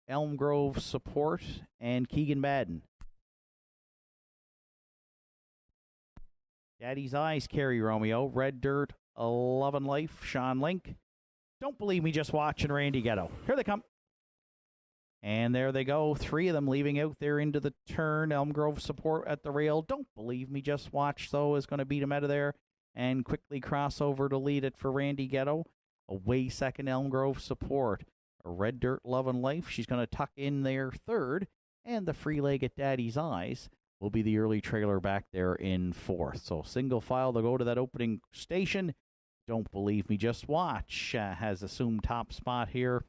Elm Grove Support and Keegan Madden. Daddy's Eyes, Kerry Romeo. Red Dirt, 11 Life, Sean Link. Don't Believe Me, Just Watch, and Randy Ghetto. Here they come. And there they go. 3 of them leaving out there into the turn. Elm Grove Support at the rail. Don't Believe Me, Just Watch, though, is going to beat him out of there and quickly cross over to lead it for Randy Ghetto. Away second, Elm Grove Support. A Red Dirt, Love and Life. She's going to tuck in there third. And the free leg at Daddy's Eyes will be the early trailer back there in fourth. So single file to go to that opening station. Don't Believe Me, Just Watch has assumed top spot here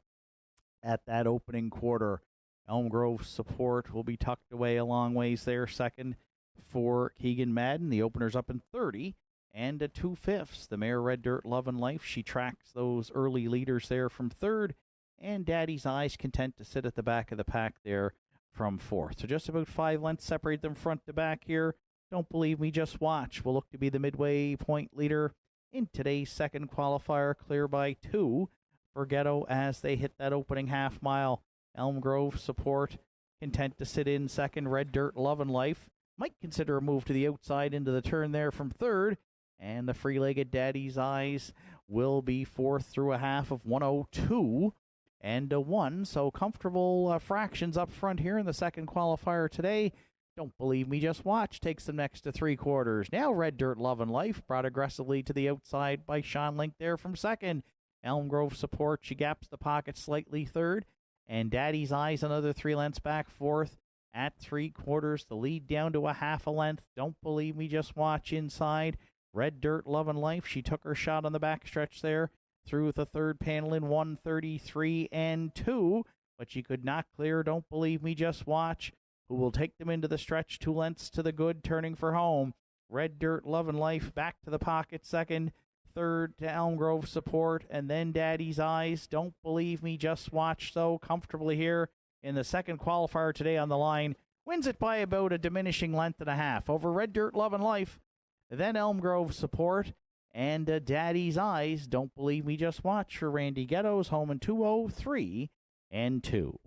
at that opening quarter. Elm Grove Support will be tucked away a long ways there. Second for Keegan Madden. The opener's up in 30 and a 2/5. The mare Red Dirt, Love and Life. She tracks those early leaders there from third. And Daddy's Eyes content to sit at the back of the pack there from fourth. So just about 5 lengths separate them front to back here. Don't Believe Me, Just Watch will look to be the midway point leader in today's second qualifier, clear by 2 for Ghetto as they hit that opening half mile. Elm Grove Support content to sit in second. Red Dirt, Love and Life might consider a move to the outside into the turn there from third. And the free-legged Daddy's Eyes will be fourth through a half of 102 and a 1. So comfortable fractions up front here in the second qualifier today. Don't Believe Me, Just Watch takes them next to 3/4. Now Red Dirt, Love and Life brought aggressively to the outside by Sean Link there from second. Elm Grove Support, she gaps the pocket slightly third. And Daddy's Eyes another 3 lengths back fourth at 3/4. The lead down to a half a length. Don't Believe Me, Just Watch inside. Red Dirt, Love and Life. She took her shot on the backstretch there through the third panel in 1:33 and 2, but she could not clear Don't Believe Me, Just Watch, who will take them into the stretch 2 lengths to the good, turning for home. Red Dirt, Love and Life back to the pocket second, third to Elm Grove Support, and then Daddy's Eyes. Don't Believe Me, Just Watch, so comfortably here in the second qualifier today on the line. Wins it by about a diminishing length and a half over Red Dirt, Love and Life. Then Elm Grove Support and Daddy's Eyes. Don't Believe Me, Just Watch for Randy Ghetto's home in 203 and 2.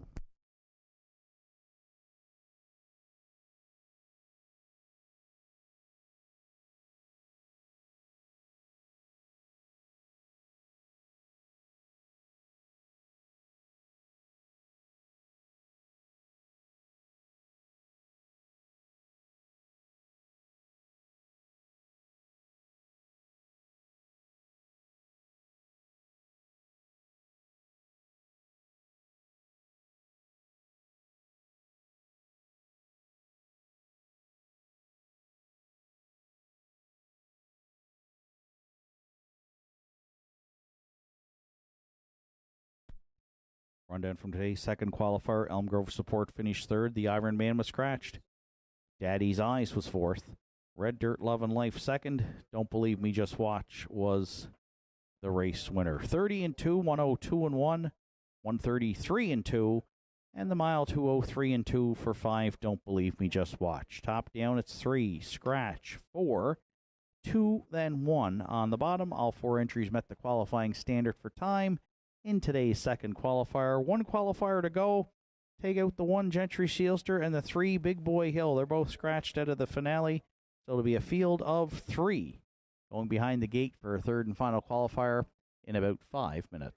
Rundown from today's second qualifier. Elm Grove Support finished third. The Iron Man was scratched. Daddy's Eyes was fourth. Red Dirt, Love and Life second. Don't Believe Me, Just Watch was the race winner. 30 and 2, 102 and 1, 133 and 2, and the mile 203 and 2 for 5. Don't Believe Me, Just Watch. Top down, it's 3, scratch, 4, 2, then 1 on the bottom. All 4 entries met the qualifying standard for time in today's second qualifier. 1 qualifier to go. Take out the 1 Gentry Sealster and the 3 Big Boy Hill. They're both scratched out of the finale. So it'll be a field of 3 going behind the gate for a third and final qualifier in about 5 minutes.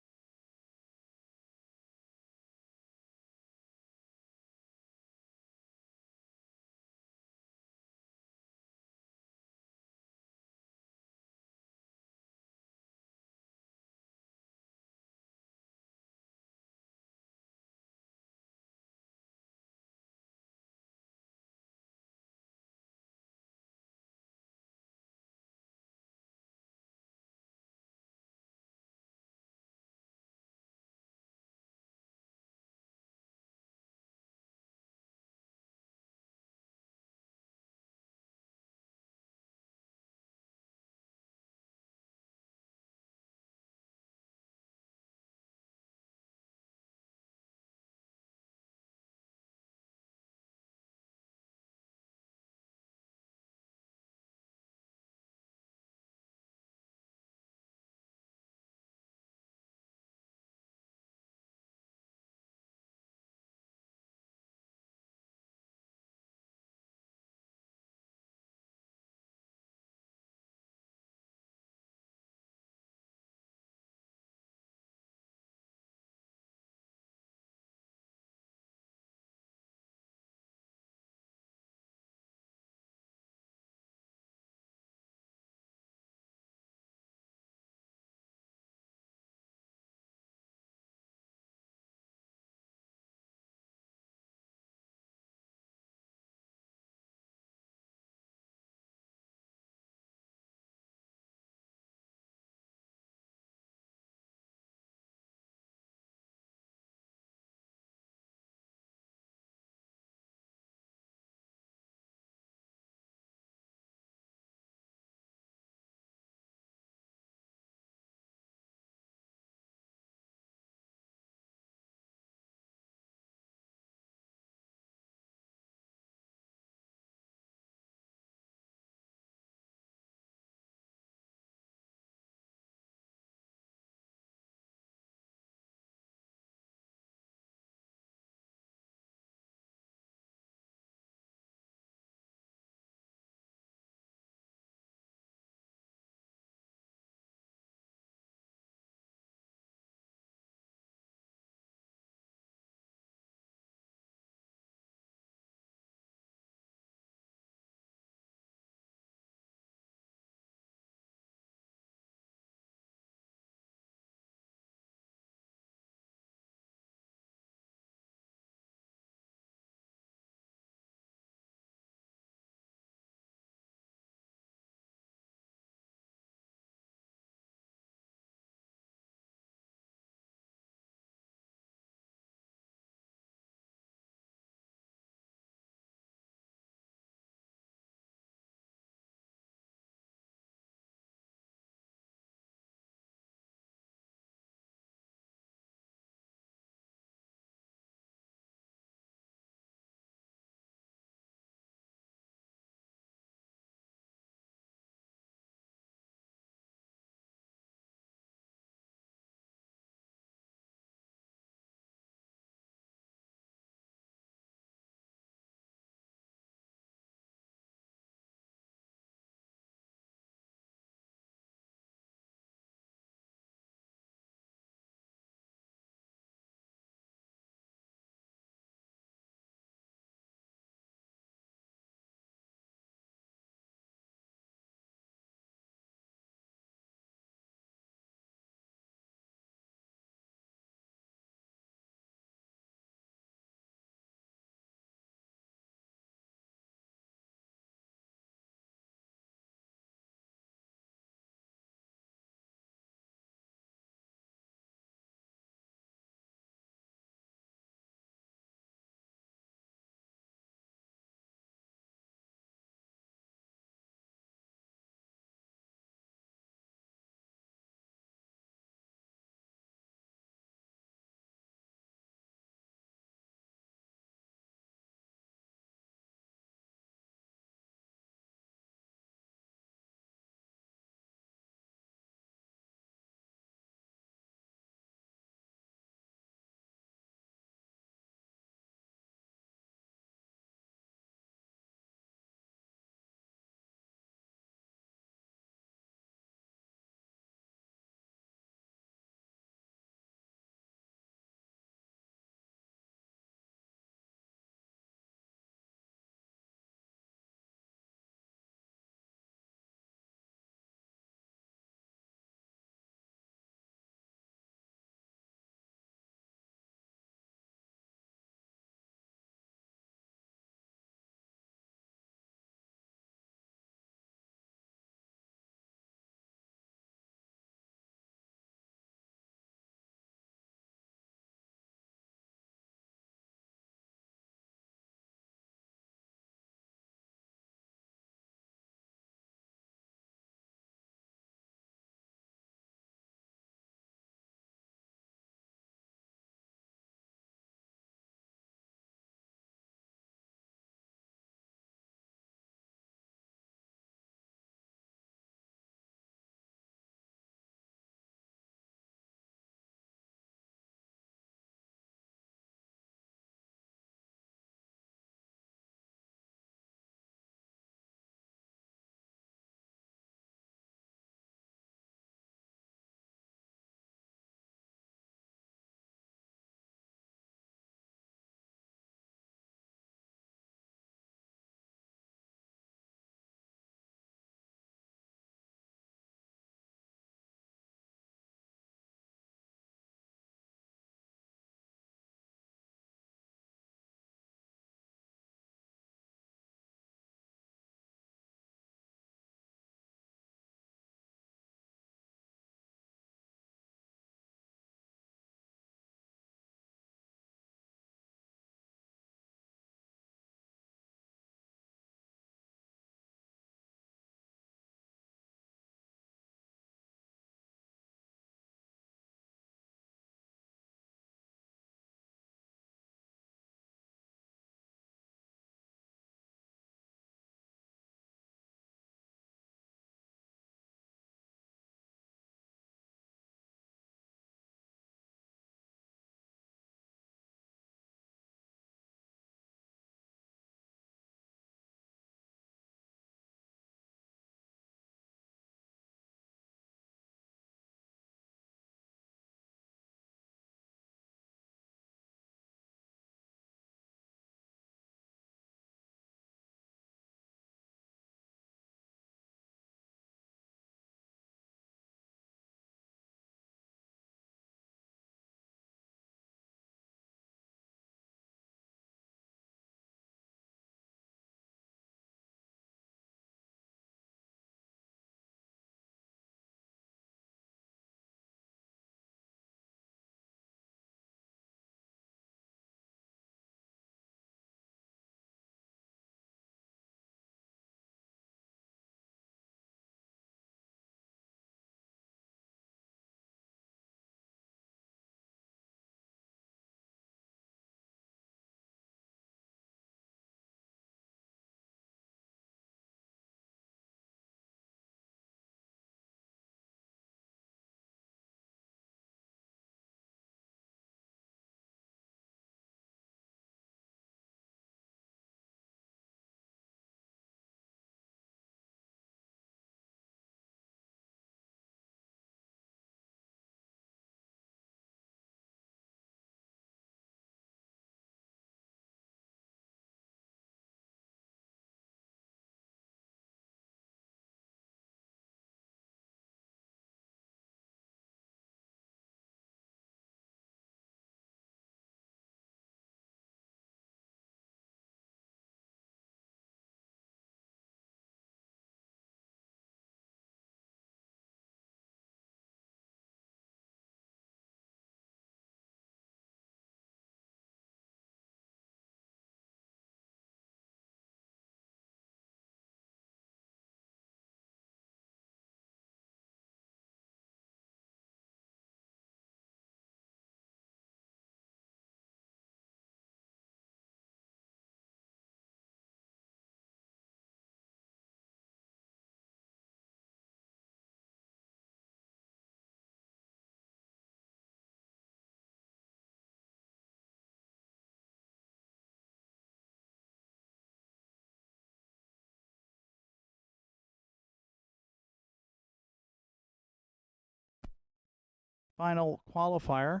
final qualifier.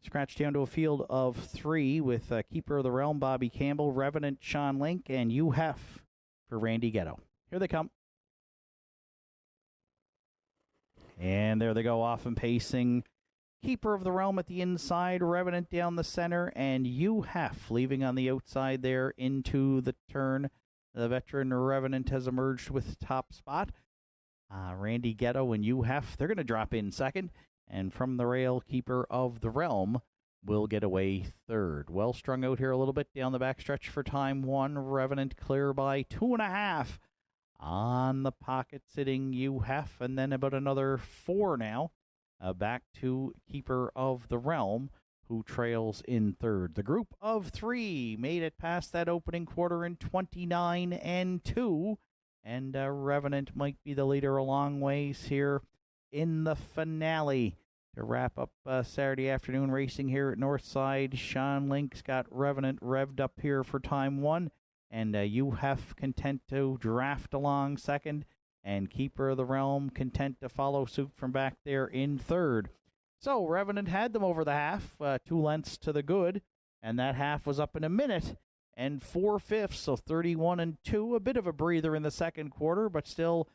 Scratched down to a field of 3 with Keeper of the Realm, Bobby Campbell, Revenant, Sean Link, and UHEF for Randy Ghetto. Here they come. And there they go, off and pacing. Keeper of the Realm at the inside, Revenant down the center, and UHEF leaving on the outside there into the turn. The veteran Revenant has emerged with top spot. Randy Ghetto and UHEF, they're going to drop in second. And from the rail, Keeper of the Realm will get away third. Well strung out here a little bit down the backstretch for time 1. Revenant clear by 2.5. On the pocket sitting UHEF, and then about another 4 now. Back to Keeper of the Realm, who trails in third. The group of 3 made it past that opening quarter in 29-2. And Revenant might be the leader a long ways here in the finale. To wrap up Saturday afternoon racing here at Northside, Sean Link's got Revenant revved up here for time 1. And UHEF content to draft along second. And Keeper of the Realm content to follow suit from back there in third. So Revenant had them over the half, 2 lengths to the good. And that half was up in a minute and 4/5, so 31-2. A bit of a breather in the second quarter, but still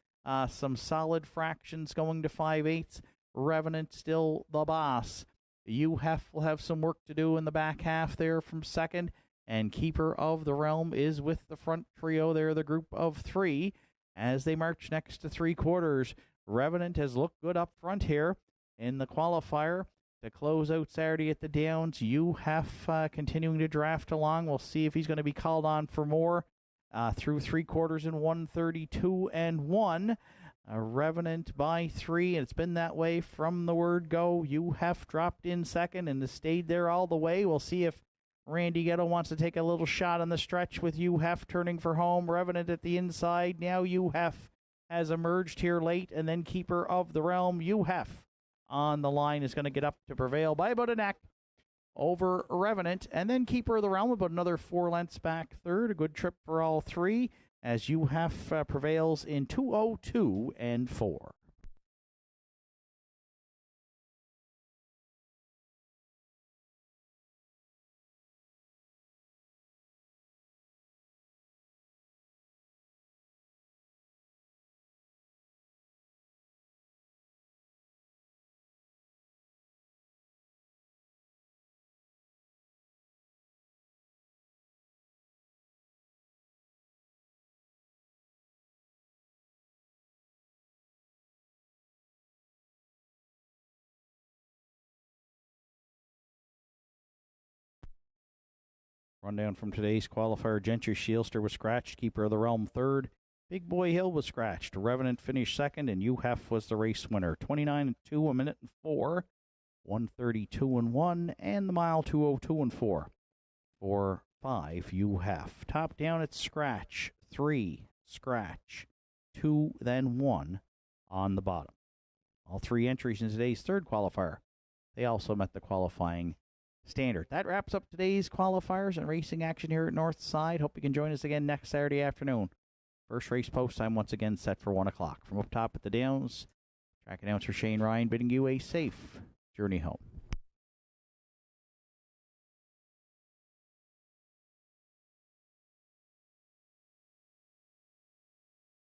some solid fractions going to 5/8. Revenant still the boss. UHEF will have some work to do in the back half there from second. And Keeper of the Realm is with the front trio there, the group of 3. As they march next to 3/4, Revenant has looked good up front here in the qualifier to close out Saturday at the Downs. UHEF continuing to draft along. We'll see if he's going to be called on for more through 3/4 in 1:32-1. Revenant by 3, and it's been that way from the word go. UHEF dropped in second and has stayed there all the way. We'll see if Randy Ghetto wants to take a little shot on the stretch with UHEF turning for home. Revenant at the inside. Now UHEF has emerged here late, and then Keeper of the Realm. UHEF on the line is going to get up to prevail by about a neck over Revenant, and then Keeper of the Realm about another 4 lengths back third. A good trip for all 3 as UHEF prevails in 2:02-4. Rundown from today's qualifier: Gentry Shielster was scratched, Keeper of the Realm third, Big Boy Hill was scratched, Revenant finished second, and UHEF was the race winner. 29-2, a minute and 4, 132-1, and the mile 2:02-4. 4-5 UHEF. Top down at scratch, 3, scratch, 2, then 1 on the bottom. All 3 entries in today's third qualifier. They also met the qualifying standard. That wraps up today's qualifiers and racing action here at Northside. Hope you can join us again next Saturday afternoon. First race post time once again set for 1 o'clock. From up top at the Downs, track announcer Shane Ryan bidding you a safe journey home.